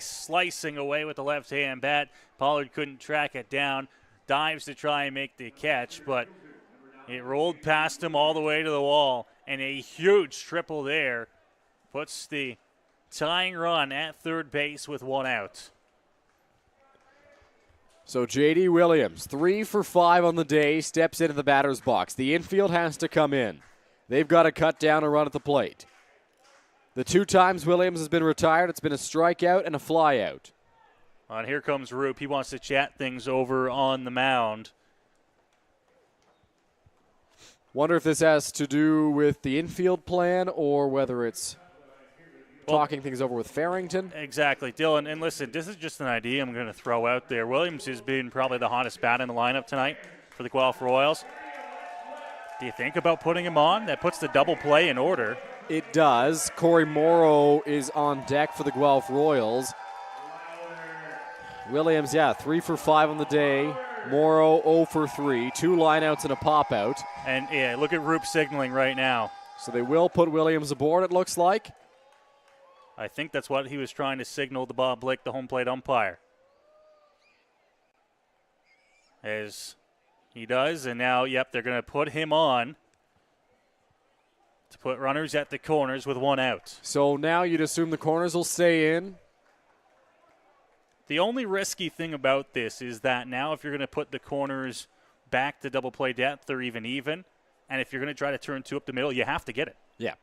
slicing away with the left-hand bat. Pollard couldn't track it down. Dives to try and make the catch, but it rolled past him all the way to the wall. And a huge triple there puts the tying run at third base with 1 out. So J.D. Williams, 3 for 5 on the day, steps into the batter's box. The infield has to come in. They've got to cut down a run at the plate. The 2 times Williams has been retired, it's been a strikeout and a flyout. And here comes Roop. He wants to chat things over on the mound. Wonder if this has to do with the infield plan or whether it's talking things over with Farrington. Exactly, Dylan. And listen, this is just an idea I'm going to throw out there. Williams has been probably the hottest bat in the lineup tonight for the Guelph Royals. Do you think about putting him on? That puts the double play in order. It does. Corey Morrow is on deck for the Guelph Royals. Williams, 3 for 5 on the day. Morrow 0 for 3. 2 lineouts and a pop-out. And, look at Roop signaling right now. So they will put Williams aboard, it looks like. I think that's what he was trying to signal to Bob Blake, the home plate umpire. As he does, and now, yep, they're going to put him on to put runners at the corners with one out. So now you'd assume the corners will stay in. The only risky thing about this is that now if you're going to put the corners back to double play depth or even, and if you're going to try to turn two up the middle, you have to get it. Yeah.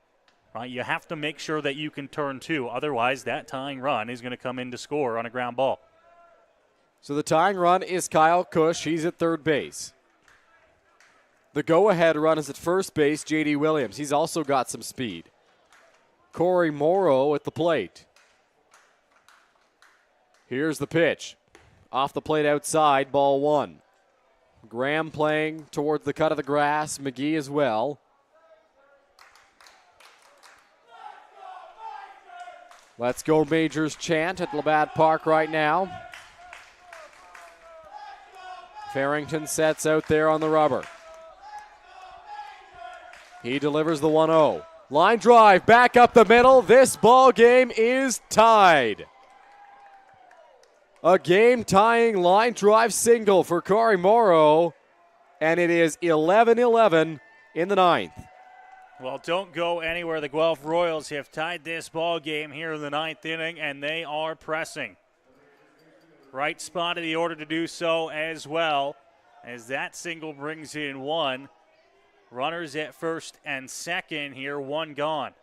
Right? You have to make sure that you can turn two. Otherwise, that tying run is going to come in to score on a ground ball. So the tying run is Kyle Cush. He's at third base. The go-ahead run is at first base, J.D. Williams. He's also got some speed. Corey Morrow at the plate. Here's the pitch. Off the plate outside, ball one. Graham playing towards the cut of the grass. McGee as well. Let's go Majors chant at Labatt Park right now. Farrington sets out there on the rubber. He delivers the 1-0. Line drive back up the middle. This ball game is tied. A game-tying line drive single for Corey Morrow, and it is 11-11 in the ninth. Well, don't go anywhere. The Guelph Royals have tied this ball game here in the ninth inning, and they are pressing. Right spot of the order to do so as well, as that single brings in one. Runners at first and second here, one gone.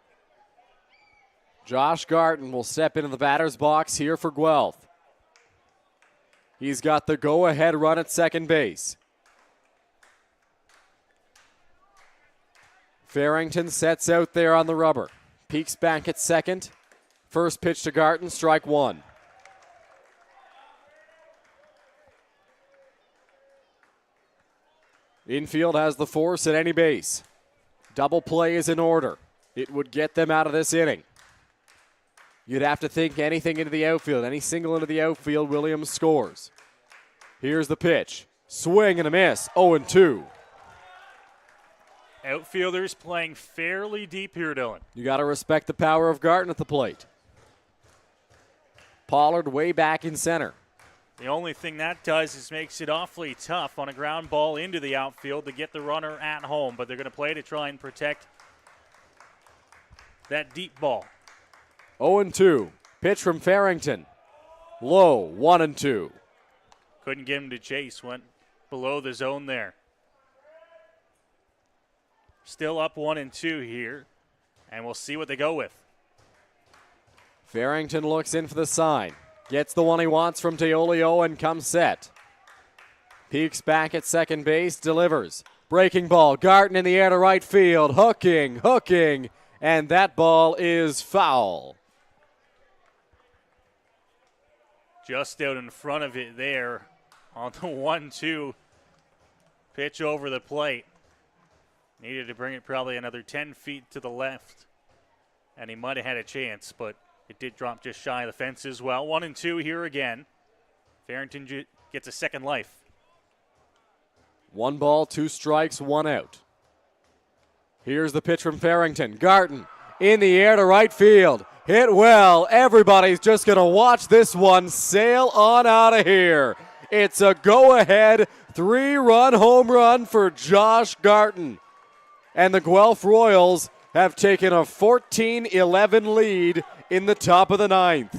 Josh Garton will step into the batter's box here for Guelph. He's got the go-ahead run at second base. Farrington sets out there on the rubber. Peeks back at second. First pitch to Garton, strike one. Infield has the force at any base. Double play is in order. It would get them out of this inning. You'd have to think anything into the outfield. Any single into the outfield, Williams scores. Here's the pitch. Swing and a miss. 0-2. Outfielders playing fairly deep here, Dylan. You got to respect the power of Garton at the plate. Pollard way back in center. The only thing that does is makes it awfully tough on a ground ball into the outfield to get the runner at home, but they're going to play to try and protect that deep ball. 0-2. Pitch from Farrington. Low, 1-2. Couldn't get him to chase, went below the zone there. Still up 1-2 here, and we'll see what they go with. Farrington looks in for the sign. Gets the one he wants from Teolio and comes set. Peeks back at second base, delivers. Breaking ball, Garton in the air to right field. Hooking, and that ball is foul. Just out in front of it there on the 1-2 pitch over the plate. Needed to bring it probably another 10 feet to the left, and he might have had a chance, but it did drop just shy of the fence as well. 1-2 here again. Farrington gets a second life. 1 ball, 2 strikes, 1 out. Here's the pitch from Farrington. Garton in the air to right field. Hit well. Everybody's just going to watch this one sail on out of here. It's a go-ahead 3-run home run for Josh Garton. And the Guelph Royals have taken a 14-11 lead in the top of the ninth.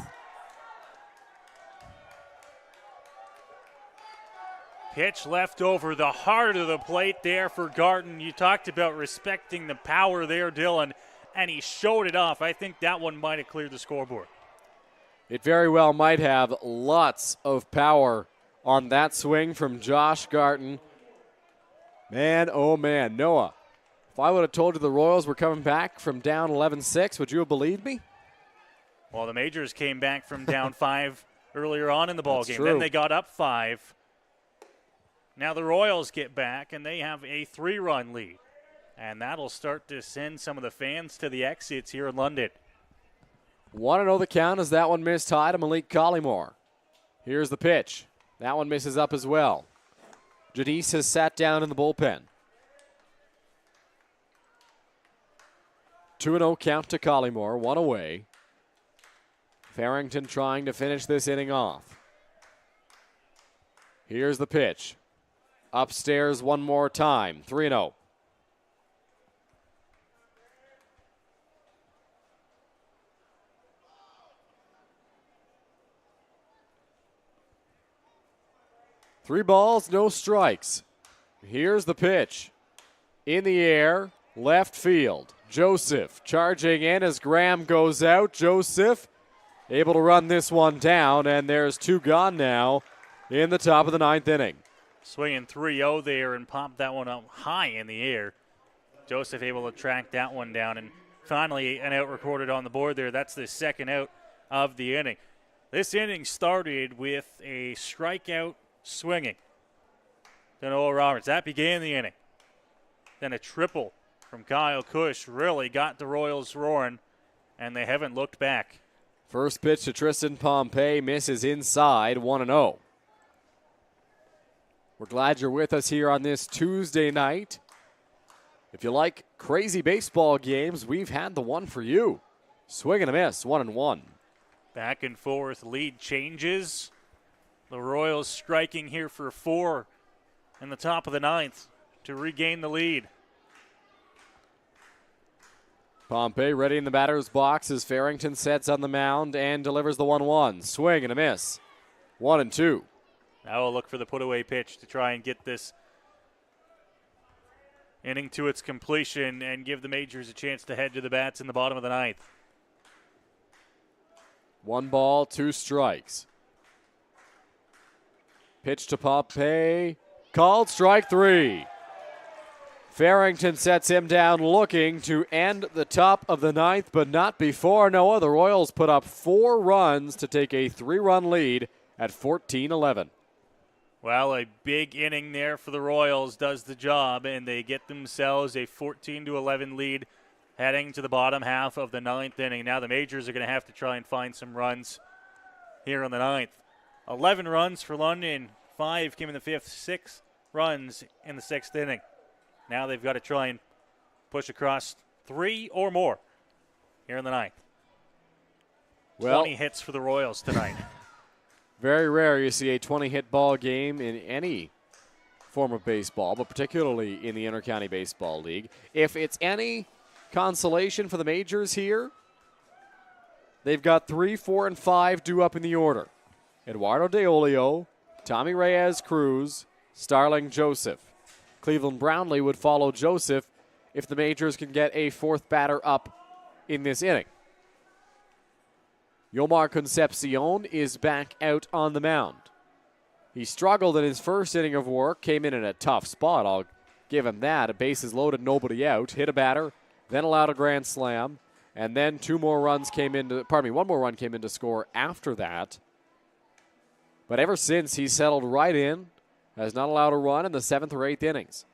Pitch left over the heart of the plate there for Garton. You talked about respecting the power there, Dylan, and he showed it off. I think that one might have cleared the scoreboard. It very well might have. Lots of power on that swing from Josh Garton. Man, oh man, Noah, if I would have told you the Royals were coming back from down 11-6, would you have believed me? Well, the Majors came back from down 5 earlier on in the ballgame. True. Then they got up 5. Now the Royals get back, and they have a 3-run lead. And that'll start to send some of the fans to the exits here in London. 1-0 the count as that one missed high to Malik Collymore. Here's the pitch. That one misses up as well. Janice has sat down in the bullpen. 2-0 count to Collymore, 1 away. Farrington trying to finish this inning off. Here's the pitch. Upstairs one more time. 3-0. Three balls, no strikes. Here's the pitch. In the air, left field. Joseph charging in as Graham goes out. Joseph able to run this one down, and there's two gone now in the top of the ninth inning. Swinging 3-0 there and popped that one up high in the air. Joseph able to track that one down, and finally an out recorded on the board there. That's the second out of the inning. This inning started with a strikeout swinging to Noah Roberts. That began the inning. Then a triple from Kyle Cush really got the Royals roaring, and they haven't looked back. First pitch to Tristan Pompey misses inside, 1-0. We're glad you're with us here on this Tuesday night. If you like crazy baseball games, we've had the one for you. Swing and a miss, 1-1. Back and forth lead changes. The Royals striking here for 4 in the top of the ninth to regain the lead. Pompey ready in the batter's box as Farrington sets on the mound and delivers the 1-1. Swing and a miss. 1-2. Now we'll look for the put-away pitch to try and get this inning to its completion and give the Majors a chance to head to the bats in the bottom of the ninth. 1 ball, 2 strikes. Pitch to Pompey. Called strike 3. Farrington sets him down looking to end the top of the ninth, but not before Noah. The Royals put up 4 runs to take a 3-run lead at 14-11. Well, a big inning there for the Royals does the job, and they get themselves a 14-11 lead heading to the bottom half of the ninth inning. Now the Majors are going to have to try and find some runs here in the ninth. 11 runs for London, 5 came in the fifth, 6 runs in the sixth inning. Now they've got to try and push across 3 or more here in the ninth. 20 hits for the Royals tonight. Very rare you see a 20-hit ball game in any form of baseball, but particularly in the Intercounty Baseball League. If it's any consolation for the Majors here, they've got 3, 4, and 5 due up in the order. Eduardo De Olio, Tommy Reyes Cruz, Starling Joseph. Cleveland Brownlee would follow Joseph if the Majors can get a 4th batter up in this inning. Yomar Concepcion is back out on the mound. He struggled in his first inning of work, came in a tough spot. I'll give him that. A bases loaded, nobody out. Hit a batter, then allowed a grand slam, and then one more run came in to score after that. But ever since, he's settled right in, has not allowed a run in the 7th or 8th innings.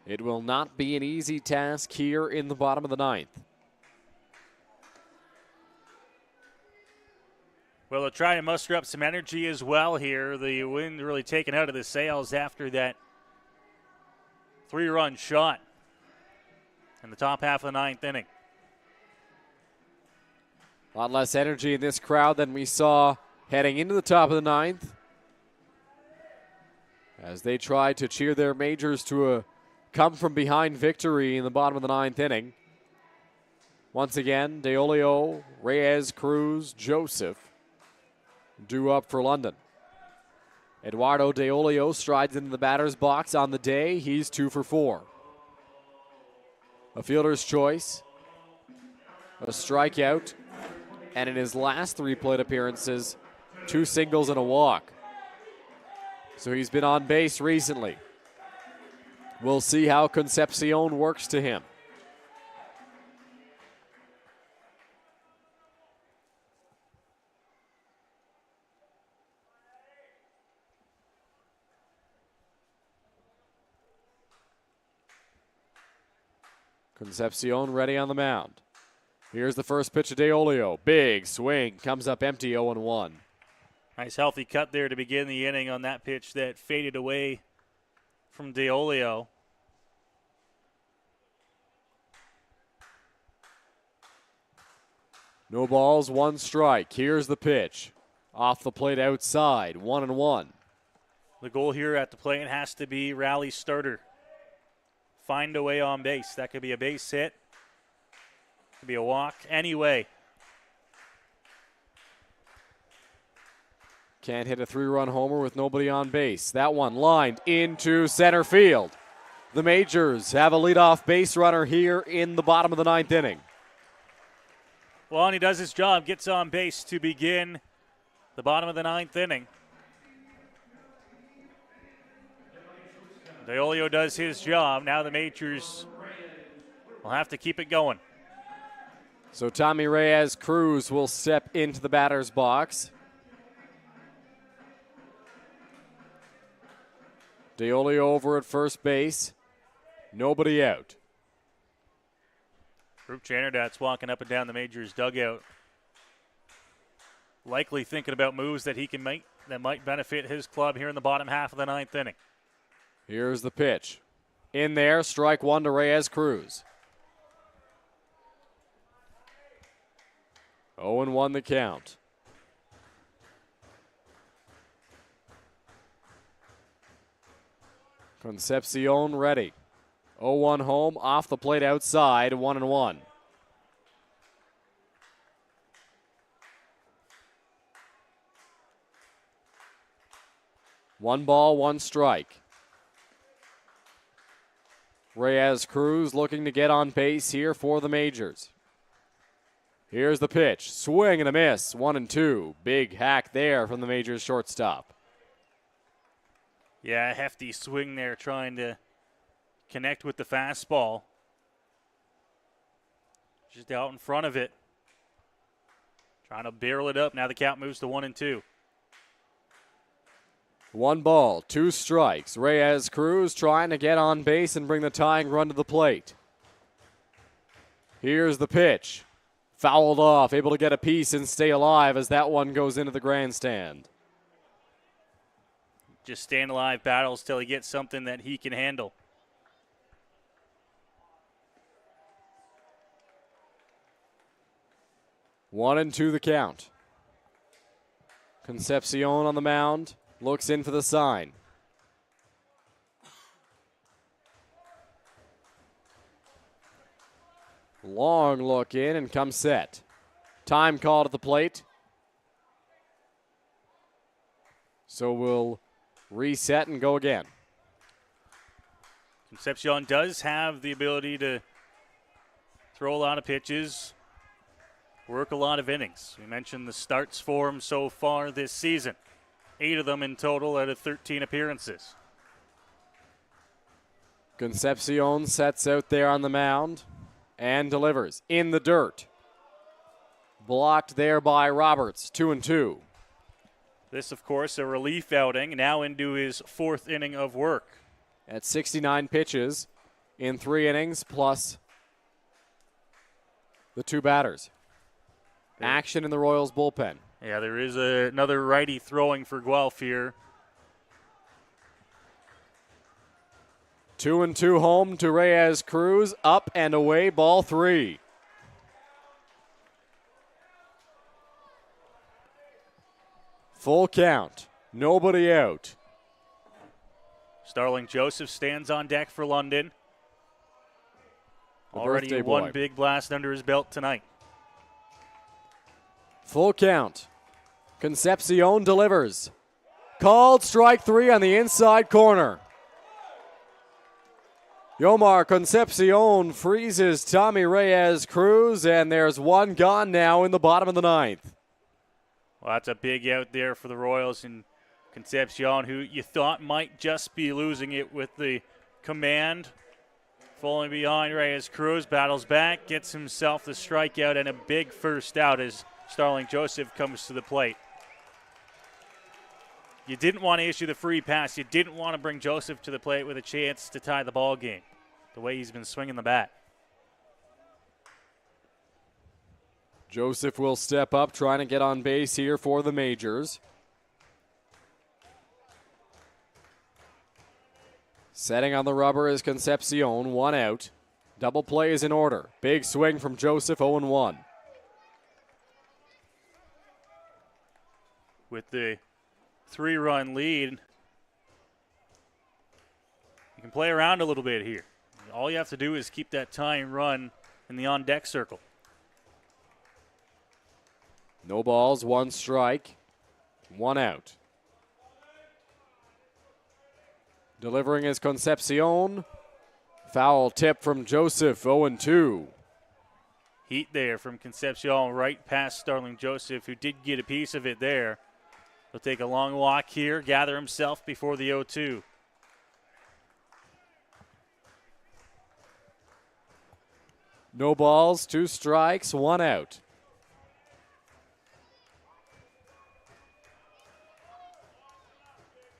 It will not be an easy task here in the bottom of the ninth. Well, they'll try to muster up some energy as well here. The wind really taken out of the sails after that 3-run shot in the top half of the ninth inning. A lot less energy in this crowd than we saw heading into the top of the ninth, as they try to cheer their Majors to a come-from-behind victory in the bottom of the ninth inning. Once again, De Olio, Reyes, Cruz, Joseph due up for London. Eduardo De Olio strides into the batter's box on the day. He's 2 for 4. A fielder's choice, a strikeout, and in his last 3 plate appearances, 2 singles and a walk. So he's been on base recently. We'll see how Concepcion works to him. Concepcion ready on the mound. Here's the first pitch of De Olio. Big swing, comes up empty, 0-1. Nice healthy cut there to begin the inning on that pitch that faded away from De Olio. No balls, 1 strike. Here's the pitch. Off the plate outside, 1-1. The goal here at the plate has to be rally starter. Find a way on base. That could be a base hit. Could be a walk. Anyway. Can't hit a 3-run homer with nobody on base. That one lined into center field. The Majors have a leadoff base runner here in the bottom of the 9th inning. Well, and he does his job. Gets on base to begin the bottom of the 9th inning. DeOlio does his job. Now the Majors will have to keep it going. So Tommy Reyes Cruz will step into the batter's box. DeOlio over at first base. Nobody out. Group Janardats walking up and down the Majors dugout. Likely thinking about moves that he can make that might benefit his club here in the bottom half of the 9th inning. Here's the pitch. In there, strike 1 to Reyes Cruz. 0-1 the count. Concepcion ready. 0-1 home, off the plate outside, 1-1. One ball, 1 strike. Reyes Cruz looking to get on base here for the Majors. Here's the pitch. Swing and a miss. 1-2. Big hack there from the Majors shortstop. Yeah, a hefty swing there trying to connect with the fastball. Just out in front of it. Trying to barrel it up. Now the count moves to 1-2. 1 ball, 2 strikes. Reyes Cruz trying to get on base and bring the tying run to the plate. Here's the pitch. Fouled off, able to get a piece and stay alive as that one goes into the grandstand. Just staying alive battles till he gets something that he can handle. One and 2 the count. Concepcion on the mound. Looks in for the sign. Long look in and comes set. Time called at the plate. So we'll reset and go again. Concepcion does have the ability to throw a lot of pitches, work a lot of innings. We mentioned the starts for him so far this season. 8 of them in total out of 13 appearances. Concepcion sets out there on the mound and delivers in the dirt. Blocked there by Roberts, 2-2. This, of course, a relief outing, now into his 4th inning of work. At 69 pitches in 3 innings plus the 2 batters. Action in the Royals bullpen. Yeah, there is another righty throwing for Guelph here. 2-2 home to Reyes Cruz. Up and away, ball 3. Full count. Nobody out. Starling Joseph stands on deck for London. The Already birthday one boy. big blast under his belt tonight. Full count. Concepcion delivers. Called strike 3 on the inside corner. Yomar Concepcion freezes Tommy Reyes Cruz, and there's one gone now in the bottom of the 9th. Well, that's a big out there for the Royals, and Concepcion, who you thought might just be losing it with the command. Falling behind Reyes Cruz, battles back, gets himself the strikeout and a big first out as Starling Joseph comes to the plate. You didn't want to issue the free pass. You didn't want to bring Joseph to the plate with a chance to tie the ball game, the way he's been swinging the bat. Joseph will step up, trying to get on base here for the Majors. Setting on the rubber is Concepcion, 1 out. Double play is in order. Big swing from Joseph, 0-1. with the 3-run lead. You can play around a little bit here. All you have to do is keep that tying run in the on-deck circle. No balls, 1 strike, 1 out. Delivering is Concepcion. Foul tip from Joseph, 0-2. Heat there from Concepcion right past Starling Joseph, who did get a piece of it there. He'll take a long walk here, gather himself before the 0-2. No balls, 2 strikes, 1 out.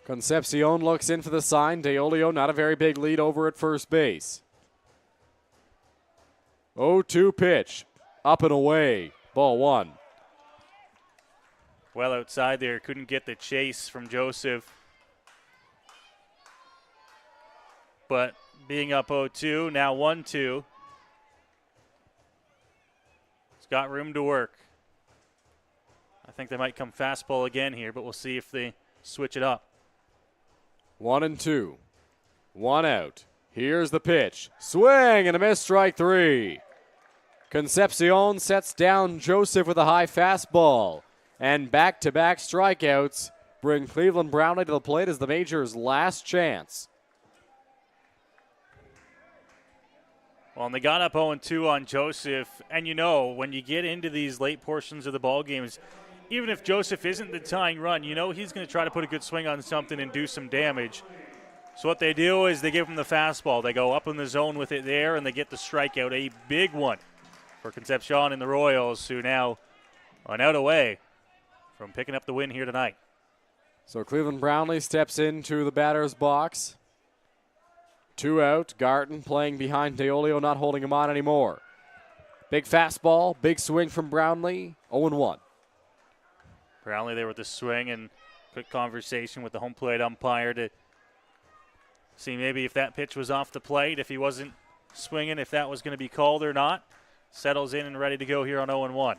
Concepcion looks in for the sign. DeOlio, not a very big lead over at first base. 0-2 pitch. Up and away. Ball 1. Well outside there. Couldn't get the chase from Joseph. But being up 0-2, now 1-2. It's got room to work. I think they might come fastball again here, but we'll see if they switch it up. 1-2. 1 out. Here's the pitch. Swing and a miss, strike 3. Concepcion sets down Joseph with a high fastball. And back-to-back strikeouts bring Cleveland Brownlee to the plate as the Majors' last chance. Well, and they got up 0-2 on Joseph. And you know, when you get into these late portions of the ball games, even if Joseph isn't the tying run, you know he's going to try to put a good swing on something and do some damage. So what they do is they give him the fastball. They go up in the zone with it there, and they get the strikeout, a big one for Concepcion and the Royals, who now are out away from picking up the win here tonight. So Cleveland Brownlee steps into the batter's box. 2 out. Garten playing behind DeOlio, not holding him on anymore. Big fastball, big swing from Brownlee, 0-1. Brownlee there with the swing and quick conversation with the home plate umpire to see maybe if that pitch was off the plate, if he wasn't swinging, if that was going to be called or not. Settles in and ready to go here on 0-1.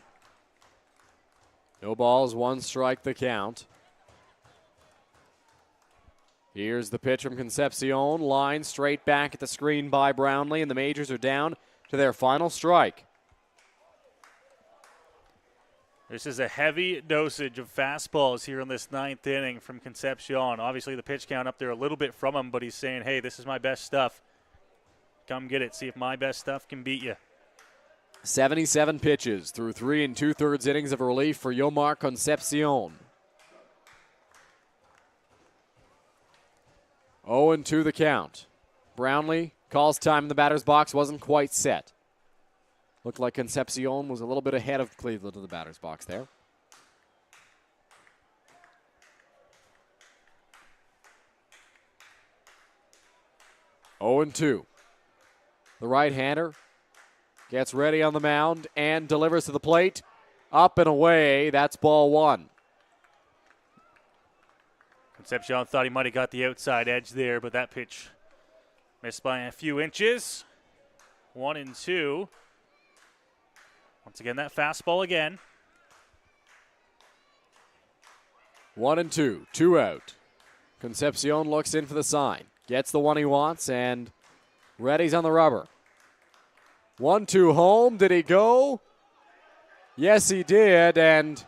No balls, 1 strike the count. Here's the pitch from Concepcion. Line straight back at the screen by Brownlee, and the Majors are down to their final strike. This is a heavy dosage of fastballs here in this 9th inning from Concepcion. Obviously the pitch count up there a little bit from him, but he's saying, hey, this is my best stuff. Come get it. See if my best stuff can beat you. 77 pitches through 3 2/3 innings of relief for Yomar Concepcion. 0-2 the count. Brownlee calls time in the batter's box, wasn't quite set. Looked like Concepcion was a little bit ahead of Cleveland in the batter's box there. Oh and 2. The right-hander gets ready on the mound and delivers to the plate. Up and away. That's ball 1. Concepcion thought he might have got the outside edge there, but that pitch missed by a few inches. 1-2. Once again, that fastball again. 1-2, 2 out. Concepcion looks in for the sign. Gets the one he wants, and Reddy's on the rubber. 1-2 home. Did he go? Yes, he did, and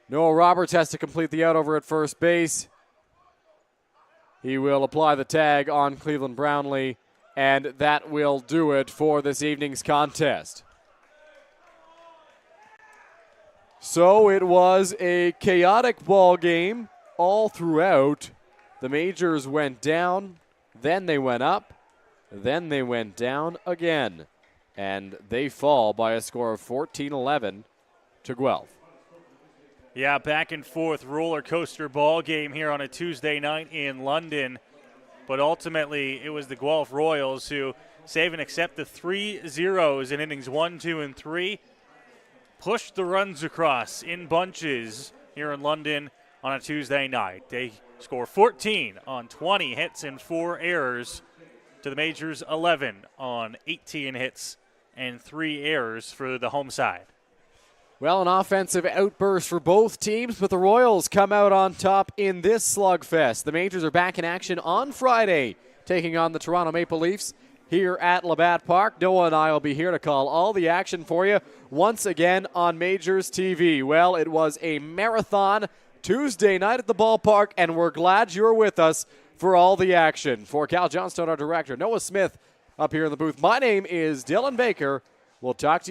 Noah Roberts has to complete the out over at first base. He will apply the tag on Cleveland Brownlee, and that will do it for this evening's contest. So it was a chaotic ball game all throughout. The Majors went down, then they went up, then they went down again. And they fall by a score of 14-11 to Guelph. Yeah, back and forth roller coaster ball game here on a Tuesday night in London. But ultimately, it was the Guelph Royals who save and accept the 3-0s in innings 1, 2, and 3. Pushed the runs across in bunches here in London on a Tuesday night. They score 14 on 20 hits and 4 errors to the Majors 11 on 18 hits and 3 errors for the home side. Well, an offensive outburst for both teams, but the Royals come out on top in this slugfest. The Majors are back in action on Friday, taking on the Toronto Maple Leafs here at Labatt Park. Noah and I will be here to call all the action for you once again on Majors TV. Well, it was a marathon Tuesday night at the ballpark, and we're glad you're with us for all the action. For Cal Johnstone, our director, Noah Smith up here in the booth, my name is Dylan Baker. We'll talk to you